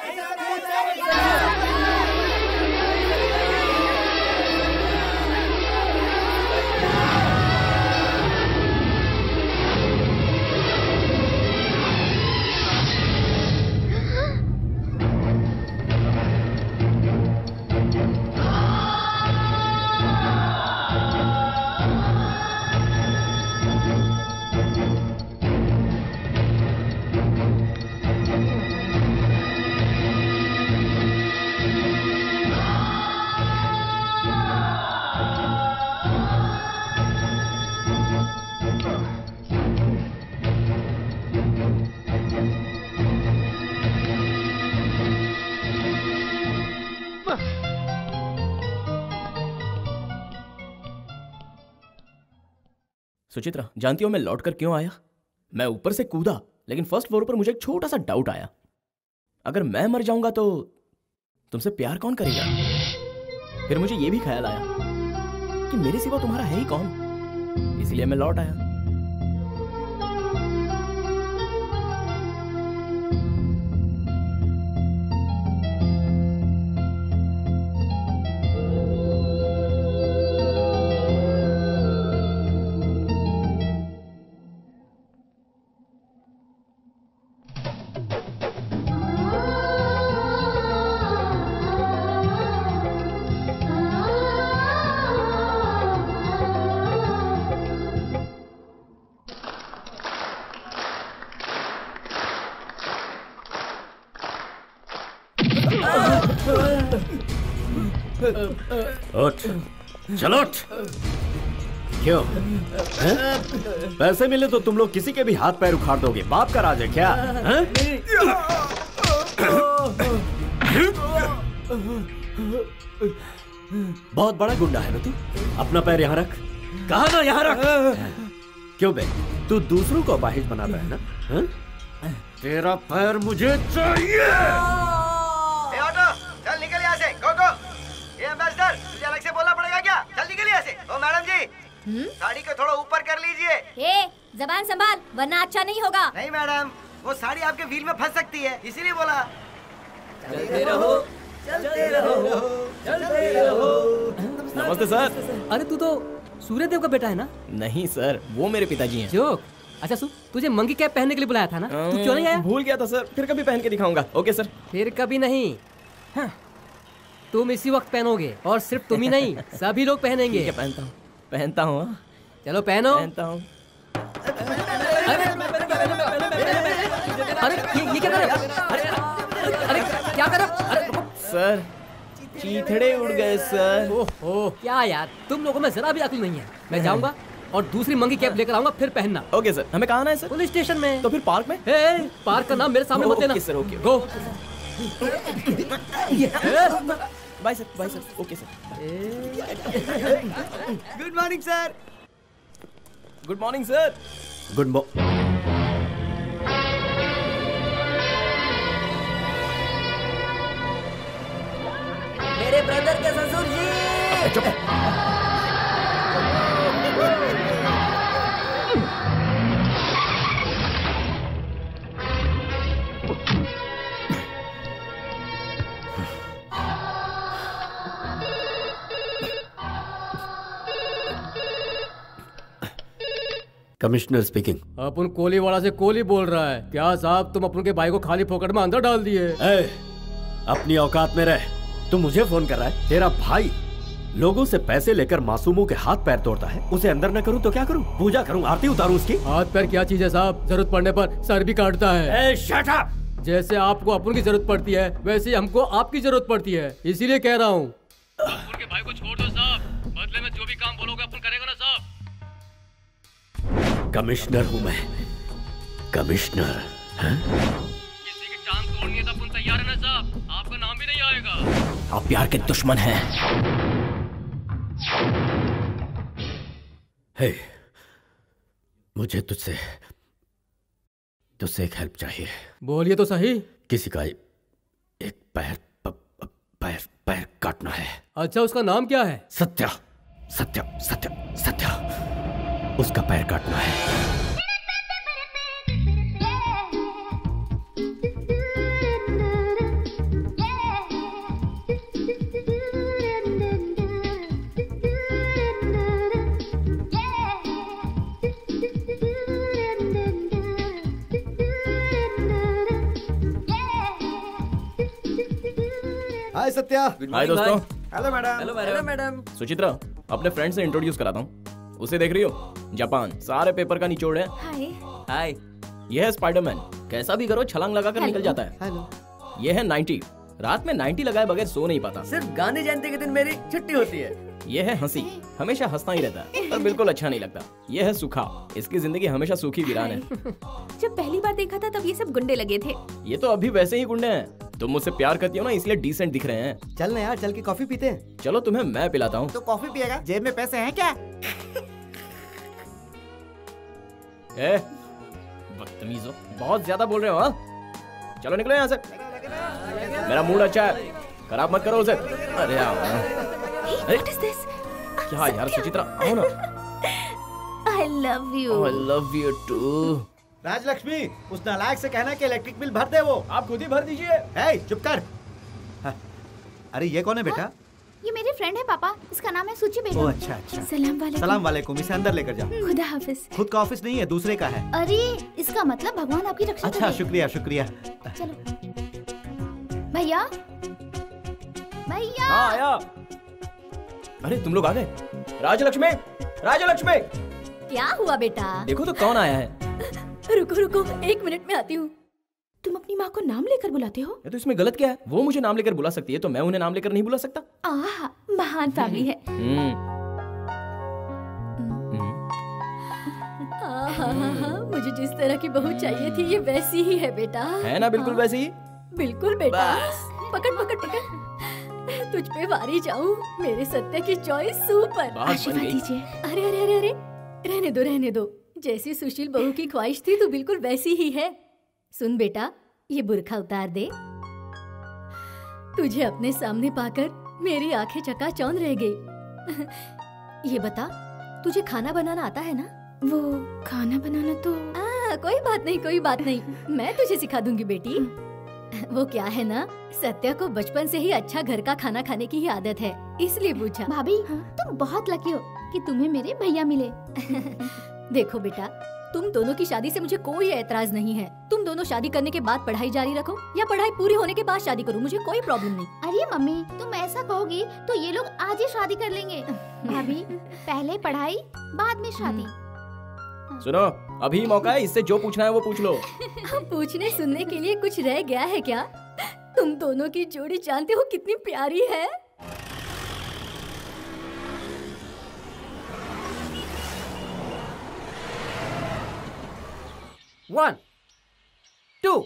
सुचित्रा, जानती हो मैं लौट कर क्यों आया? मैं ऊपर से कूदा, लेकिन फर्स्ट फ्लोर पर मुझे एक छोटा सा डाउट आया। अगर मैं मर जाऊंगा तो तुमसे प्यार कौन करेगा? फिर मुझे यह भी ख्याल आया कि मेरे सिवा तुम्हारा है ही कौन, इसलिए मैं लौट आया। उठ, चलो उठ। क्यों? पैसे मिले तो तुम लोग किसी के भी हाथ पैर उखाड़ दोगे? बाप का राज है क्या? बहुत बड़ा गुंडा है ना तू? अपना पैर यहाँ रख। कहा ना यहाँ रख। क्यों बे, तू दूसरों को अपाहिज बनाता है ना? तेरा पैर मुझे चाहिए। ऑटो, चल निकल यहाँ से। गो गो। ये एम्बेसडर, तुझे अलग से बोलना पड़ेगा क्या? चल निकल यहाँ से। ओ मैडम जी, साड़ी को थोड़ा ऊपर कर लीजिए। ए, जबान संभाल वरना अच्छा नहीं होगा। नहीं मैडम, वो साड़ी आपके व्हील में फंस सकती है, इसीलिए बोला। चलते रहो, चलते रहो, चलते रहो। नमस्ते सर। अरे तू तो सूर्यदेव का बेटा है ना? नहीं सर, वो मेरे पिताजी हैं। जोक। अच्छा सु, तुझे मंकी कैप पहनने के लिए बुलाया था ना? तू क्यों नहीं आया? भूल गया था सर, फिर कभी पहन के दिखाऊंगा। Okay sir. फिर कभी नहीं। हाँ। तुम इसी वक्त पहनोगे और सिर्फ तुम ही नहीं, सभी लोग पहनेंगे। पहनता हूँ। चलो पहनो। पहनता हूँ। अरे ये क्या कर रहे हो? अरे क्या कर रहे हो? अरे सर चीथड़े उड़ गए सर। ओहो क्या यार, तुम लोगों में जरा भी अक्ल नहीं है। मैं जाऊंगा और दूसरी मंकी कैप लेकर आऊंगा, फिर पहनना। Okay sir. हमें कहाँ आना है सर? पुलिस स्टेशन में। तो फिर पार्क में? पार्क का नाम मेरे सामने मत लेना। Okay sir, okay. Go. Bye sir, bye sir. Okay sir. Good morning sir. Good morning sir. Good morning. मेरे ब्रदर के ससुर जी। चुप। Commissioner speaking. अपन कोली वाला से कोली बोल रहा है। क्या साहब तुम अपन के भाई को खाली फोकट में अंदर डाल दिए? अपनी औकात में रह। तू मुझे फोन कर रहा है? तेरा भाई लोगों से पैसे लेकर मासूमों के हाथ पैर तोड़ता है। उसे अंदर न करूं तो क्या करूं? पूजा करूं, आरती उतारूं उसकी? हाथ पैर क्या चीज है साहब, जरूरत पड़ने पर सर भी काटता है। Shut up. जैसे आपको अपन की जरूरत पड़ती है वैसे ही हमको आपकी जरूरत पड़ती है, इसीलिए कह रहा हूँ। अपन के भाई को छोड़ दो साहब, बदले में जो भी काम बोलोगे अपन करेगा ना साहब। कमिश्नर हूं मैं, कमिश्नर। किसी की टांग तोड़नी है तो अपन तैयार है ना साहब, आपका नाम भी नहीं आएगा। आप प्यार के दुश्मन हैं। हे, मुझे तुझसे एक हेल्प चाहिए। बोलिए तो सही। किसी का एक पैर काटना है। अच्छा उसका नाम क्या है? सत्या। सत्या सत्या सत्या, उसका पैर काटना है। हाय सत्या। हाय दोस्तों। Hello madam. Hello madam. Suchitra, अपने फ्रेंड से इंट्रोड्यूस कराता हूँ। उसे देख रही हो? जापान, सारे पेपर का निचोड़ है। हाय। हाय। ये है स्पाइडरमैन, कैसा भी करो छलांग लगाकर निकल जाता है। हेलो। ये है 90, रात में 90 लगाए बगैर सो नहीं पाता। सिर्फ गांधी जयंती के दिन मेरी छुट्टी होती है। ये है हंसी, हमेशा हंसता ही रहता है पर बिल्कुल अच्छा नहीं लगता। ये है सूखा, इसकी जिंदगी हमेशा सूखी वीरान है। जब पहली बार देखा था तब ये सब गुंडे लगे थे। ये तो अभी वैसे ही गुंडे हैं। तुम मुझसे प्यार करती हो ना, इसलिए डिसेंट दिख रहे हैं। चल ना यार, चल के कॉफी पीते हैं। चलो तुम्हें मैं पिलाता हूँ। तो कॉफी पिएगा? जेब में पैसे हैं क्या? बदतमीज हो, बहुत ज्यादा बोल रहे हो। हाँ चलो निकलो यहाँ से, मेरा मूड अच्छा है, खराब मत करो उसे। अरे What is this? क्या यार सुचित्रा, आओ ना। I love you. I love you too. Rajalakshmi, उस नालायक से कहना कि इलेक्ट्रिक बिल भर दे। वो आप खुद ही भर दीजिए। हे, चुप कर। अरे ये कौन है बेटा? ये मेरी फ्रेंड है पापा, इसका नाम है सुची बेगम। ओह अच्छा अच्छा। सलाम वालेकुम। सलाम वालेकुम। इसे अंदर लेकर जाओ। खुदा हाफिज। खुद का ऑफिस नहीं है, दूसरे का है। अरे इसका मतलब भगवान आपकी रक्षा अच्छा करे। शुक्रिया शुक्रिया। चलो भैया, भैया। हाँ आया। अरे तुम लोग आ गए। राजलक्ष्मी, राजलक्ष्मी। क्या हुआ बेटा? देखो तो कौन आया है। रुको रुको, 1 मिनट में आती हूँ। तुम अपनी माँ को नाम लेकर बुलाते हो? ये तो इसमें गलत क्या है? वो मुझे नाम लेकर बुला सकती है तो मैं उन्हें नाम लेकर नहीं बुला सकता? आहा, महान फैमिली है। मुझे जिस तरह की बहू चाहिए थी ये वैसी ही है बेटा। है ना बिल्कुल वैसे ही? बिल्कुल बेटा। पकड़ पकड़ पकड़, तुझ पे वारी जाऊं। मेरे सत्य की चॉइस सुपर। आशीर्वाद दीजिए। अरे अरे अरे अरे, रहने दो रहने दो। जैसी सुशील बहू की ख्वाहिश थी तो बिल्कुल वैसी ही है। सुन बेटा, ये बुर्खा उतार दे। तुझे अपने सामने पाकर मेरी आंखें चकाचौंध रह गई। ये बता, तुझे खाना बनाना आता है ना? वो खाना बनाना तो कोई बात नहीं कोई बात नहीं, मैं तुझे सिखा दूंगी बेटी। वो क्या है ना, सत्या को बचपन से ही अच्छा घर का खाना खाने की ही आदत है, इसलिए पूछा। भाभी तुम बहुत लकी हो कि तुम्हें मेरे भैया मिले। देखो बेटा, तुम दोनों की शादी से मुझे कोई ऐतराज नहीं है। तुम दोनों शादी करने के बाद पढ़ाई जारी रखो या पढ़ाई पूरी होने के बाद शादी करो, मुझे कोई प्रॉब्लम नहीं। अरे मम्मी, तुम ऐसा कहोगी तो ये लोग आज ही शादी कर लेंगे। भाभी, पहले पढ़ाई बाद में शादी। सुनो, अभी मौका है, इससे जो पूछना है वो पूछ लो। पूछने सुनने के लिए कुछ रह गया है क्या? तुम दोनों की जोड़ी जानते हो कितनी प्यारी है। One, two.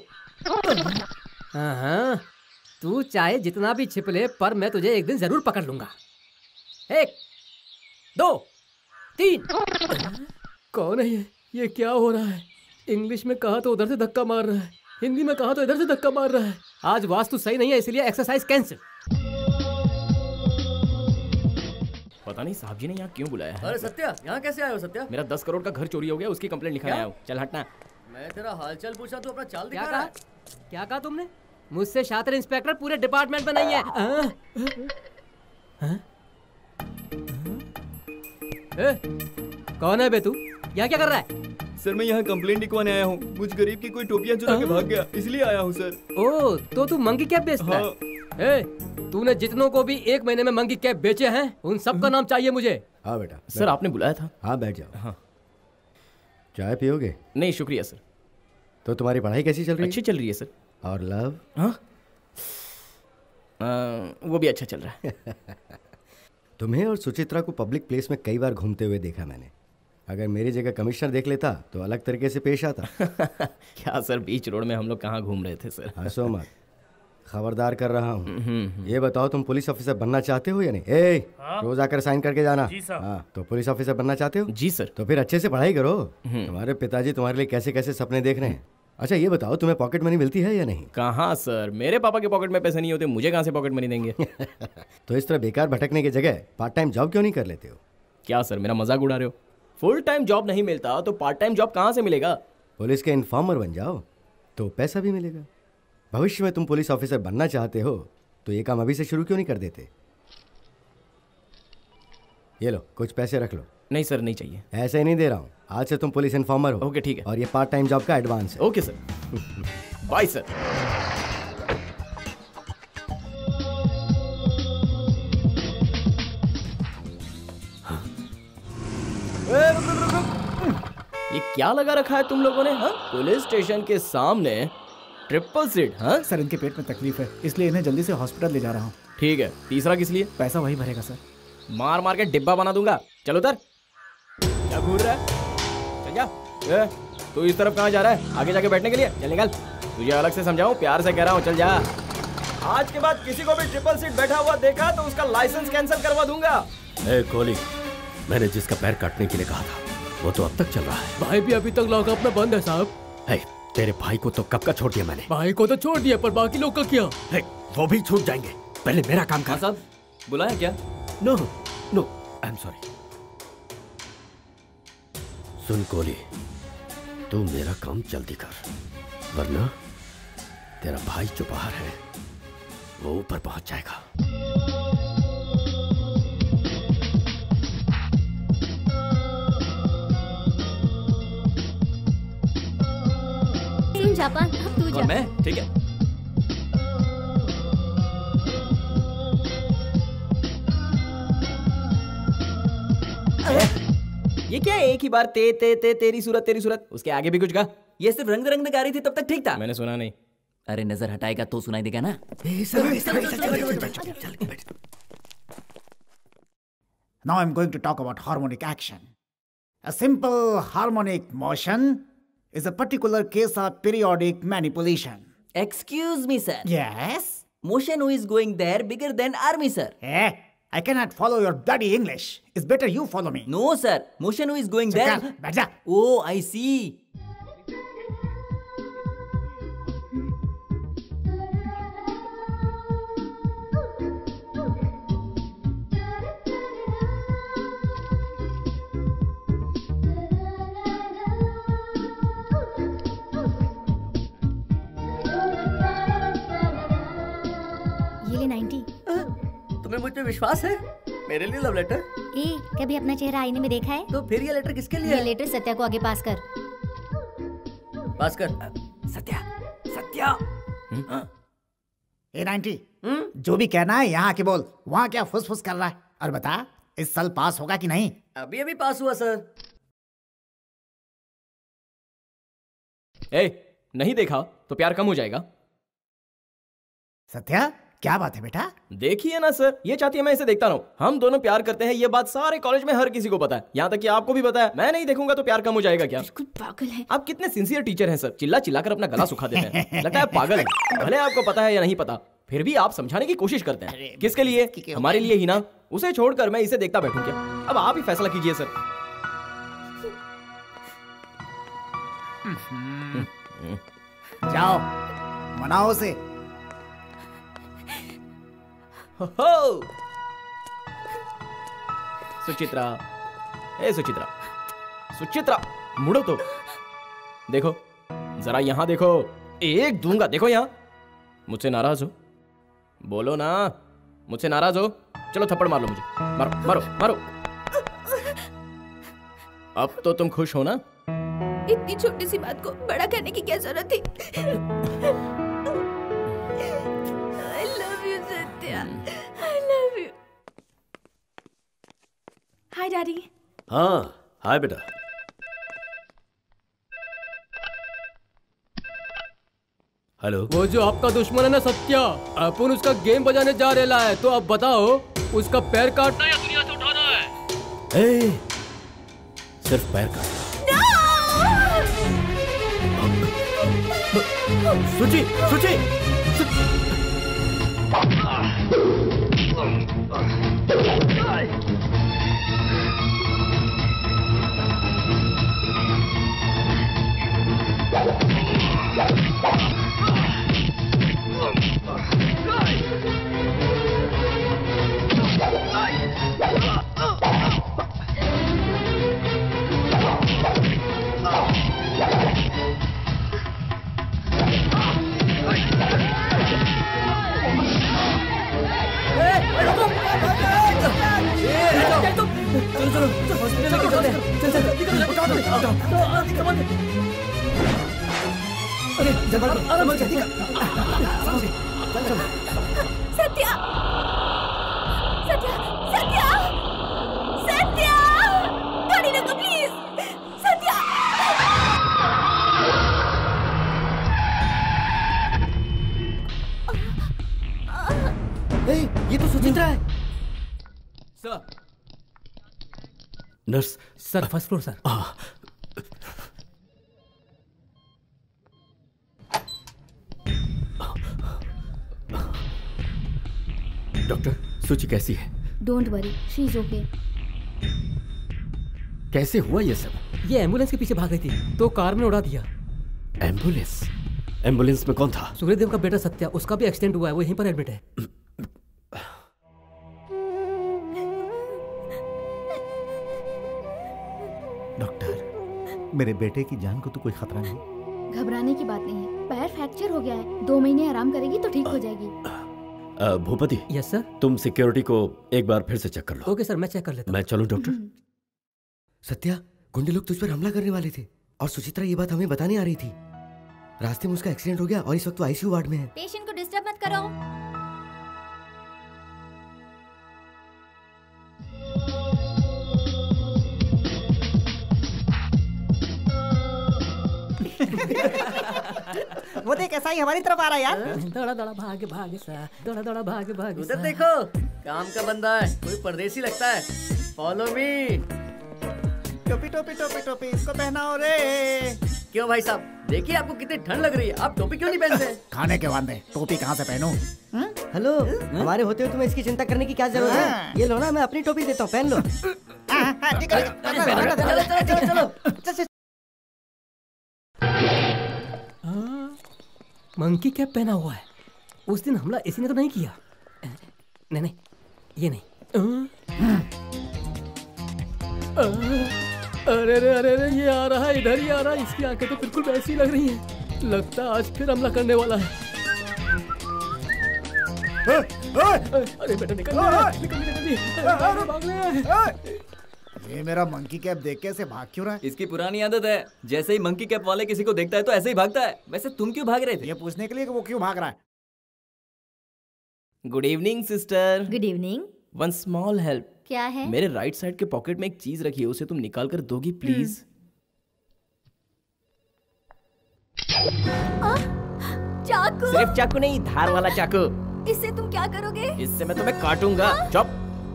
हाँ, तू चाहे जितना भी छिप ले, पर मैं तुझे एक दिन जरूर पकड़ लूंगा। 1, 2, 3। कौन है ये क्या हो रहा है? इंग्लिश में कहा तो उधर से धक्का मार रहा है, हिंदी में कहा तो इधर से धक्का मार रहा है। आज वास्तु सही नहीं है, इसलिए एक्सरसाइज कैंसिल। पता नहीं साहब जी ने यहाँ क्यों बुलाया है। अरे सत्या, यहाँ कैसे आए हो सत्या? मेरा 10 करोड़ का घर चोरी हो गया, उसकी कंप्लेंट लिखाने आया हूँ। चल हटना। मैं तेरा हालचाल पूछा तो अपना चाल क्या दिखा रहा है। क्या कहा तुमने? मुझसे शातिर इंस्पेक्टर पूरे डिपार्टमेंट में नहीं है। कौन है बे तू? यहाँ क्या कर रहा है? सर मैं यहाँ कंप्लेंट लिखवाने आया हूँ। मुझ गरीब की कोई टोपियाँ चुरा के भाग गया, इसलिए आया हूँ सर। ओ, तो तू मंकी कैप बेचता है? तूने जितनों को भी 1 महीने में मंकी कैप बेचे हैं, उन सब का नाम चाहिए मुझे। हाँ बेटा। सर आपने बुलाया था? हाँ बैठ जाओ। हाँ, चाय पियोगे? नहीं शुक्रिया सर। तो तुम्हारी पढ़ाई कैसी चल रही है? अच्छी चल रही है सर। और लव? हाँ, वो भी अच्छा चल रहा है। तुम्हें और सुचित्रा को पब्लिक प्लेस में कई बार घूमते हुए देखा मैंने। अगर मेरी जगह कमिश्नर देख लेता तो अलग तरीके से पेश आता। क्या सर, बीच रोड में हम लोग कहाँ घूम रहे थे सर। हंसो मत, खबरदार कर रहा हूँ। ये बताओ तुम पुलिस ऑफिसर बनना चाहते हो या नहीं? रोज आकर साइन करके जाना। जी सर। हाँ, तो पुलिस ऑफिसर बनना चाहते हो? जी सर। तो फिर अच्छे से पढ़ाई करो। तुम्हारे पिताजी तुम्हारे लिए कैसे कैसे सपने देख रहे हैं। अच्छा ये बताओ, तुम्हें पॉकेट मनी मिलती है या नहीं? कहाँ सर, मेरे पापा के पॉकेट में पैसे नहीं होते, मुझे कहाँ से पॉकेट मनी देंगे। तो इस तरह बेकार भटकने की जगह पार्ट टाइम जॉब क्यों नहीं कर लेते हो? क्या सर मेरा मजाक उड़ा रहे हो? फुल टाइम जॉब नहीं मिलता तो पार्ट टाइम जॉब कहाँ से मिलेगा? पुलिस के इन्फॉर्मर बन जाओ तो पैसा भी मिलेगा। भविष्य में तुम पुलिस ऑफिसर बनना चाहते हो तो ये काम अभी से शुरू क्यों नहीं कर देते? ये लो, कुछ पैसे रख लो। नहीं सर, नहीं चाहिए। ऐसे ही नहीं दे रहा हूँ, आज से तुम पुलिस इन्फॉर्मर हो। ओके ठीक है। और ये पार्ट टाइम जॉब का एडवांस है। Okay sir. Bye sir. ये क्या लगा रखा है तुम लोगों ने? हाँ, पुलिस स्टेशन के सामने ट्रिपल सीट। हाँ सर इनके पेट में तकलीफ है, इसलिए इन्हें जल्दी से हॉस्पिटल ले जा रहा हूँ। ठीक है, तीसरा किस लिए? पैसा वही भरेगा सर। मार मार के डिब्बा बना दूंगा। चलो उधर। क्या घूर रहा है? चल जा। तू इस तरफ कहाँ जा रहा है? आगे जाके बैठने के लिए? चल निकल। तुझे अलग से समझाऊं, प्यार से कह रहा हूँ, चल जा। आज के बाद किसी को भी ट्रिपल सीट बैठा हुआ देखा तो उसका लाइसेंस कैंसिल करवा दूंगा। कोहली, मैंने जिसका पैर काटने के लिए कहा था वो तो अब तक चल रहा है। भाई भी अभी तक लॉकअप में बंद है साहब। तेरे भाई को तो कब का छोड़ दिया मैंने। भाई को तो छोड़ दिया, पर बाकी लोग का क्या? वो भी छूट जाएंगे, पहले मेरा काम कर। साहब बुलाया क्या? No no, I am sorry. सुन कोहली, तू मेरा काम जल्दी कर, वरना तेरा भाई जो बाहर है वो ऊपर पहुंच जाएगा। सुन जापान, अब तू जा। और मैं? ठीक है। ये क्या एक ही बार ते ते ते तेरी सूरत तेरी सूरत? उसके आगे भी कुछ कहा? ये सिर्फ रंग रंग में गा रही थी, तब तक ठीक था। मैंने सुना नहीं। अरे नजर हटाएगा तो सुनाई देगा ना। Now I'm going to talk about harmonic action. A simple harmonic motion is a particular case of periodic manipulation. Excuse me, sir. Yes? Motion who is going there bigger than army, sir. I cannot follow your bloody English. It's better you follow me. No, sir. Motion who is going there. Oh, I see. ये ले 90। तुम्हें मुझ पे विश्वास है? मेरे लिए love letter? कभी अपना चेहरा आईने में देखा है? तो फिर ये लेटर किसके लिए? ये लेटर सत्या को आगे पास कर। पास कर। सत्या। A90, जो भी कहना है यहाँ के बोल। वहाँ क्या फुस फुस कर रहा है? और बता, इस साल पास होगा कि नहीं? अभी अभी पास हुआ सर। नहीं देखा तो प्यार कम हो जाएगा। सत्या, क्या बात है बेटा? देखिए ना सर, ये चाहती है मैं इसे देखता रहूं। हम दोनों प्यार करते हैं, ये बात सारे कॉलेज में हर किसी को पता है, यहाँ तक कि आपको भी पता है। मैं नहीं देखूंगा तो प्यार कम हो जाएगा क्या? बिल्कुल पागल है। आप कितने सिंसियर टीचर हैं सर, चिल्ला चिल्ला कर अपना गला सुखा देते हैं। लगता है पागल है। भले आपको पता है या नहीं पता, फिर भी आप समझाने की कोशिश करते हैं। किसके लिए? हमारे लिए ही ना। उसे छोड़कर मैं इसे देखता बैठूं क्या? अब आप ही फैसला कीजिए सर। जाओ मनाओ उसे। हो सुचित्रा, सुचित्रा, सुचित्रा मुड़ो तो। देखो जरा यहाँ देखो, एक दूंगा। देखो यहाँ। मुझसे नाराज हो? बोलो ना, मुझसे नाराज हो? चलो थप्पड़ मार लो मुझे। मारो मारो मारो। अब तो तुम खुश हो ना? इतनी छोटी सी बात को बड़ा करने की क्या जरूरत थी? I love you, Satya. I love you। Hi daddy. हाँ हाय बेटा। हेलो। वो जो आपका दुश्मन है ना सत्या, अपन उसका गेम बजाने जा रहा है, तो अब बताओ उसका पैर काटना या दुनिया से उठाना है? सिर्फ पैर काटना। सुची, सुची, चलो हॉस्पिटल लेके चलते हैं। चल उठाओ। अरे सत्या, सत्या, सत्या, सत्या, गाड़ी रोको प्लीज। सत्या। ये तो सुचित्रा है। Sir. Nurse. Sir first floor sir. Doctor, सुची कैसी है? Don't worry, she is okay. कैसे हुआ ये सब? ये एम्बुलेंस के पीछे भाग रही थी तो कार में उड़ा दिया। एम्बुलेंस? एम्बुलेंस में कौन था? सूर्यदेव का बेटा सत्या, उसका भी एक्सीडेंट हुआ है, वो यहीं पर एडमिट है। डॉक्टर, मेरे बेटे की जान को तो कोई खतरा नहीं? घबराने की बात नहीं है, पैर फ्रैक्चर हो गया है, 2 महीने आराम करेगी तो ठीक हो जाएगी। भूपति। Yes sir. तुम सिक्योरिटी को एक बार फिर से चेक कर लो। ओके सर, मैं चेक कर लेता हूं। मैं चलूं डॉक्टर? सत्या, गुंडे लोग तुझ पर हमला करने वाले थे और सुचित्रा ये बात हमें बताने आ रही थी। रास्ते में उसका एक्सीडेंट हो गया और इस वक्त वो आईसीयू वार्ड में है। पेशेंट को डिस्टर्ब मत करो। वो देख ऐसा ही हमारी तरफ आ रहा है यार। दौड़ा दौड़ा भाग भाग सा, दौड़ा दौड़ा भाग भाग। उधर देखो, काम का बंदा है, कोई परदेसी लगता है। Follow me. टोपी टोपी टोपी टोपी इसको पहनाओ रे। क्यों भाई साहब, देखिए आपको कितनी ठंड लग रही है, आप टोपी क्यों नहीं पहनते? खाने के वादे टोपी कहाँ से पहनूं? हेलो, हमारे होते हुए तुम्हें इसकी चिंता करने की क्या जरूरत है? ये लो ना, मैं अपनी टोपी देता हूँ, पहन लो। चलो। मंकी कैप पहना हुआ है। उस दिन हमला इसी ने तो नहीं किया। नहीं नहीं, ये नहीं। अरे अरे अरे अरे, ये आ रहा है, इधर ही आ रहा है। इसकी आंखें तो बिल्कुल वैसी लग रही हैं। लगता है आज फिर हमला करने वाला है। अरे बेटा निकल ये मेरा मंकी कैप देख के ऐसे भाग क्यों रहा है? इसकी पुरानी आदत है, जैसे ही मंकी कैप वाले किसी को देखता है तो ऐसे ही भागता है। वैसे तुम क्यों भाग रहे थे? ये पूछने के लिए कि वो क्यों भाग रहा है। Good evening sister. Good evening. One small help, क्या है? मेरे राइट साइड के पॉकेट में एक चीज रखी है, उसे तुम निकाल कर दोगी प्लीज? चाकू? सिर्फ चाकू नहीं, धार वाला चाकू। इससे तुम क्या करोगे? इससे मैं तुम्हें काटूंगा। चुप।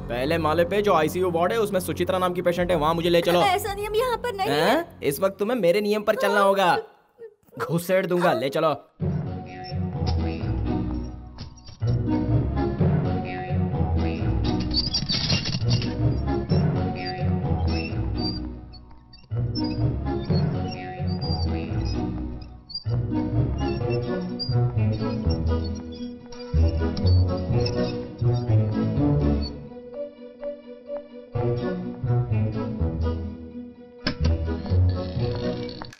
पहले माले पे जो आईसीयू वार्ड है उसमें सुचित्रा नाम की पेशेंट है, वहाँ मुझे ले चलो। ऐसा नियम यहाँ पर नहीं है। इस वक्त तुम्हें मेरे नियम पर चलना होगा। घुसेड़ दूंगा, ले चलो।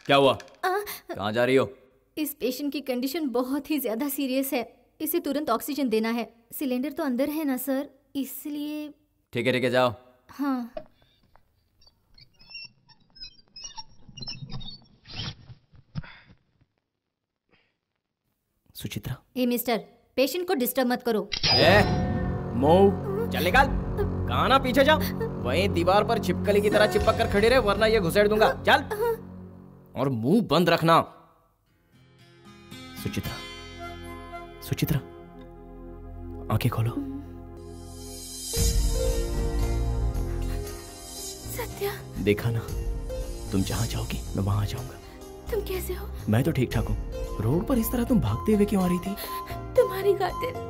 क्या हुआ? कहाँ जा रही हो? इस पेशेंट की कंडीशन बहुत ही ज्यादा सीरियस है, इसे तुरंत ऑक्सीजन देना है। सिलेंडर तो अंदर है ना सर, इसलिए। ठीक है जाओ। हाँ। सुचित्रा। ए मिस्टर, पेशेंट को डिस्टर्ब मत करो। मूव, चल निकाल। कहाँ ना पीछे जाओ, वहीं दीवार पर छिपकली की तरह चिपक कर खड़ी रहे, वरना ये घुसेड़ दूंगा। चल। और मुंह बंद रखना। सुचित्रा, सुचित्रा, आंखें खोलो। सत्या। देखा ना, तुम जहां जाओगी मैं वहां आ जाऊंगा। तुम कैसे हो? मैं तो ठीक ठाक हूँ। रोड पर इस तरह तुम भागते हुए क्यों आ रही थी? तुम्हारी खातिर।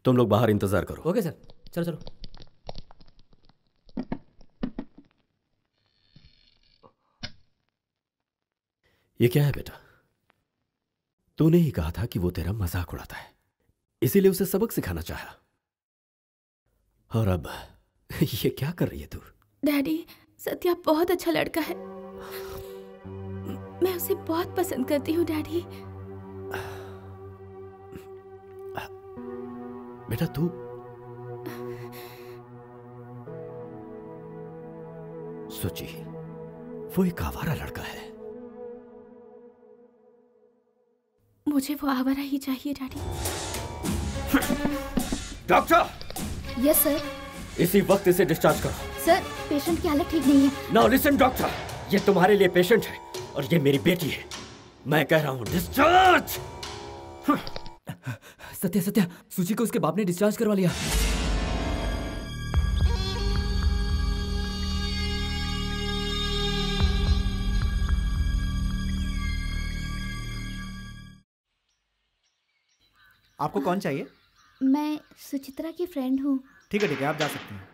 तुम लोग बाहर इंतजार करो। ओके सर, चलो चलो। ये क्या है बेटा? तूने ही कहा था कि वो तेरा मजाक उड़ाता है, इसीलिए उसे सबक सिखाना चाहा। और अब ये क्या कर रही है तू? डैडी, सत्या बहुत अच्छा लड़का है, मैं उसे बहुत पसंद करती हूँ डैडी। बेटा तू सोची, वो एक आवारा लड़का है। मुझे वो आवारा ही चाहिए डैडी। डॉक्टर! Yes sir. इसी वक्त इसे डिस्चार्ज करो। सर, पेशेंट की हालत ठीक नहीं है। नाउ लिसन डॉक्टर, ये तुम्हारे लिए पेशेंट है और ये मेरी बेटी है। मैं कह रहा हूं डिस्चार्ज। सत्या सत्या, सूची को उसके बाप ने डिस्चार्ज करवा लिया। आपको कौन चाहिए? मैं सुचित्रा की फ्रेंड हूँ। ठीक है आप जा सकते हैं।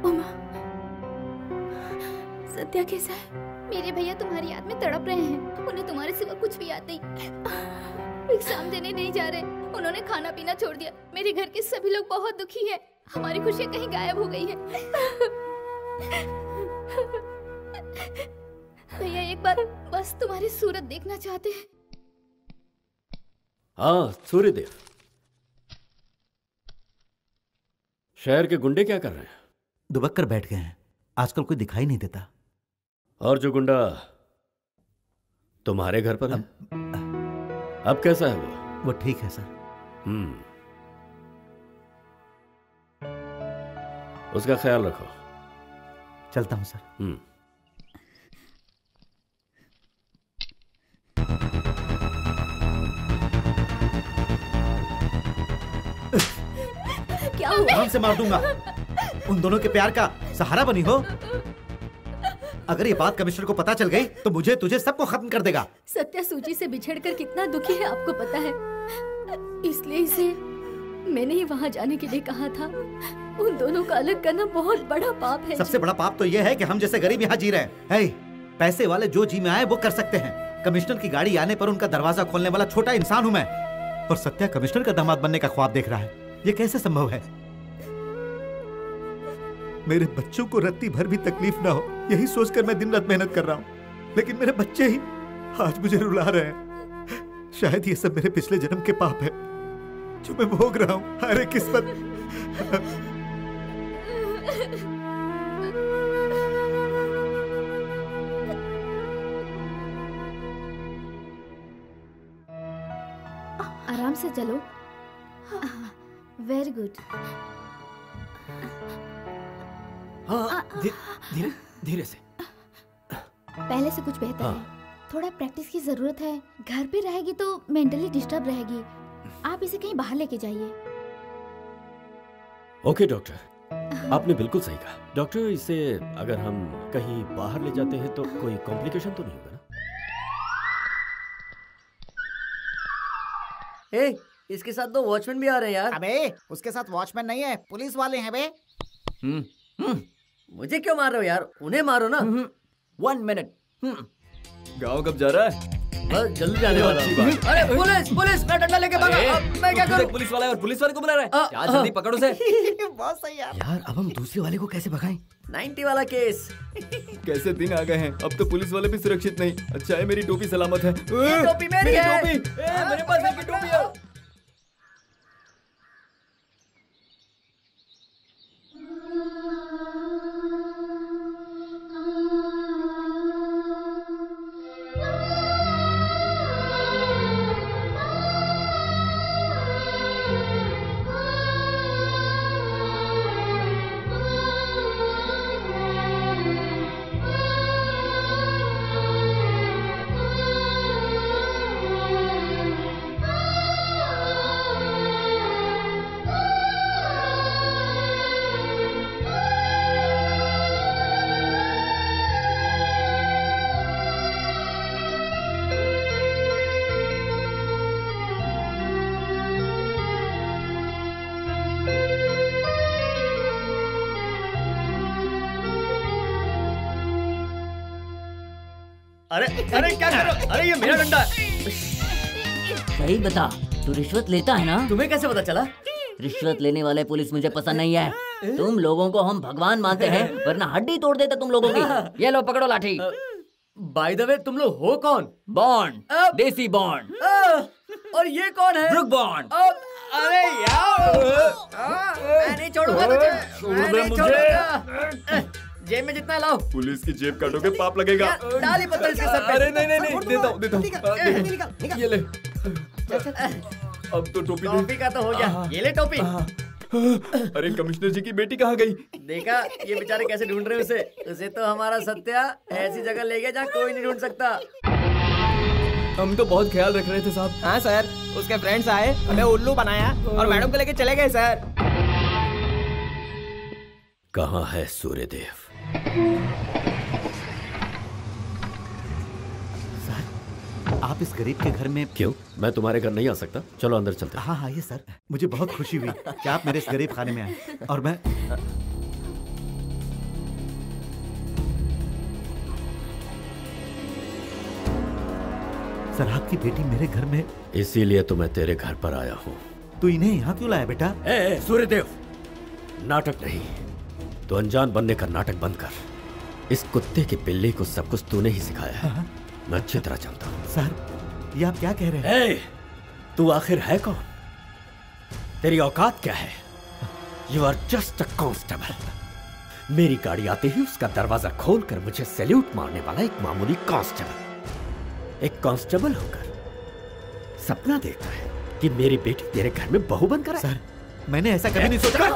उमा, सत्या कैसा है? मेरे भैया तुम्हारी याद में तड़प रहे हैं, उन्हें तुम्हारे सिवा कुछ भी याद नहीं। एग्जाम देने नहीं जा रहे, उन्होंने खाना पीना छोड़ दिया। मेरे घर के सभी लोग बहुत दुखी हैं, हमारी खुशियाँ कहीं गायब हो गई हैं। भैया एक बार बस तुम्हारी सूरत देखना चाहते हैं। हाँ सूर्यदेव, शहर के गुंडे क्या कर रहे हैं? दुबक कर बैठ गए हैं, आजकल कोई दिखाई नहीं देता। और जो गुंडा तुम्हारे घर पर है, अब कैसा है वो? वो ठीक है सर। उसका ख्याल रखो। चलता हूं सर। क्या हुआ? जान से मार दूंगा। उन दोनों के प्यार का सहारा बनी हो। अगर ये बात कमिश्नर को पता चल गई तो मुझे तुझे सबको खत्म कर देगा। सत्या सूची से बिछड़कर कितना दुखी है आपको पता है, इसलिए इसे मैंने ही वहाँ जाने के लिए कहा था। उन दोनों का अलग करना बहुत बड़ा पाप है। सबसे बड़ा पाप तो ये है कि हम जैसे गरीब यहाँ जी रहे हैं। हे, पैसे वाले जो जी में आए वो कर सकते हैं। कमिश्नर की गाड़ी आने पर उनका दरवाजा खोलने वाला छोटा इंसान हूँ मैं, और सत्या कमिश्नर का दामाद बनने का ख्वाब देख रहा है। ये कैसे संभव है? मेरे बच्चों को रत्ती भर भी तकलीफ ना हो, यही सोचकर मैं दिन रात मेहनत कर रहा हूँ, लेकिन मेरे बच्चे ही आज मुझे रुला रहे हैं। शायद ये सब मेरे पिछले जन्म के पाप है जो मैं भोग रहा हूँ। अरे किस्मत। आराम से चलो। Very good. हाँ, धीरे धीरे से। पहले से कुछ बेहतर है। थोड़ा प्रैक्टिस की जरूरत है। घर पे रहेगी तो मेंटली डिस्टर्ब रहेगी। आप इसे कहीं बाहर लेके जाइए। ओके डॉक्टर, आपने बिल्कुल सही कहा। डॉक्टर, इसे अगर हम कहीं बाहर ले जाते हैं तो कोई कॉम्प्लिकेशन तो नहीं होगा ना? ए, इसके साथ दो वॉचमैन भी आ रहे हैं यार। अबे उसके साथ वॉचमैन नहीं है, पुलिस वाले हैं बे। मुझे क्यों मार रहे हो यार? उन्हें मारो ना। 1 मिनट। गाँव कब जा रहा है? बस जल्दी जाने वाला हूँ। अरे पुलिस पुलिस, मैं डंडा लेके भागा। अब मैं क्या करूँ? पुलिस वाला है और पुलिस वाले को बुला रहा है। क्या जल्दी पकड़ो से। बहुत सही यार। यार अब हम दूसरे वाले को कैसे भगाएं? 90 वाला केस। कैसे दिन आ गए हैं, अब तो पुलिस वाले भी सुरक्षित नहीं। अच्छा है मेरी टोपी सलामत है। ये टोपी मेरी है। मेरे पास एक टोपी है। अरे अरे क्या कर रहे हो? अरे ये मेरा डंडा है। सही बता, तू रिश्वत लेता है ना? तुम्हें कैसे पता चला? रिश्वत लेने वाले पुलिस मुझे पसंद नहीं है। तुम लोगों को हम भगवान मानते हैं, वरना हड्डी तोड़ देते तुम लोगों की। ये लो पकड़ो लाठी। बाय द वे तुम लोग हो कौन? बॉन्ड, देसी बॉन्ड। और ये कौन है? Book bond. अरे यार, मैं नहीं छोड़ूंगा तुझे। मैं नहीं छोड़ूंगा। जेब में जितना लाओ। पुलिस की जेब काटोगे पाप लगेगा। डाली पत्थर इसके सर पे। अरे नहीं नहीं नहीं, देता हूँ। ये ले। अब तो टोपी का तो हो गया। ये ले टोपी। अरे कमिश्नर जी की बेटी कहाँ गई? देखा ये बेचारे कैसे ढूंढ रहे हैं उसे तो हमारा सत्या ऐसी जगह ले गया जहाँ कोई नहीं ढूंढ सकता। हम तो बहुत ख्याल रख रहे थे साहब। हाँ सर, उसके फ्रेंड्स आए, हमें उल्लू बनाया और मैडम को लेके चले गए सर। कहाँ है सूर्यदेव? सर, आप इस गरीब के घर में क्यों? मैं तुम्हारे घर नहीं आ सकता? चलो अंदर चलते हैं। हाँ हाँ ये सर, मुझे बहुत खुशी हुई कि आप मेरे इस गरीब खाने में आए। और मैं सर, आपकी बेटी मेरे घर में, इसीलिए तो मैं तेरे घर पर आया हूँ। तू इन्हें यहाँ क्यों लाया बेटा? सूर्यदेव, नाटक नहीं, तो अनजान बनने का नाटक बंद कर। इस कुत्ते की पिल्ली को सब कुछ तूने ही सिखाया है। मैं अच्छी तरह जानता हूँ। सर, ये आप क्या कह रहे हैं? तू आखिर है कौन? तेरी औकात क्या है? You are just a constable. मेरी गाड़ी आते ही उसका दरवाजा खोलकर मुझे सैल्यूट मारने वाला एक मामूली कांस्टेबल। एक कांस्टेबल होकर सपना देखता है कि मेरी बेटी तेरे घर में बहू बनकर आए। सर, मैंने ऐसा कभी नहीं सोचा।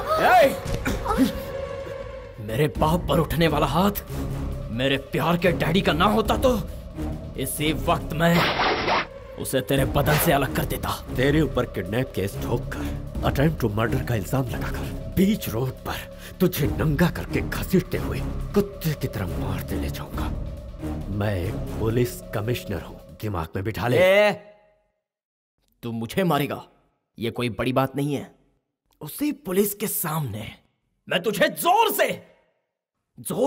मेरे बाप पर उठने वाला हाथ मेरे प्यार के डैडी का ना होता तो इसी वक्त मैं उसे तेरे बदन से अलग कर देता। तेरे ऊपर किडनैप केस ठोककर, अटेम्प्ट टू मर्डर का इल्जाम लगाकर, बीच रोड पर तुझे नंगा करके घसीटते हुए कुत्ते की तरह मारते ले जाऊंगा। मैं एक पुलिस कमिश्नर हूँ, दिमाग में बिठा ले। तू मुझे मारेगा, ये कोई बड़ी बात नहीं है। उसी पुलिस के सामने मैं तुझे जोर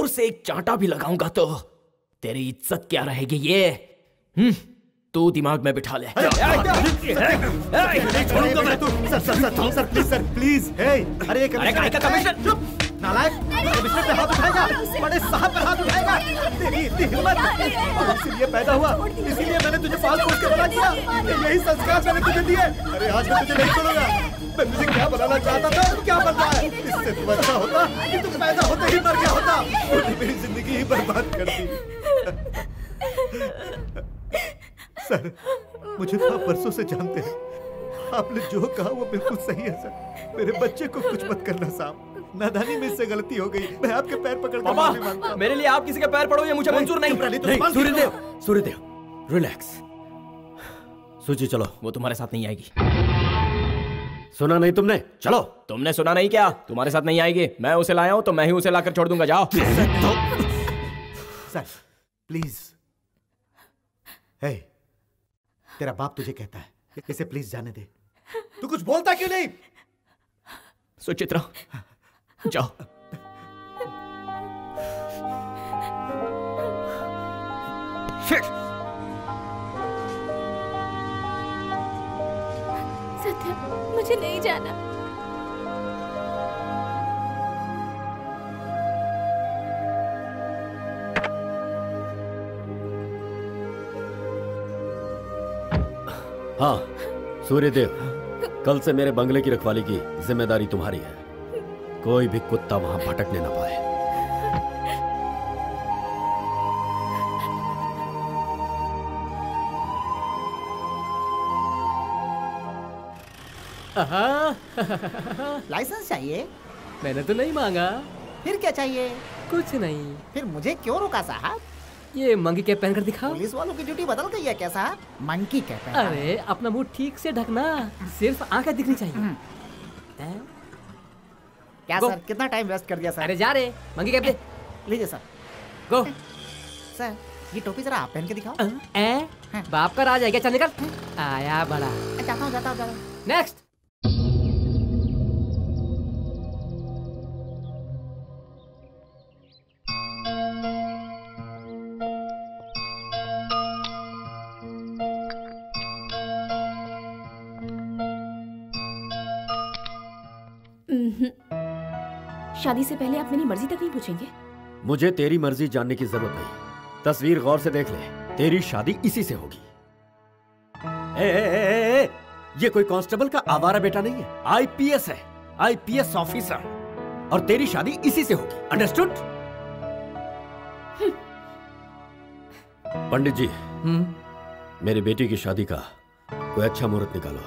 से एक चांटा भी लगाऊंगा तो तेरी इज्जत क्या रहेगी ये तू दिमाग में बिठा ले। नहीं छोड़ूंगा मैं। Sir please sir please. अरे कमिश्नर चुप। नालायक, कमिश्नर पे हाथ उठाएगा, बड़े साहब पे हाथ उठाएगा। तेरी इतनी हिम्मत, और इसीलिए पैदा हुआ, इसीलिए मैंने तुझे पाल पोस के बड़ा किया, यही संस्कार मैंने तुझे दिए। अरे आज मैं तुझे नहीं छोड़ूंगा। मैं तुझे क्या बनाना चाहता था और क्या बन रहा है। इससे तो अच्छा होता कि तू पैदा होते ही मर गया होता। तूने मेरी जिंदगी ही बर्बाद कर दी। सर, मुझे तो आप बरसों से जानते हैं। आपने जो कहा वो बिल्कुल सही है सर। मेरे बच्चे को कुछ मत करना साहब। नादानी में इससे गलती हो गई। मैं आपके पैर पकड़कर माफी मांगता हूं। मेरे लिए आप किसी के पैर पड़ो ये मुझे मंजूर नहीं। सूर्यदेव, रिलैक्स। सूची चलो। वो तुम्हारे साथ नहीं आएगी। सुना नहीं तुमने? चलो। तुमने सुना नहीं क्या? तुम्हारे साथ नहीं आएगी। मैं उसे लाया हूं तो मैं ही उसे लाकर छोड़ दूंगा। जाओ। Sir please. हे, तेरा बाप तुझे कहता है इसे प्लीज जाने दे। तू कुछ बोलता क्यों नहीं? सुचित्रा जाओ। सत्या, मुझे नहीं जाना। हाँ सूर्यदेव, कल से मेरे बंगले की रखवाली की जिम्मेदारी तुम्हारी है। कोई भी कुत्ता वहां भटकने ना पाए। लाइसेंस चाहिए? मैंने तो नहीं मांगा। फिर क्या चाहिए? कुछ नहीं। फिर मुझे क्यों रोका साहब? ये मंकी कैप पहनकर दिखाओ। पुलिस वालों की ड्यूटी बदल गई है क्या साहब? मंकी कैप पहना। अरे अपना मुंह ठीक से ढकना, सिर्फ आंखें दिखनी चाहिए। क्या सर, कितना टाइम वेस्ट कर दिया सर? अरे जा रे, मंकी कैप दे। लीजिए सर। गो। सर ये टोपी जरा आप पहन के दिखाओ। बाप का राज है क्या? चल निकल। आया बड़ा। जाता हूँ। नेक्स्ट। शादी से पहले आप मेरी मर्जी तक नहीं पूछेंगे? मुझे तेरी मर्जी जानने की जरूरत नहीं। तस्वीर गौर से देख ले, तेरी शादी इसी से होगी। ए, ये कोई कांस्टेबल का आवारा बेटा नहीं है, आईपीएस है, आईपीएस ऑफिसर। और तेरी शादी इसी से होगी। अंडरस्टूड? पंडित जी, मेरी बेटी की शादी का कोई अच्छा मुहूर्त निकालो,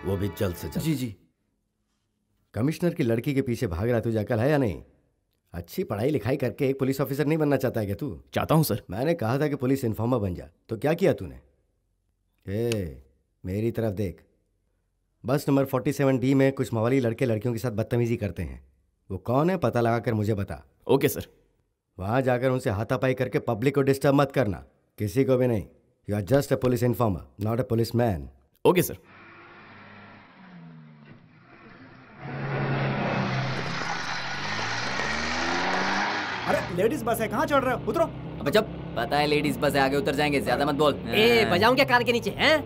वो भी जल्द से जल्द। जी जी। कमिश्नर की लड़की के पीछे भाग रहा, तुझे अकल है या नहीं? अच्छी पढ़ाई लिखाई करके एक पुलिस ऑफिसर नहीं बनना चाहता है क्या तू? चाहता हूं सर। मैंने कहा था कि पुलिस इन्फॉर्मर बन जा, तो क्या किया तूने? मेरी तरफ देख। बस नंबर 47D में कुछ मवाली लड़के लड़कियों के साथ बदतमीजी करते हैं। वो कौन है पता लगा कर मुझे बता। Okay sir. वहां जाकर उनसे हाथापाई करके पब्लिक को डिस्टर्ब मत करना, किसी को भी नहीं। You are just a police informer, not a policeman. Okay sir. अरे लेडीज बस है, कहाँ चढ़ रहे हो? उतरो। अबे जब पता है लेडीज बस है, आगे उतर जाएंगे, ज्यादा मत बोल। बजाऊं क्या कान के नीचे हैं?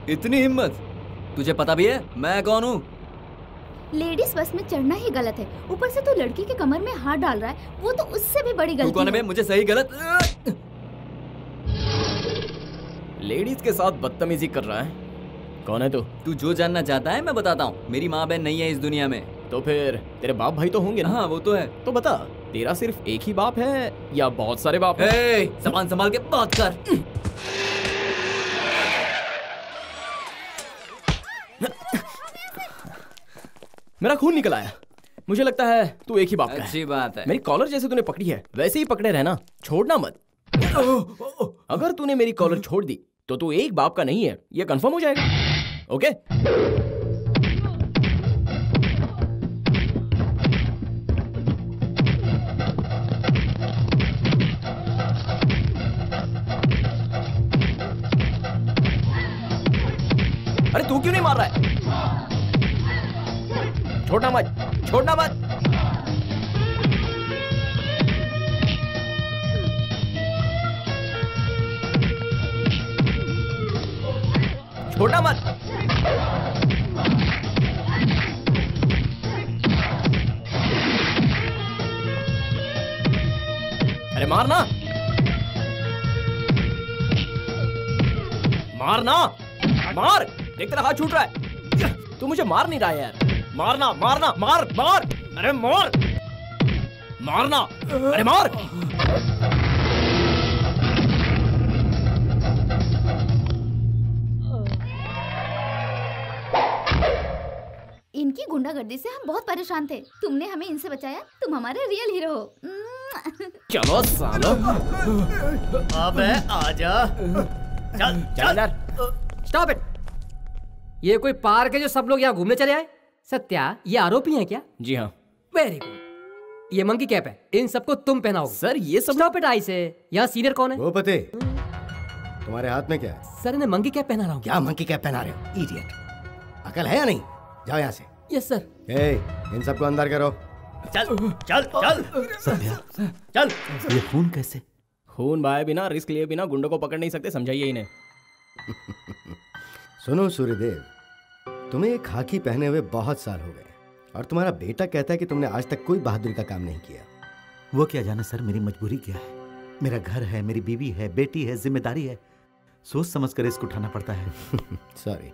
इतनी हिम्मत? तुझे पता भी है मैं कौन हूँ? लेडीज बस में चढ़ना ही गलत है, ऊपर से तो लड़की के कमर में हाथ डाल रहा है, वो तो उससे भी बड़ी गलती है। कौन है? मुझे सही गलत? लेडीज के साथ बदतमीजी कर रहा है। कौन है तू? तू जो जानना चाहता है मैं बताता हूँ। मेरी माँ बहन नहीं है इस दुनिया में। तो फिर तेरे बाप भाई तो होंगे ना? हाँ वो तो है। तो बता, तेरा सिर्फ एक ही बाप है या बहुत सारे बाप हैं? सामान संभाल के बात कर। मेरा खून निकल आया। मुझे लगता है तू एक ही बाप का है। अच्छी बात है। मेरी कॉलर जैसे तूने पकड़ी है वैसे ही पकड़े रहना, छोड़ना मत। अगर तूने मेरी कॉलर छोड़ दी तो तू एक बाप का नहीं है, ये कंफर्म हो जाएगा। ओके? अरे तू क्यों नहीं मार रहा है? छोड़ना मत, छोड़ना मत। छोड़ना मत। अरे मारना, मारना, मार। देख तेरा हाथ छूट रहा है। तू मुझे मार नहीं रहा है यार। मारना, मारना, मार, मार। अरे मार, मारना। अरे मार। इनकी गुंडागर्दी से हम बहुत परेशान थे। तुमने हमें इनसे बचाया। तुम हमारे रियल हीरो हो। चलो सालो। अबे आजा। चल चल। Stop it. ये कोई पार्क है जो सब लोग यहाँ घूमने चले आए? सत्या, ये आरोपी हैं क्या? जी हाँ। Very good. ये मंकी कैप है, इन सबको तुम पहनाओ। सर ये सब। स्टॉप इट आई से। यहाँ सीनियर कौन है? भूपति, तुम्हारे हाथ में क्या है? सर इन्हें मंकी कैप पहना रहा हूँ। क्या मंकी कैप पहना रहे हो? इडियट। अकल है या नहीं? जाओ यहाँ से। Yes sir. इन सबको अंदर करो। चल चल चल। सत्या, चल। ये खून कैसे? खून बहाए बिना, रिस्क लिए बिना गुंडों को पकड़ नहीं सकते, समझाइए इन्हें। सुनो सूर्यदेव, तुम्हें एक खाकी पहने हुए बहुत साल हो गए और तुम्हारा बेटा कहता है कि तुमने आज तक कोई बहादुरी का काम नहीं किया। वो क्या जाने सर, मेरी मजबूरी क्या है। मेरा घर है, मेरी बीवी है, बेटी है, जिम्मेदारी है। सोच समझ कर इसको उठाना पड़ता है। सॉरी।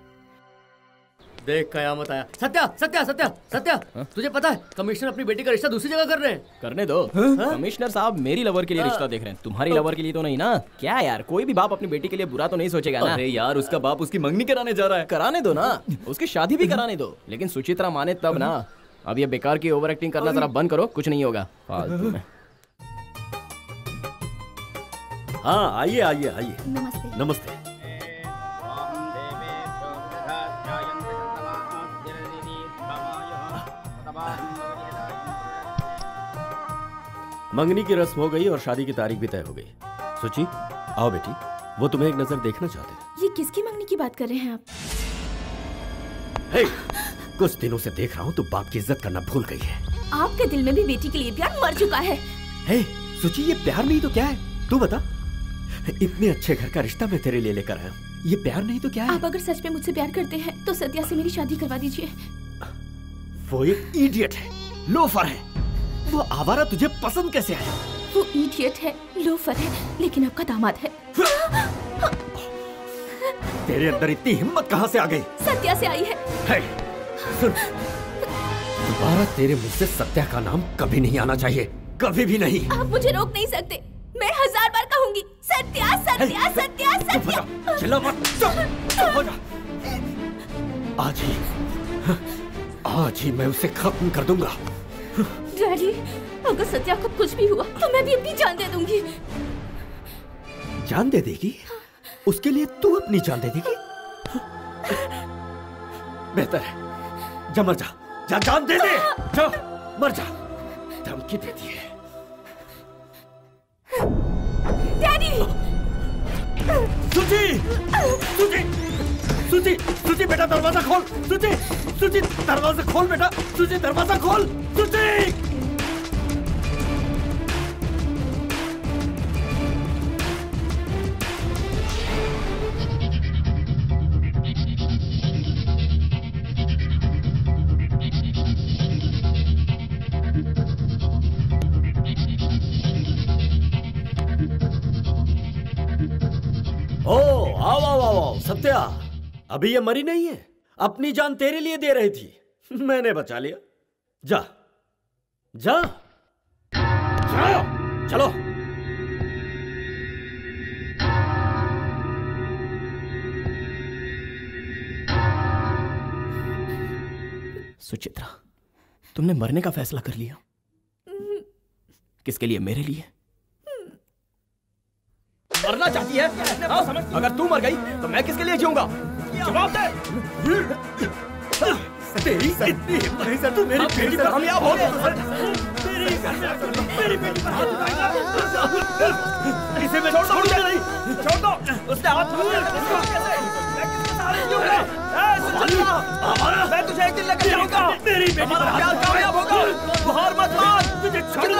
देख कयामत आया। सत्या सत्या सत्या सत्या, तुझे पता है कमिश्नर अपनी बेटी का रिश्ता दूसरी जगह कर रहे हैं। करने दो। कमिश्नर साहब मेरी लवर के लिए रिश्ता देख रहे हैं, तुम्हारी लवर के लिए तो नहीं ना। क्या यार, कोई भी बाप अपनी बेटी के लिए बुरा तो नहीं सोचेगा ना। अरे यार, उसका बाप उसकी मंगनी कराने जा रहा है। कराने दो ना, उसकी शादी भी कराने दो, लेकिन सुचित्रा माने तब ना। अब ये बेकार की ओवर एक्टिंग करना जरा बंद करो, कुछ नहीं होगा फालतू में। हाँ आइए आइए आइए। नमस्ते। नमस्ते। मंगनी की रस्म हो गई और शादी की तारीख भी तय हो गई। सुची, आओ बेटी, वो तुम्हें एक नजर देखना चाहते हैं। ये किसकी मंगनी की बात कर रहे हैं आप? हे, कुछ दिनों से देख रहा हूँ तू बाप की इज्जत करना भूल गई है। आपके दिल में भी बेटी के लिए प्यार मर चुका है। हे, सुची, ये प्यार नहीं तो क्या है? तू बता। इतने अच्छे घर का रिश्ता मैं तेरे लिए लेकर आया हूँ, ये प्यार नहीं तो क्या है? आप अगर सच में मुझसे प्यार करते हैं तो सत्या से मेरी शादी करवा दीजिए। वो एक इडियट है, लोफर है। वो आवारा तुझे पसंद कैसे आया? वो इडियट है, लोफर है, लेकिन आपका दामाद है। तेरे अंदर इतनी हिम्मत कहाँ से आ गई? सत्या से आई है। हे, सुन, दोबारा तेरे मुंह से सत्या का नाम कभी नहीं आना चाहिए, कभी भी नहीं। आप मुझे रोक नहीं सकते, मैं 1000 बार कहूंगी सत्या सत्या सत्या सत्या। चिल्ला मत, चुप हो जा। आज ही मैं उसे खत्म कर दूंगा। डैडी, अगर सत्या को कुछ भी हुआ तो मैं भी अपनी जान दे दूंगी। जान दे देगी? उसके लिए तू अपनी जान दे देगी? बेहतर है, जा मर जा, जा जान दे दे, जा मर जा। धमकी देती है। डैडी! सुची! सुची! सुची! सुची बेटा दरवाजा खोल! सुची! सुची दरवाजा खोल बेटा! सुची दरवाजा खोल! सुची! ओ आओ आओ आओ सत्या, अभी ये मरी नहीं है, अपनी जान तेरे लिए दे रही थी, मैंने बचा लिया। जा जा जा, चलो। सुचित्रा, तुमने मरने का फैसला कर लिया? किसके लिए? मेरे लिए? मरना चाहती है? अगर तू मर गई तो मैं किसके लिए जीऊंगा? जवाब दे। तेरी इतनी हिम्मत है सर, तू मेरी बेटी पर कामयाब हो गया। मेरी बेटी पर हाथ उठाएगा? इसे मैं छोड़ दो नहीं, छोड़ दो। उसने हाथ मैं तुझे एक दिन लेकर जाऊंगा। मेरी बेटी पर प्यार कामयाब होगा। हार मत मान, तुझे छोड़ दो।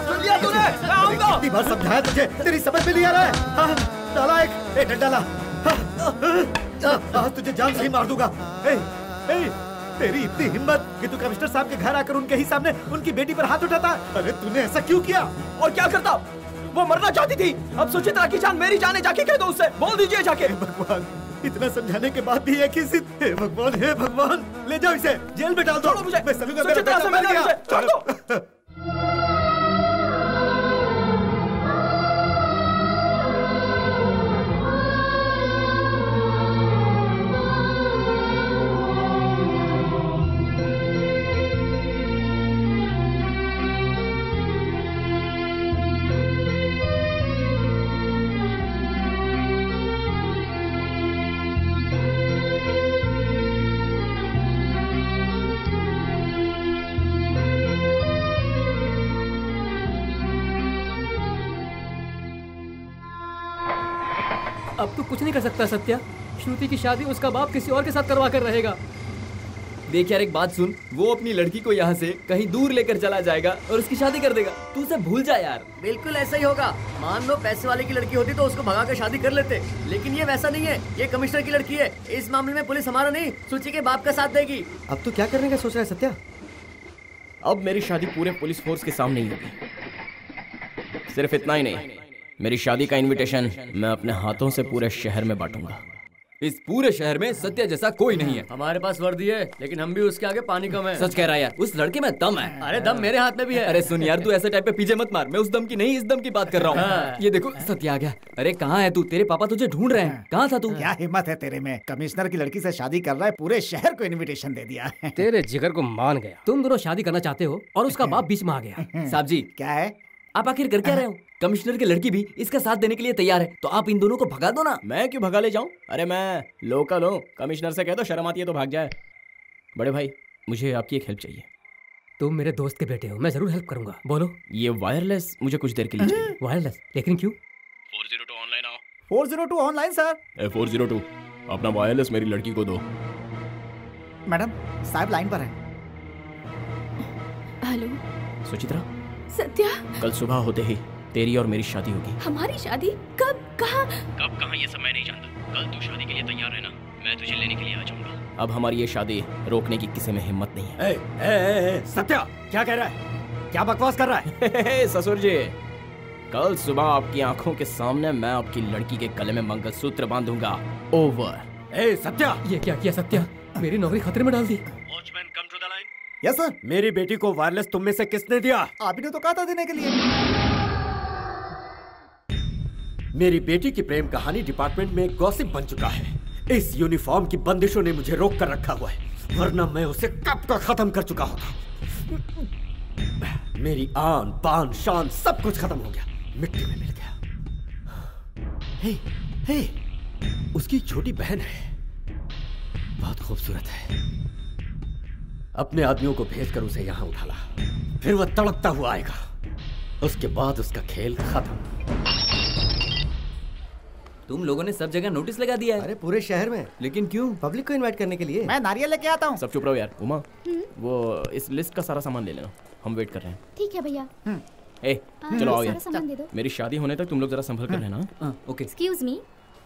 सुन लिया तूने? मैं आऊंगा। कितनी बार समझाया तुझे, तेरी समझ में नहीं आ रहा है। हाँ, डाला एक डाला। आज तुझे जान से ही मार दूंगा। तेरी इतनी हिम्मत कि तू कमिश्नर साहब के घर आकर उनके ही सामने उनकी बेटी पर हाथ उठाता। अरे तूने ऐसा क्यों किया? और क्या करता? वो मरना चाहती थी। अब सुचित्रा की जान मेरी जान है, जाके कह दो उससे, बोल दीजिए जाके। भगवान, इतना समझाने के बाद भी एक ही जिद। हे भगवान, ले जाओ इसे जेल में डाल दो। छोड़ो मुझे। मैं समझूंगा सुचित्रा से मिलना मुझे, छोड़ दो। अब तू कुछ नहीं कर सकता सत्या। श्रुति की शादी उसका बाप किसी और के साथ करवा कर रहेगा। देख यार, एक बात सुन, वो अपनी लड़की को यहाँ से कहीं दूर लेकर चला जाएगा और उसकी शादी कर देगा। तू उसे भूल जा यार। बिल्कुल ऐसा ही होगा। मान लो पैसे वाले की लड़की होती तो उसको भगा कर शादी कर लेते, लेकिन ये वैसा नहीं है। ये कमिश्नर की लड़की है। इस मामले में पुलिस हमारा नहीं, सूची के बाप का साथ देगी। अब तू क्या करने का सोच रहा है सत्या? अब मेरी शादी पूरे पुलिस फोर्स के सामने ही होगी। सिर्फ इतना ही नहीं, मेरी शादी का इनविटेशन मैं अपने हाथों से पूरे शहर में बांटूंगा। इस पूरे शहर में सत्या जैसा कोई नहीं है। हमारे पास वर्दी है, लेकिन हम भी उसके आगे पानी कम है। सच कह रहा है यार, उस लड़के में दम है। अरे दम मेरे हाथ में भी है। अरे सुन यार, तू ऐसे टाइप पे पीछे मत मार। मैं उस दम की नहीं, इस दम की बात कर रहा हूँ। ये देखो सत्या आ गया। अरे कहाँ है तू? तेरे पापा तुझे ढूंढ रहे हैं। कहाँ था तू? क्या हिम्मत है तेरे में? कमिश्नर की लड़की से शादी कर रहा है, पूरे शहर को इन्विटेशन दे दिया। तेरे जिगर को मान गया। तुम दोनों शादी करना चाहते हो और उसका बाप बीच में आ गया। साहब जी, क्या है? आप आखिर कर क्या रहे हो? कमिश्नर की लड़की भी इसका साथ देने के लिए तैयार है, तो आप इन दोनों को भगा दो ना। मैं क्यों भगा ले जाऊं? अरे मैं लोकल हूँ। कमिश्नर से कह दो शर्म आती है तो भाग जाए। बड़े भाई, मुझे आपकी एक हेल्प चाहिए। तुम मेरे दोस्त के बेटे हो, मैं जरूर हेल्प करूंगा। बोलो। ये वायरलेस मुझे कुछ देर के लिए चाहिए। वायरलेस? लेकिन क्यों? 402 ऑनलाइन आओ। 402 ऑनलाइन सर। 402 अपना वायरलेस मेरी लड़की को दो। मैडम साहब लाइन पर है। हेलो सुचित्रा, सत्या, कल सुबह होते ही तेरी और मेरी शादी होगी। हमारी शादी? कब? कहाँ? कब कहाँ ये सब मैं नहीं जानता। कल तू शादी के लिए तैयार रहना, मैं तुझे लेने के लिए आ जाऊंगा। अब हमारी ये शादी रोकने की किसी में हिम्मत नहीं है। सत्या क्या कह रहा है? क्या बकवास कर रहा है? ससुर जी, कल सुबह आपकी आंखों के सामने मैं आपकी लड़की के गले में मंगलसूत्र बांधूंगा। ओवर। सत्या, ये क्या किया सत्या? मेरी नौकरी खतरे में डाल दी। Watchman come to the line. Yes sir. मेरी बेटी को वायरलेस तुम में से किसने दिया? आप ही ने तो कहा था देने के लिए। मेरी बेटी की प्रेम कहानी डिपार्टमेंट में एक गॉसिप बन चुका है। इस यूनिफॉर्म की बंदिशों ने मुझे रोक कर रखा हुआ है, वरना मैं उसे कब का खत्म कर चुका होता। मेरी आन बान शान सब कुछ खत्म हो गया, मिट्टी में मिल गया। हे, उसकी छोटी बहन है, बहुत खूबसूरत है। अपने आदमियों को भेजकर उसे यहाँ उठा ला, फिर वह तड़पता हुआ आएगा। उसके बाद उसका खेल खत्म। तुम लोगों ने सब जगह नोटिस लगा दिया है। अरे पूरे शहर में। लेकिन क्यों? पब्लिक को इनवाइट करने के लिए। मैं नारियल लेके आता हूँ। सब चुप रहो यार। उमा, वो इस लिस्ट का सारा सामान ले लेना, हम वेट कर रहे हैं। ठीक है भैया। चलो आओ यार। सामान दे दो। मेरी शादी होने तक तुम लोग जरा संभल कर रहना। ओके। एक्सक्यूज मी,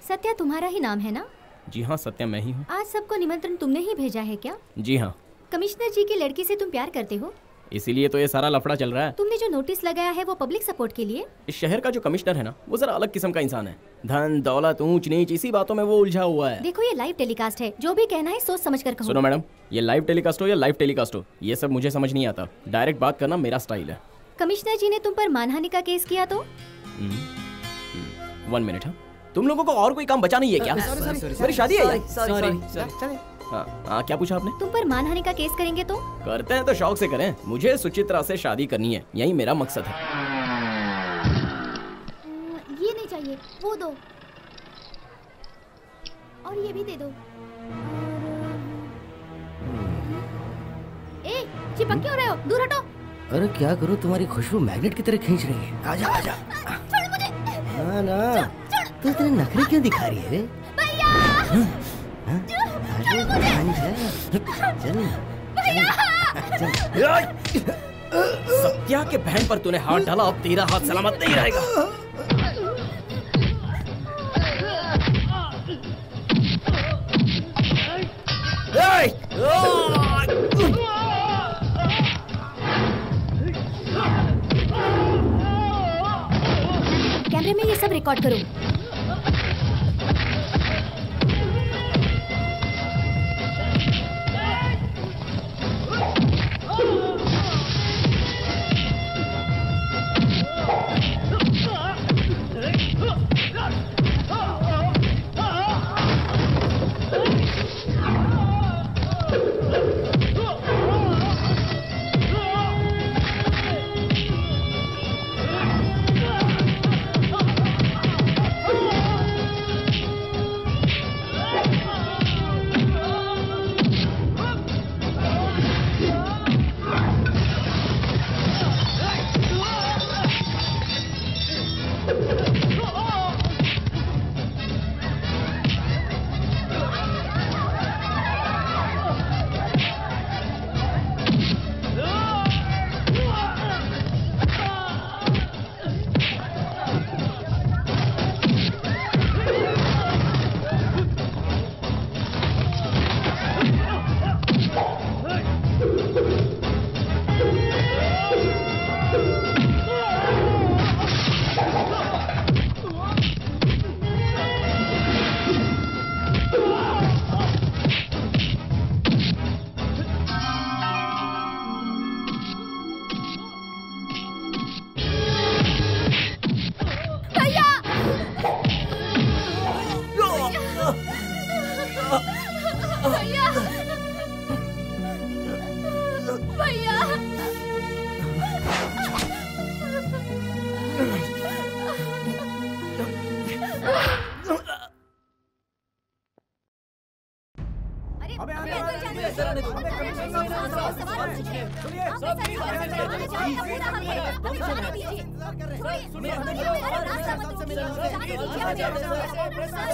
सत्या तुम्हारा ही नाम है ना? जी हाँ, सत्या मैं ही हूँ। आज सबको निमंत्रण तुमने ही भेजा है क्या? जी हाँ। कमिश्नर जी की लड़की से तुम प्यार करते हो? इसीलिए तो ये सारा लफड़ा चल रहा है। तुमने जो नोटिस लगाया है वो पब्लिक सपोर्ट के लिए? इस शहर का जो कमिश्नर है ना, वो जरा अलग किस्म का इंसान है। धन दौलत ऊंच नीच इसी बातों में वो उलझा हुआ है। देखो ये लाइव टेलीकास्ट है, जो भी कहना है सोच समझ कर कहो। सुनो मैडम, ये लाइव टेलीकास्ट हो या लाइव टेलीकास्ट हो, ये सब मुझे समझ नहीं आता। डायरेक्ट बात करना मेरा स्टाइल है। कमिश्नर जी ने तुम पर मानहानि का केस किया तो? 1 मिनट। तुम लोगों को और कोई काम बचा नहीं है क्या? मेरी शादी है। सॉरी। हाँ, क्या पूछा आपने? तुम पर मानहानि का केस करेंगे तो? करते हैं तो शौक से करें। मुझे सुचित्रा से शादी करनी है, यही मेरा मकसद है। ये नहीं चाहिए, वो दो। और ये भी दे दो। ए, चिपक क्यों रहे हो? दूर हटो। अरे क्या करूं, तुम्हारी खुशबू मैग्नेट की तरह खींच रही है। आजा आजा। छोड़ मुझे। ना तू इतने नखरे क्यों दिखा रही है रे? भैया। सत्या के बहन पर तूने हाथ डाला, अब तेरा हाथ सलामत नहीं रहेगा। कैमरे में ये सब रिकॉर्ड करो।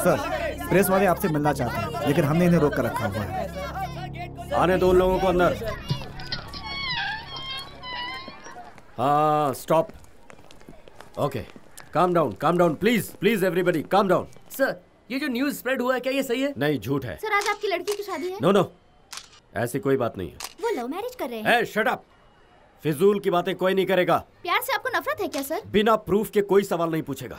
सर, प्रेस वाले आपसे मिलना चाहते हैं, लेकिन हमने इन्हें रोक कर रखा हुआ है। आने दो उन लोगों को अंदर। हाँ, stop. Okay, calm down, please everybody calm down. Sir, ये जो न्यूज़ स्प्रेड हुआ है, क्या ये सही है? नहीं, झूठ है। सर, आज आपकी लड़की की शादी है? नो, ऐसी कोई बात नहीं है। वो लव मैरिज कर रहे हैं। शट अप, फिजूल की बातें कोई नहीं करेगा। प्यार से आपको नफरत है क्या सर? बिना प्रूफ के कोई सवाल नहीं पूछेगा।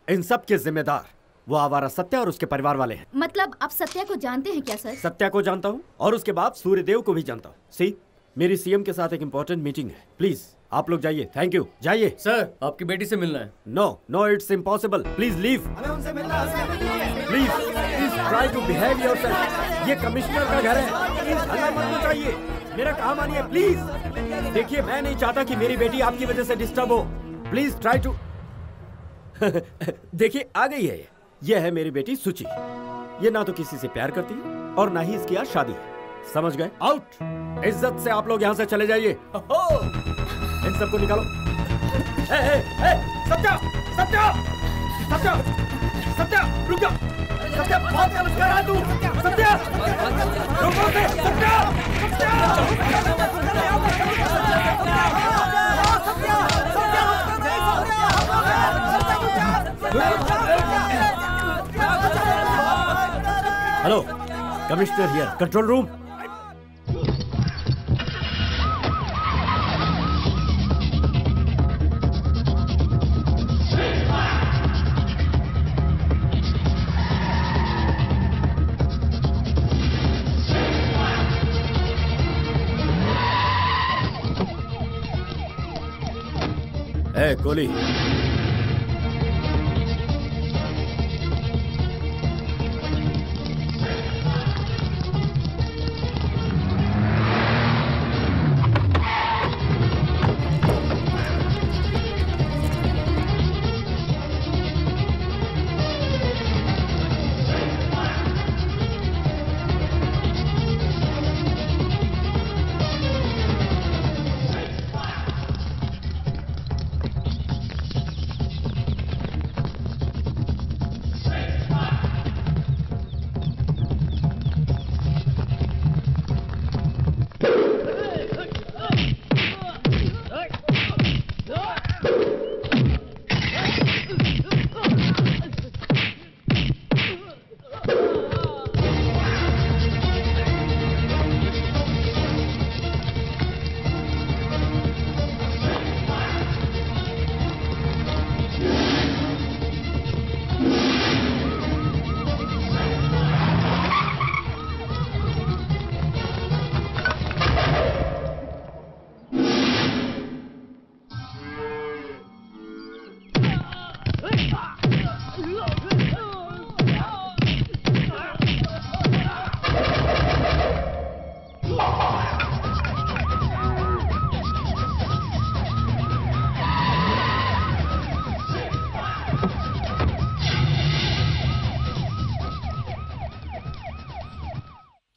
इन सब के जिम्मेदार वो आवारा सत्या और उसके परिवार वाले हैं। मतलब आप सत्या को जानते हैं क्या सर? सत्या को जानता हूँ और उसके बाप सूर्यदेव को भी जानता हूँ। सी, मेरी सीएम के साथ एक इम्पोर्टेंट मीटिंग है। प्लीज आप लोग जाइए। थैंक यू, जाइए। सर, आपकी बेटी से मिलना है। No, it's impossible. Please leave. Please try to behave yourself. ये कमिश्नर का घर है, प्लीज हल्ला मत मचाइए। मेरा काम मानिए प्लीज। देखिए, मैं नहीं चाहता कि मेरी बेटी आपकी वजह से डिस्टर्ब हो। प्लीज ट्राई टू देखिए, आ गई है ये है मेरी बेटी सुचि। ये ना तो किसी से प्यार करती है और ना ही इसकी आज शादी है। समझ गए? आउट। इज्जत से आप लोग यहाँ से चले जाइए। इन सबको निकालो। सत्या रुक जा। सत्या, बहुत गलत कर रहा है तू। सत्या रुको दे। Hello, commissioner here, control room. Kohli,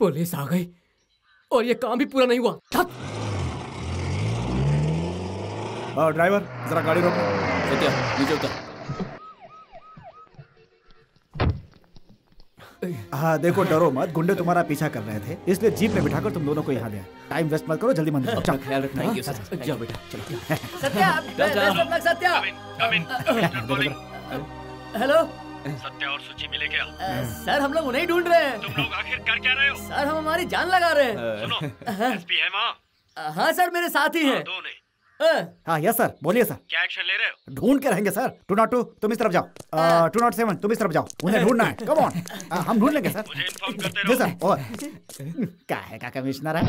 police आ गई और ये काम भी पूरा नहीं हुआ। ड्राइवर जरा गाड़ी रोको। सत्या नीचे उतर। हाँ देखो, डरो मत, गुंडे तुम्हारा पीछा कर रहे थे, इसलिए जीप में बिठाकर तुम दोनों को यहाँ दिया। टाइम वेस्ट मत करो, जल्दी मंदिर जाओ। ख्याल रखना। Thank you sir. जाओ बेटा चलो। सत्या, सत्या। हेलो सत्या और सुची मिले क्या? सर हम लोग उन्हें ढूंढ रहे हैं। तुम लोग आखिर कर क्या रहे हो? सर हम हमारी जान लगा रहे हैं। सुनो, एसपी है वहाँ? हाँ सर मेरे साथ ही हैं। दो नहीं। हाँ यस सर, बोलिए सर। क्या एक्शन ले रहे हो? ढूंढ के रहेंगे सर। 202 तुम इस तरफ जाओ, 207 तुम इस तरफ जाओ, उन्हें ढूंढना है। कम ऑन, हम ढूंढ लेंगे सर। मुझे इन्फॉर्म करते जी रहो। सर। और क्या है का कमिश्नर है?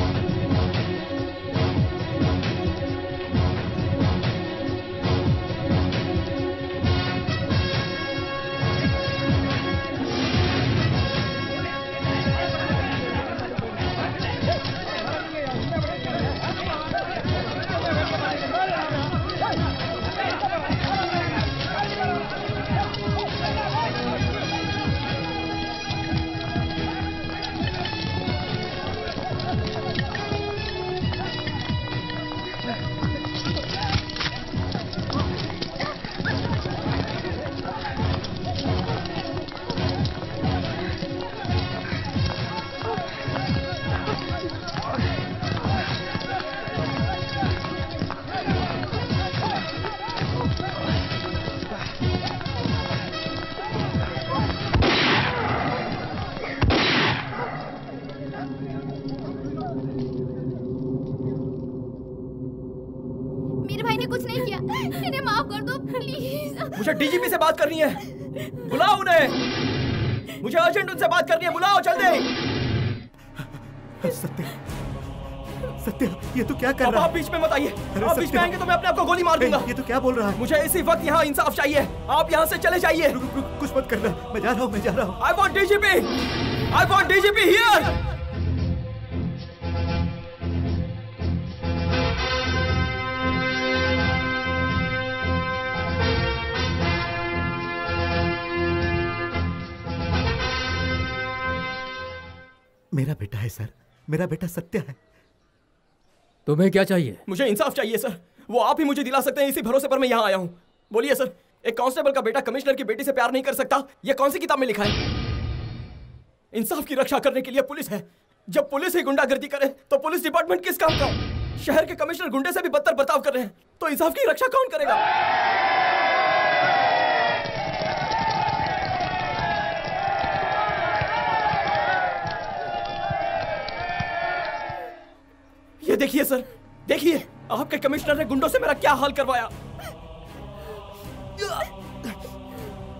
मेरे भाई ने कुछ नहीं किया, इन्हें माफ कर दो प्लीज। मुझे डीजीपी से बात करनी है, बुलाओ उन्हें। मुझे अर्जेंट उनसे बात करनी है, बुलाओ जल्दी। सत्या, सत्या ये तो क्या कर रहा है? आप बीच में मत आइए। आप बीच में आएंगे तो मैं अपने आप को गोली मार दूंगा। ये तो क्या बोल रहा है? मुझे इसी वक्त यहाँ इंसाफ चाहिए। आप यहाँ से चले जाइए। रुक, कुछ मत करना, मैं जा रहा हूँ, मैं जा रहा हूँ। I want DGP! I want DGP here! मेरा बेटा है सर, मेरा बेटा सत्या है। तुम्हें क्या चाहिए? मुझे इंसाफ चाहिए सर, वो आप ही मुझे दिला सकते हैं। इसी भरोसे पर मैं यहाँ आया हूँ। बोलिए सर, एक कांस्टेबल का बेटा कमिश्नर की बेटी से प्यार नहीं कर सकता, ये कौन सी किताब में लिखा है? इंसाफ की रक्षा करने के लिए पुलिस है। जब पुलिस ही गुंडागर्दी करे तो पुलिस डिपार्टमेंट किस काम का? शहर के कमिश्नर गुंडे से भी बदतर बर्ताव कर रहे हैं, तो इंसाफ की रक्षा कौन करेगा? ये देखिए सर, देखिए आपके कमिश्नर ने गुंडों से मेरा क्या हाल करवाया।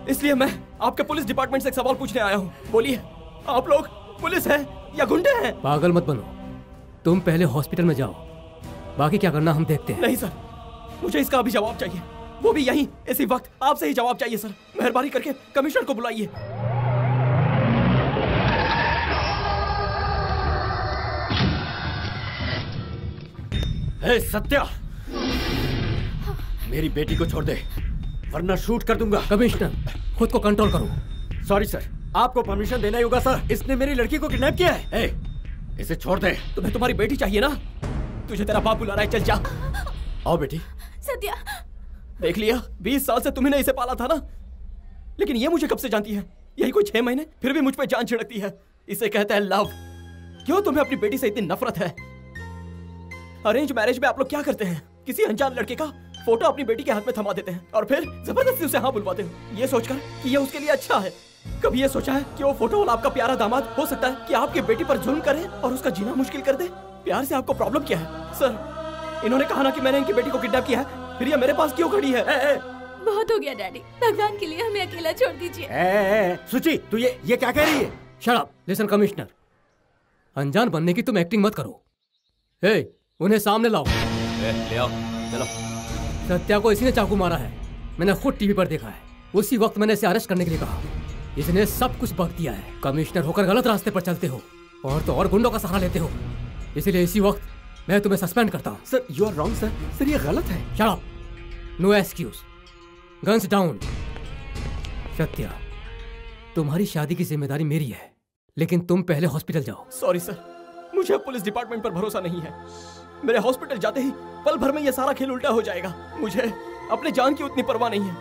इसलिए मैं आपके पुलिस डिपार्टमेंट से एक सवाल पूछने आया हूँ। बोलिए, आप लोग पुलिस हैं या गुंडे हैं? पागल मत बनो, तुम पहले हॉस्पिटल में जाओ, बाकी क्या करना हम देखते हैं। नहीं सर, मुझे इसका अभी जवाब चाहिए, वो भी यहीं इसी वक्त। आपसे ही जवाब चाहिए सर। मेहरबानी करके कमिश्नर को बुलाइए। हे सत्या, मेरी बेटी को छोड़ दे वरना शूट कर दूंगा। कमिश्नर, खुद को कंट्रोल करो। सॉरी सर, आपको परमिशन देना ही होगा सर। इसने मेरी लड़की को किडनैप किया है। इसे छोड़ दे। तुम्हें तुम्हारी बेटी चाहिए ना? तुझे तेरा बाप बुला रहा है, चल जा। आओ बेटी। सत्या, देख लिया, 20 साल से तुम्ही ने इसे पाला था ना, लेकिन ये मुझे कब से जानती है? यही कोई 6 महीने, फिर भी मुझ पे जान छिड़कती है। इसे कहते हैं लव। क्यों तुम्हें अपनी बेटी से इतनी नफरत है? अरेंज मैरिज में आप लोग क्या करते हैं? किसी अनजान लड़के का फोटो अपनी बेटी के हाथ में थमा देते हैं और फिर जबरदस्ती उसे हाँ बुलवाते हो, ये सोचकर कि ये उसके लिए अच्छा है। कभी ये सोचा है कि वो फोटो वाला आपका प्यारा दामाद हो सकता है कि आपकी बेटी पर जुल्म करे और उसका जीना मुश्किल कर दे? प्यार से आपको प्रॉब्लम क्या है? सर, इन्होंने कहा ना कि मैंने इनकी बेटी को किडनैप किया है, फिर ये मेरे पास क्यों खड़ी है? बहुत हो गया डैडी, भगवान के लिए हमें अकेला छोड़ दीजिए। सुची, तू ये क्या कह रही है? Shut up. लिसन कमिश्नर, अनजान बनने की तुम एक्टिंग मत करो। हे, उन्हें सामने लाओ। ले आओ, चलो। सत्या को इसी ने चाकू मारा है, मैंने खुद टीवी पर देखा है। उसी वक्त मैंने इसे अरेस्ट करने के लिए कहा, इसने सब कुछ बक दिया है। कमिश्नर होकर गलत रास्ते पर चलते हो और तो और गुंडों का सहारा लेते हो, इसलिए इसी वक्त मैं तुम्हें सस्पेंड करता हूँ। Sir, you are wrong sir. Sir, ये गलत है। Shut up, no excuse, guns down. Satya, तुम्हारी शादी की जिम्मेदारी मेरी है, लेकिन तुम पहले हॉस्पिटल जाओ। सॉरी सर, मुझे पुलिस डिपार्टमेंट पर भरोसा नहीं है। मेरे हॉस्पिटल जाते ही पल भर में ये सारा खेल उल्टा हो जाएगा। मुझे अपने जान की उतनी परवाह नहीं है।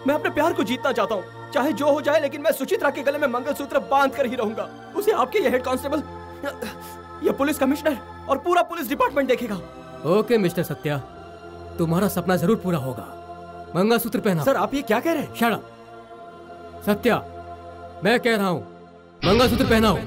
मैं अपने प्यार को जीतना चाहता हूँ, चाहे जो हो जाए, लेकिन मैं सुचित्रा के गले में मंगलसूत्र बांध कर ही रहूंगा। उसे आपके ये हेड कांस्टेबल, ये पुलिस कमिश्नर और पूरा पुलिस डिपार्टमेंट देखेगा। ओके मिस्टर सत्या, तुम्हारा सपना जरूर पूरा होगा। मंगलसूत्र पहना। सर आप ये क्या कह रहे हैं? Shut up. सत्या, मैं कह रहा हूँ मंगलसूत्र पहनाओ।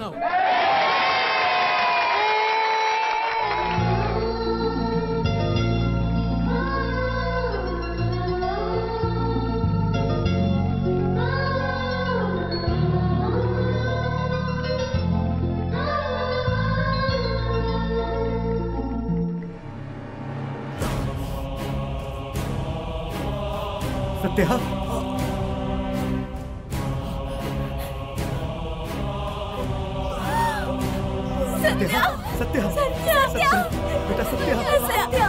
सत्या, सत्या, सत्या, सत्या, बेटा सत्या, सत्या,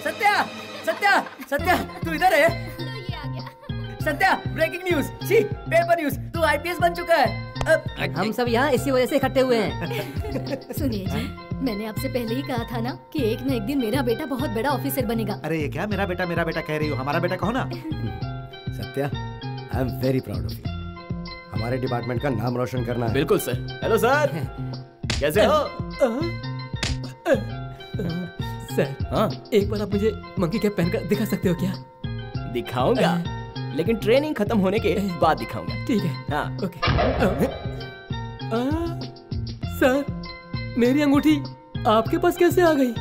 सत्या, सत्या, सत्या, तू इधर है? Satya, breaking news, C paper news, तू आईपीएस बन चुका है। हम सब यहाँ इसी वजह से इकट्ठे हुए हैं। सुनिए जी, मैंने आपसे पहले ही कहा था ना कि एक न एक दिन मेरा बेटा बहुत बड़ा ऑफिसर बनेगा। अरे ये क्या मेरा बेटा कह रही हो? हमारा बेटा कहो ना। Satya, I am very proud of you. हमारे डिपार्टमेंट का नाम रोशन करना है। बिल्कुल सर। हेलो सर, कैसे हो? सर, हाँ, एक बार आप मुझे मंकी कैप पहनकर दिखा सकते हो क्या? दिखाऊंगा, लेकिन ट्रेनिंग खत्म होने के बाद दिखाऊंगा। ठीक है। हाँ। ओके। सर, मेरी अंगूठी आपके पास कैसे आ गई?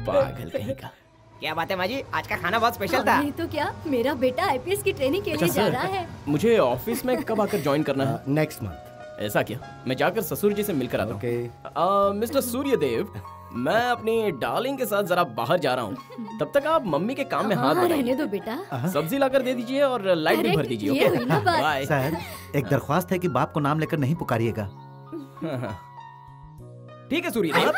पागल कहीं का। क्या बात है माजी, आज का खाना बहुत स्पेशल था। नहीं तो क्या, मेरा बेटा आईपीएस की ट्रेनिंग के लिए जा रहा है। मुझे ऑफिस में कब आकर ज्वाइन करना है? Next month. ऐसा क्या? मैं जाकर ससुर जी से मिलकर आता हूँ। मिस्टर सूर्यदेव, मैं अपनी डार्लिंग के साथ जरा बाहर जा रहा हूँ। तब तक आप मम्मी के काम में हाथ रहने बढ़ाइए। दो बेटा। सब्जी लाकर दे दीजिए और लाइट भी भर दीजिए। ये हुई ना बात। बाय। सर, एक दरख्वास्त है कि बाप को नाम लेकर नहीं पुकारिएगा। ठीक है सूर्यदेव।